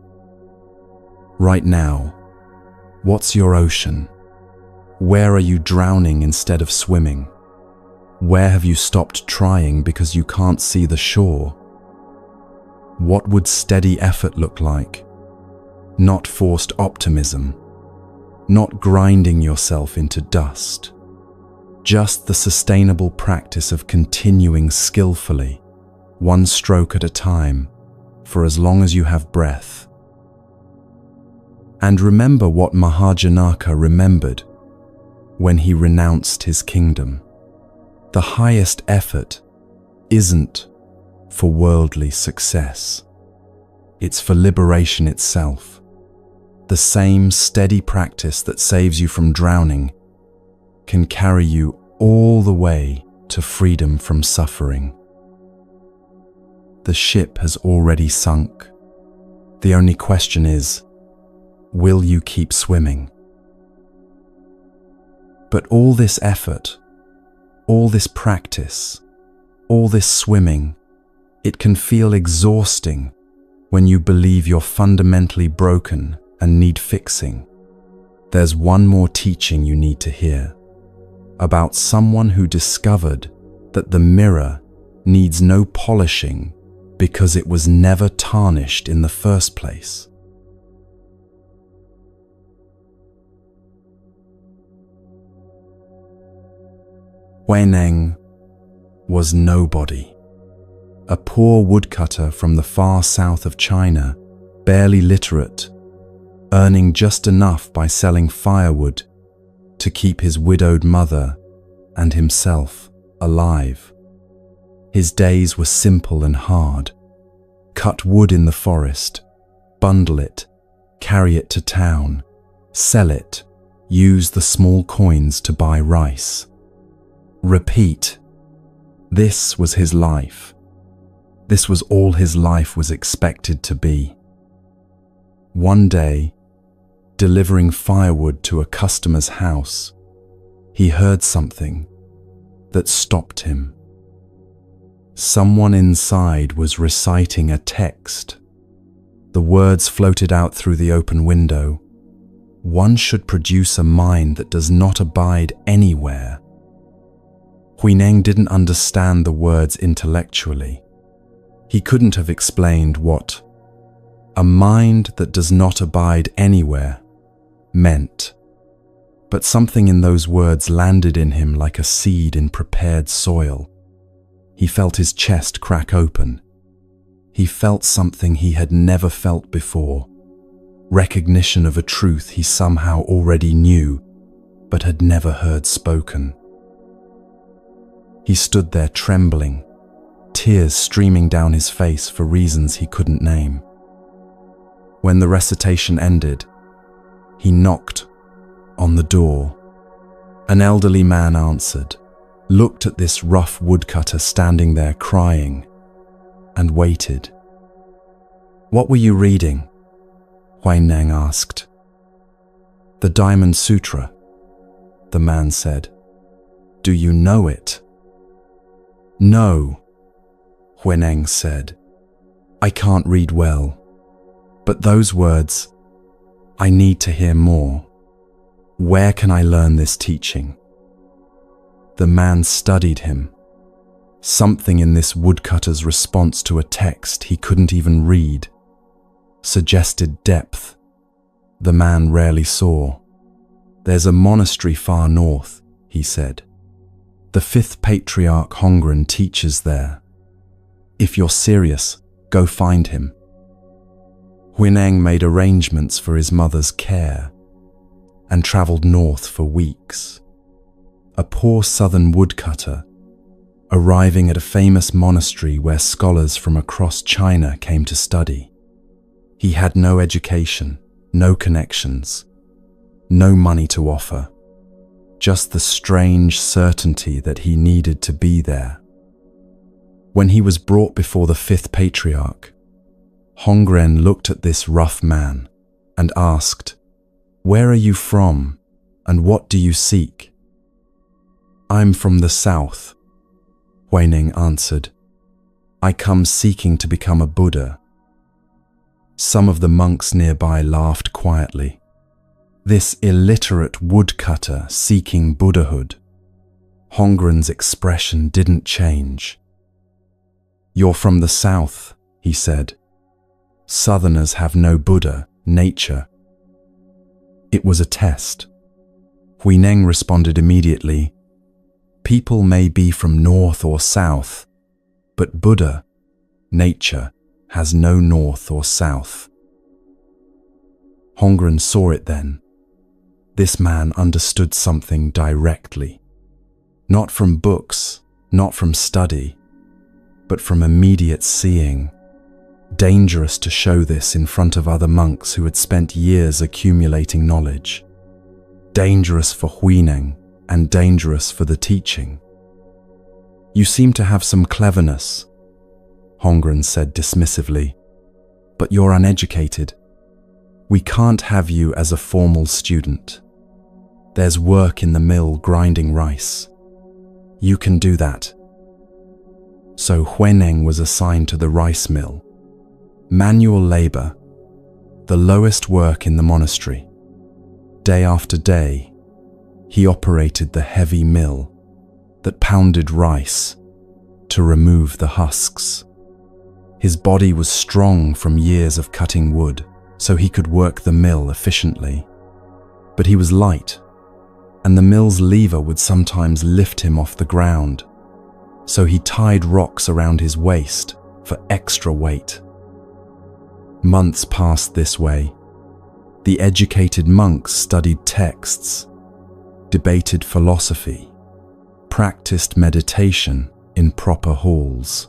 Right now, what's your ocean? Where are you drowning instead of swimming? Where have you stopped trying because you can't see the shore? What would steady effort look like? Not forced optimism, not grinding yourself into dust. Just the sustainable practice of continuing skillfully, one stroke at a time, for as long as you have breath. And remember what Mahajanaka remembered when he renounced his kingdom. The highest effort isn't for worldly success. It's for liberation itself. The same steady practice that saves you from drowning can carry you all the way to freedom from suffering. The ship has already sunk. The only question is, will you keep swimming? But all this effort, all this practice, all this swimming, it can feel exhausting when you believe you're fundamentally broken and need fixing. There's one more teaching you need to hear, about someone who discovered that the mirror needs no polishing because it was never tarnished in the first place. Huineng was nobody. A poor woodcutter from the far south of China, barely literate, earning just enough by selling firewood to keep his widowed mother and himself alive. His days were simple and hard. Cut wood in the forest, bundle it, carry it to town, sell it, use the small coins to buy rice. Repeat. This was his life. This was all his life was expected to be. One day, delivering firewood to a customer's house, he heard something that stopped him. Someone inside was reciting a text. The words floated out through the open window. One should produce a mind that does not abide anywhere. Huineng didn't understand the words intellectually. He couldn't have explained what a mind that does not abide anywhere meant. But something in those words landed in him like a seed in prepared soil. He felt his chest crack open. He felt something he had never felt before, recognition of a truth he somehow already knew, but had never heard spoken. He stood there trembling, tears streaming down his face for reasons he couldn't name. When the recitation ended, he knocked on the door. An elderly man answered, looked at this rough woodcutter standing there crying, and waited. "What were you reading?" Huineng asked. "The Diamond Sutra," the man said. "Do you know it?" "No," Huineng said. "I can't read well. But those words, I need to hear more. Where can I learn this teaching?" The man studied him. Something in this woodcutter's response to a text he couldn't even read suggested depth the man rarely saw. "There's a monastery far north," he said. The fifth patriarch Hongren teaches there. If you're serious, go find him. Huineng made arrangements for his mother's care and traveled north for weeks. A poor southern woodcutter, arriving at a famous monastery where scholars from across China came to study. He had no education, no connections, no money to offer, just the strange certainty that he needed to be there. When he was brought before the fifth patriarch, Hongren looked at this rough man and asked, "Where are you from, and what do you seek?" "I'm from the south," Huineng answered. "I come seeking to become a Buddha." Some of the monks nearby laughed quietly. This illiterate woodcutter seeking Buddhahood. Hongren's expression didn't change. "You're from the south," he said. "Southerners have no Buddha, nature." It was a test. Huineng responded immediately, "People may be from north or south, but Buddha, nature, has no north or south." Hongren saw it then. This man understood something directly. Not from books, not from study, but from immediate seeing. Dangerous to show this in front of other monks who had spent years accumulating knowledge. Dangerous for Huineng and dangerous for the teaching. "You seem to have some cleverness," Hongren said dismissively, "but you're uneducated. We can't have you as a formal student. There's work in the mill grinding rice. You can do that." So Huineng was assigned to the rice mill. Manual labor, the lowest work in the monastery. Day after day, he operated the heavy mill that pounded rice to remove the husks. His body was strong from years of cutting wood, so he could work the mill efficiently. But he was light, and the mill's lever would sometimes lift him off the ground, so he tied rocks around his waist for extra weight. Months passed this way. The educated monks studied texts, debated philosophy, practiced meditation in proper halls.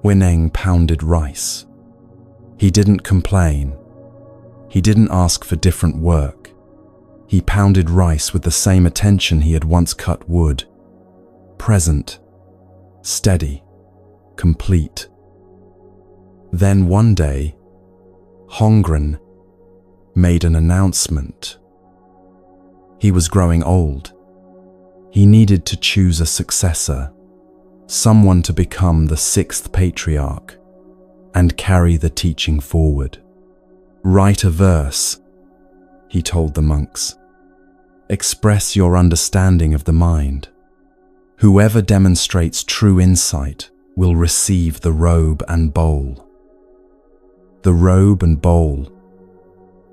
Huineng pounded rice. He didn't complain. He didn't ask for different work. He pounded rice with the same attention he had once cut wood. Present, steady, complete. Then one day, Hongren made an announcement. He was growing old. He needed to choose a successor, someone to become the sixth patriarch and carry the teaching forward. "Write a verse," he told the monks. "Express your understanding of the mind. Whoever demonstrates true insight will receive the robe and bowl." The robe and bowl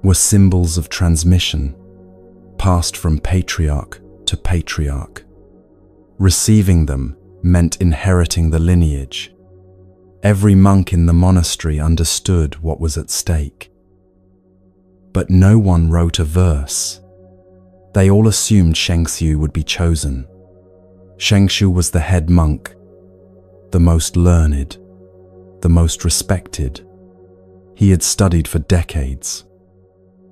were symbols of transmission, passed from patriarch to patriarch. Receiving them meant inheriting the lineage. Every monk in the monastery understood what was at stake. But no one wrote a verse. They all assumed Shengxiu would be chosen. Shengxiu was the head monk, the most learned, the most respected. He had studied for decades.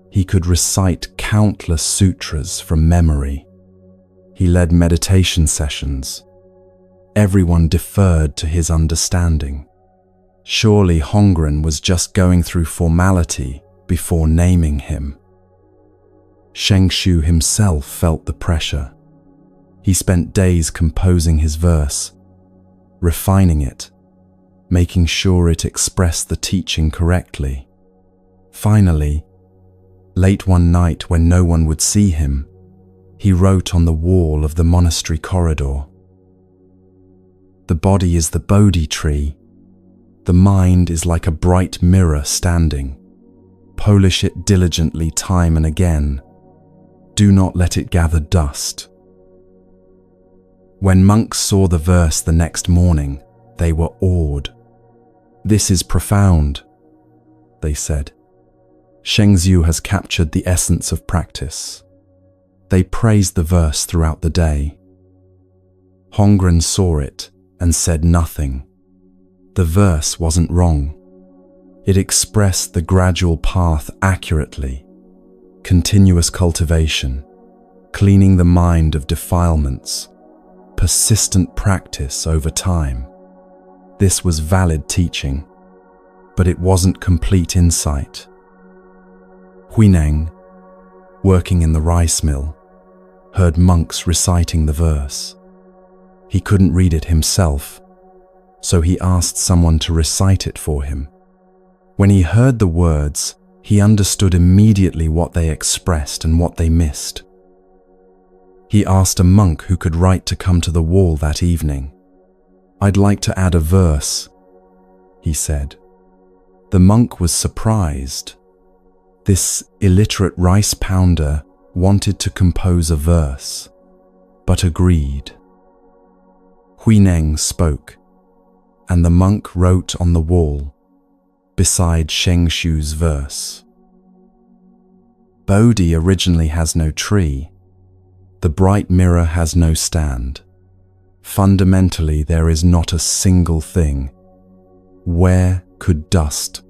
He could recite countless sutras from memory. He led meditation sessions. Everyone deferred to his understanding. Surely Hongren was just going through formality before naming him. Shengxiu himself felt the pressure. He spent days composing his verse, refining it, making sure it expressed the teaching correctly. Finally, late one night when no one would see him, he wrote on the wall of the monastery corridor, "The body is the Bodhi tree. The mind is like a bright mirror standing. Polish it diligently time and again. Do not let it gather dust. When monks saw the verse the next morning, they were awed. "This is profound," they said. "Shengzhu has captured the essence of practice." They praised the verse throughout the day. Hongren saw it and said nothing. The verse wasn't wrong. It expressed the gradual path accurately. Continuous cultivation, cleaning the mind of defilements, persistent practice over time. This was valid teaching, but it wasn't complete insight. Huineng, working in the rice mill, heard monks reciting the verse. He couldn't read it himself, so he asked someone to recite it for him. When he heard the words, he understood immediately what they expressed and what they missed. He asked a monk who could write to come to the wall that evening. "I'd like to add a verse," he said. The monk was surprised. This illiterate rice pounder wanted to compose a verse, but agreed. Huineng spoke, and the monk wrote on the wall, beside Shengshu's verse. "Bodhi originally has no tree. The bright mirror has no stand. Fundamentally, there is not a single thing. Where could dust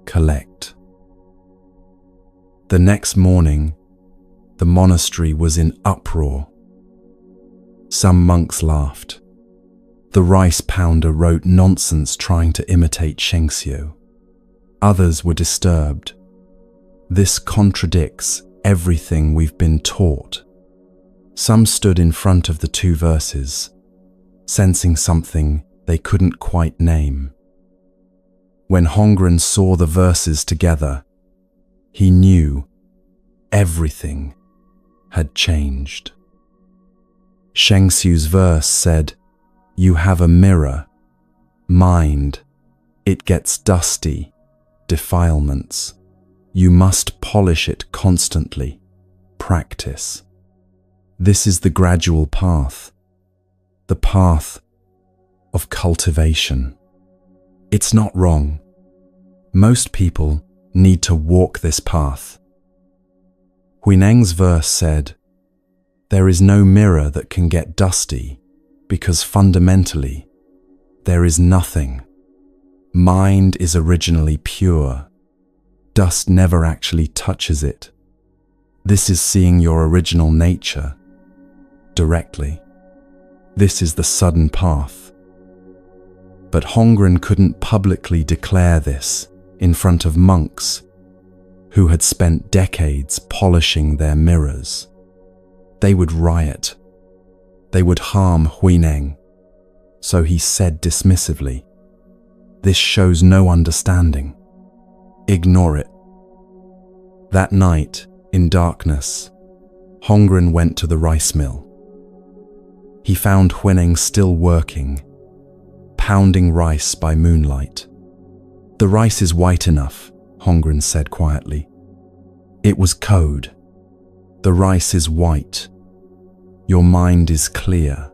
collect?" The next morning, the monastery was in uproar. Some monks laughed. The rice pounder wrote nonsense trying to imitate Shengxiu. Others were disturbed. "This contradicts everything we've been taught." Some stood in front of the two verses, sensing something they couldn't quite name. When Hongren saw the verses together, he knew everything had changed. Shengxiu's verse said, "You have a mirror, mind. It gets dusty, defilements. You must polish it constantly, practice." This is the gradual path, the path of cultivation. It's not wrong. Most people need to walk this path. Huineng's verse said, "There is no mirror that can get dusty, because fundamentally, there is nothing. Mind is originally pure. Dust never actually touches it. This is seeing your original nature directly. This is the sudden path." But Hongren couldn't publicly declare this in front of monks who had spent decades polishing their mirrors. They would riot. They would harm Huineng. So he said dismissively, "This shows no understanding. Ignore it." That night, in darkness, Hongren went to the rice mill. He found Huineng still working, pounding rice by moonlight. "The rice is white enough," Hongren said quietly. It was code. "The rice is white. Your mind is clear.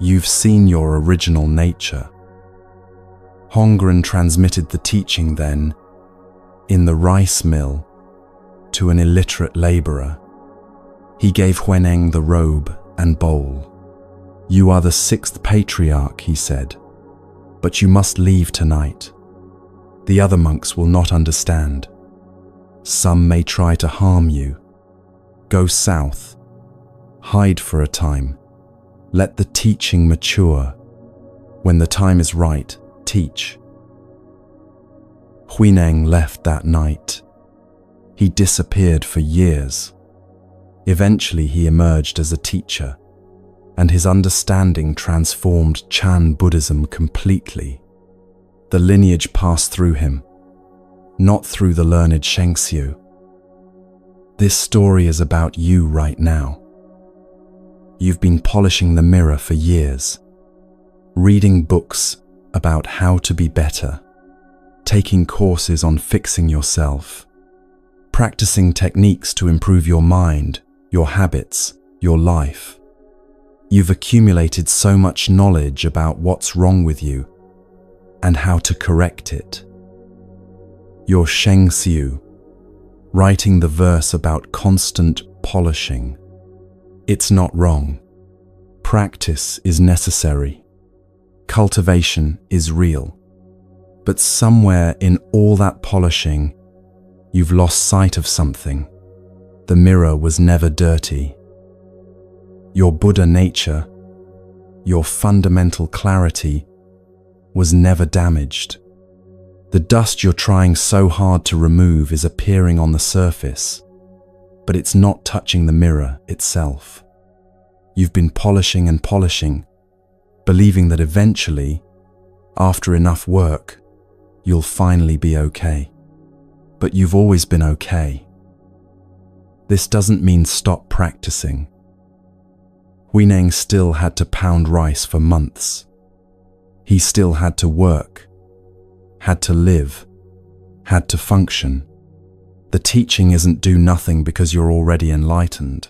You've seen your original nature." Hongren transmitted the teaching then, in the rice mill, to an illiterate laborer. He gave Huineng the robe and bowl. "You are the sixth patriarch," he said, "but you must leave tonight. The other monks will not understand. Some may try to harm you. Go south. Hide for a time. Let the teaching mature. When the time is right, teach." Huineng left that night. He disappeared for years. Eventually he emerged as a teacher, and his understanding transformed Chan Buddhism completely. The lineage passed through him, not through the learned Shengxiu. This story is about you right now. You've been polishing the mirror for years, reading books about how to be better, taking courses on fixing yourself, practicing techniques to improve your mind, your habits, your life. You've accumulated so much knowledge about what's wrong with you and how to correct it. You're Sheng Xiu, writing the verse about constant polishing. It's not wrong. Practice is necessary. Cultivation is real. But somewhere in all that polishing, you've lost sight of something. The mirror was never dirty. Your Buddha nature, your fundamental clarity, was never damaged. The dust you're trying so hard to remove is appearing on the surface, but it's not touching the mirror itself. You've been polishing and polishing, believing that eventually, after enough work, you'll finally be okay. But you've always been okay. This doesn't mean stop practicing. Huineng still had to pound rice for months. He still had to work, had to live, had to function. The teaching isn't do nothing because you're already enlightened.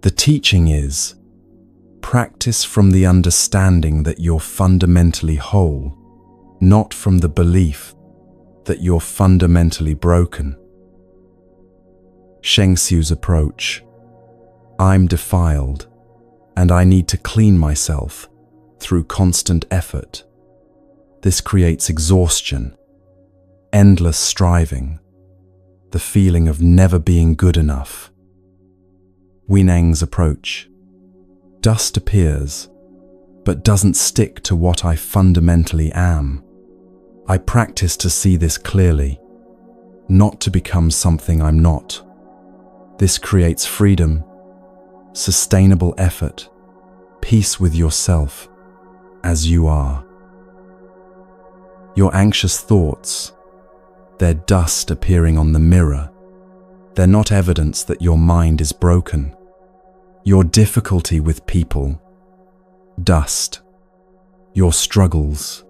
The teaching is practice from the understanding that you're fundamentally whole, not from the belief that you're fundamentally broken. Sheng Xiu's approach: I'm defiled, and I need to clean myself through constant effort. This creates exhaustion, endless striving, the feeling of never being good enough. Huineng's approach: dust appears, but doesn't stick to what I fundamentally am. I practice to see this clearly, not to become something I'm not. This creates freedom, sustainable effort, peace with yourself as you are. Your anxious thoughts, they're dust appearing on the mirror. They're not evidence that your mind is broken. Your difficulty with people, dust. Your struggles,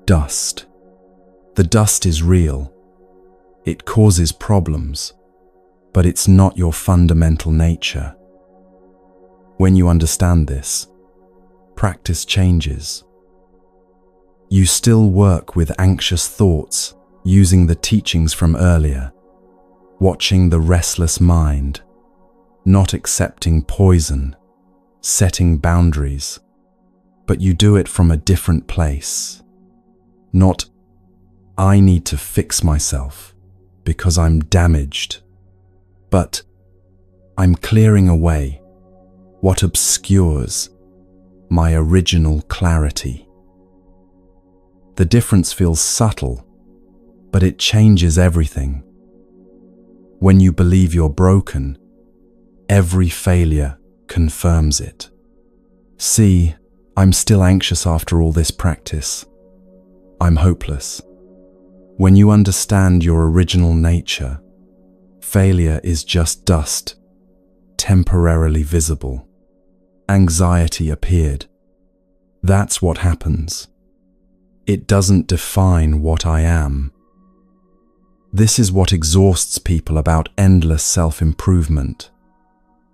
dust. The dust is real. It causes problems, but it's not your fundamental nature. When you understand this, practice changes. You still work with anxious thoughts using the teachings from earlier, watching the restless mind, not accepting poison, setting boundaries, but you do it from a different place. Not, I need to fix myself because I'm damaged, but I'm clearing away what obscures my original clarity. The difference feels subtle, but it changes everything. When you believe you're broken, every failure confirms it. See, I'm still anxious after all this practice. I'm hopeless. When you understand your original nature, failure is just dust, temporarily visible. Anxiety appeared. That's what happens. It doesn't define what I am. This is what exhausts people about endless self-improvement,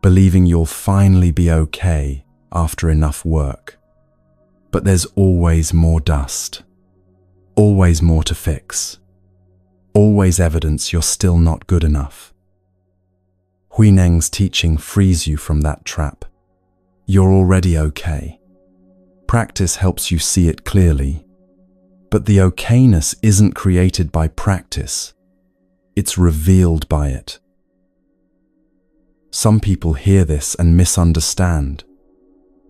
believing you'll finally be okay after enough work. But there's always more dust, always more to fix, always evidence you're still not good enough. Huineng's teaching frees you from that trap. You're already okay. Practice helps you see it clearly. But the okayness isn't created by practice. It's revealed by it. Some people hear this and misunderstand.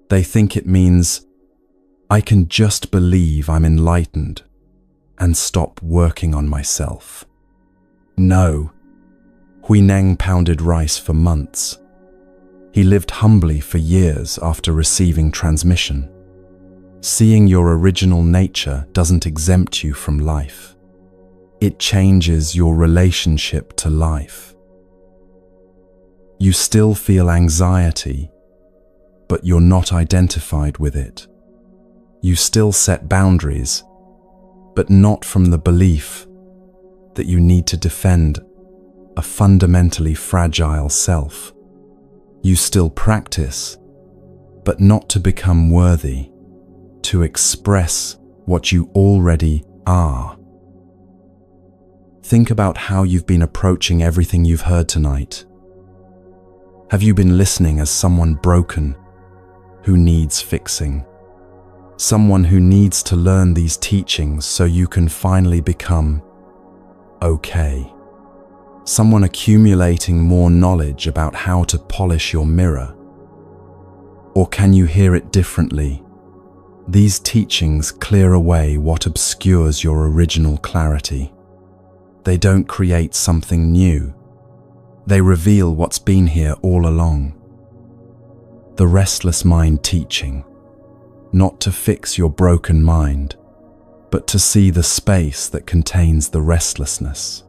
They think it means, I can just believe I'm enlightened and stop working on myself. No. Huineng pounded rice for months. He lived humbly for years after receiving transmission. Seeing your original nature doesn't exempt you from life. It changes your relationship to life. You still feel anxiety, but you're not identified with it. You still set boundaries, but not from the belief that you need to defend a fundamentally fragile self. You still practice, but not to become worthy, to express what you already are. Think about how you've been approaching everything you've heard tonight. Have you been listening as someone broken who needs fixing? Someone who needs to learn these teachings so you can finally become okay. Someone accumulating more knowledge about how to polish your mirror. Or can you hear it differently? These teachings clear away what obscures your original clarity. They don't create something new. They reveal what's been here all along. The restless mind teaching, not to fix your broken mind, but to see the space that contains the restlessness.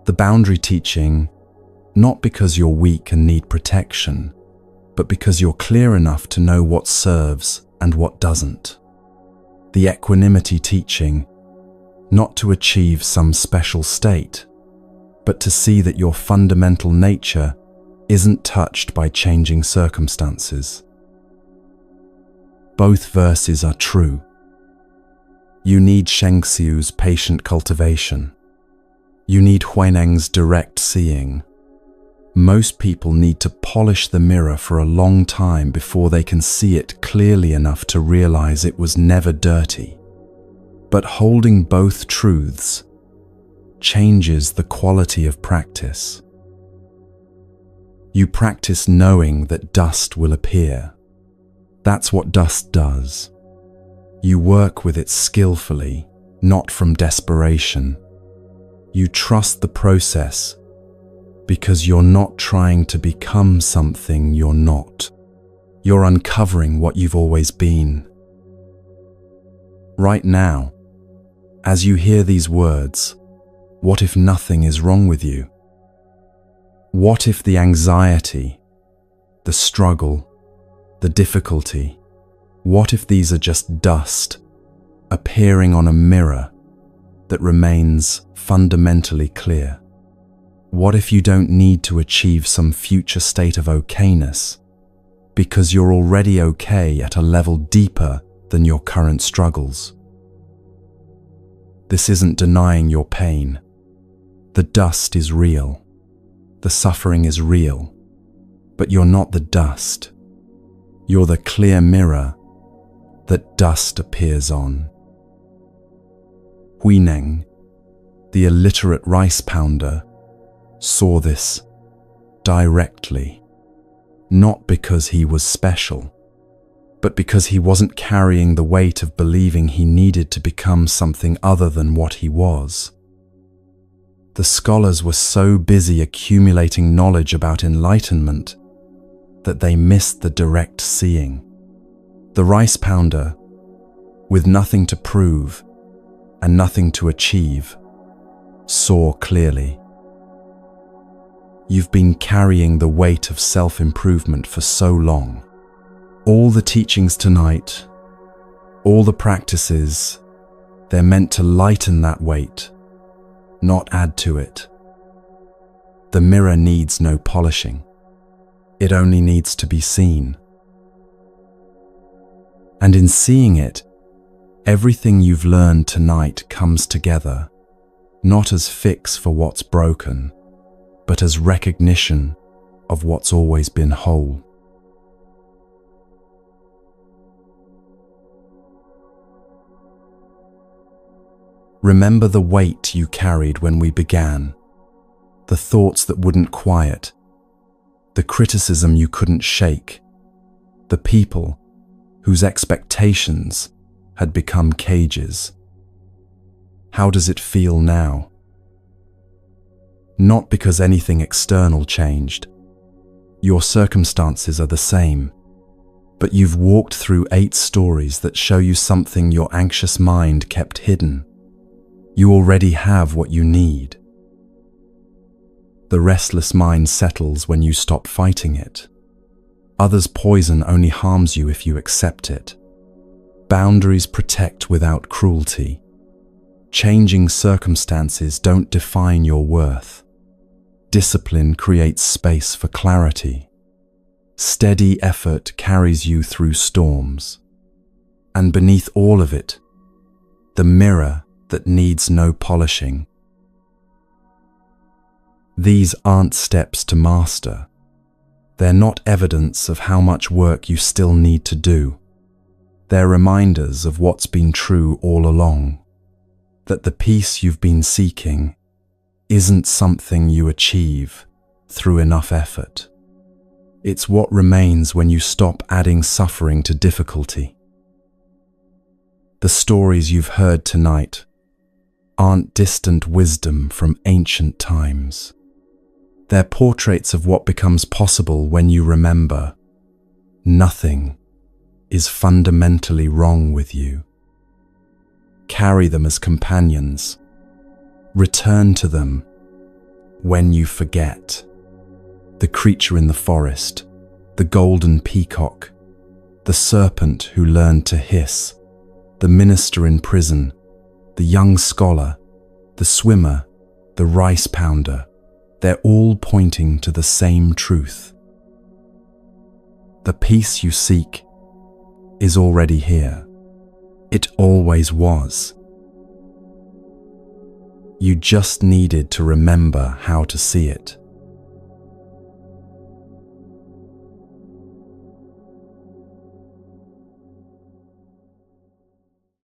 The boundary teaching, not because you're weak and need protection, but because you're clear enough to know what serves and what doesn't. The equanimity teaching, not to achieve some special state, but to see that your fundamental nature isn't touched by changing circumstances. Both verses are true. You need Shengxiu's patient cultivation. You need Huineng's direct seeing. Most people need to polish the mirror for a long time before they can see it clearly enough to realize it was never dirty. But holding both truths changes the quality of practice. You practice knowing that dust will appear. That's what dust does. You work with it skillfully, not from desperation. You trust the process because you're not trying to become something you're not. You're uncovering what you've always been. Right now, as you hear these words, what if nothing is wrong with you? What if the anxiety, the struggle, the difficulty, what if these are just dust appearing on a mirror that remains fundamentally clear? What if you don't need to achieve some future state of okayness because you're already okay at a level deeper than your current struggles? This isn't denying your pain. The dust is real. The suffering is real. But you're not the dust. You're the clear mirror that dust appears on. Huineng, the illiterate rice pounder, saw this directly, not because he was special, but because he wasn't carrying the weight of believing he needed to become something other than what he was. The scholars were so busy accumulating knowledge about enlightenment that they missed the direct seeing. The rice pounder, with nothing to prove and nothing to achieve, saw clearly. You've been carrying the weight of self-improvement for so long. All the teachings tonight, all the practices, they're meant to lighten that weight, not add to it. The mirror needs no polishing. It only needs to be seen. And in seeing it, everything you've learned tonight comes together, not as fix for what's broken, but as recognition of what's always been whole. Remember the weight you carried when we began, the thoughts that wouldn't quiet, the criticism you couldn't shake, the people whose expectations had become cages. How does it feel now? Not because anything external changed. Your circumstances are the same, but you've walked through 8 stories that show you something your anxious mind kept hidden. You already have what you need. The restless mind settles when you stop fighting it. Others' poison only harms you if you accept it. Boundaries protect without cruelty. Changing circumstances don't define your worth. Discipline creates space for clarity. Steady effort carries you through storms. And beneath all of it, the mirror that needs no polishing. These aren't steps to master. They're not evidence of how much work you still need to do. They're reminders of what's been true all along, that the peace you've been seeking isn't something you achieve through enough effort. It's what remains when you stop adding suffering to difficulty. The stories you've heard tonight aren't distant wisdom from ancient times. They're portraits of what becomes possible when you remember nothing is fundamentally wrong with you. Carry them as companions. Return to them when you forget. The creature in the forest, the golden peacock, the serpent who learned to hiss, the minister in prison, the young scholar, the swimmer, the rice pounder, they're all pointing to the same truth. The peace you seek is already here. It always was. You just needed to remember how to see it.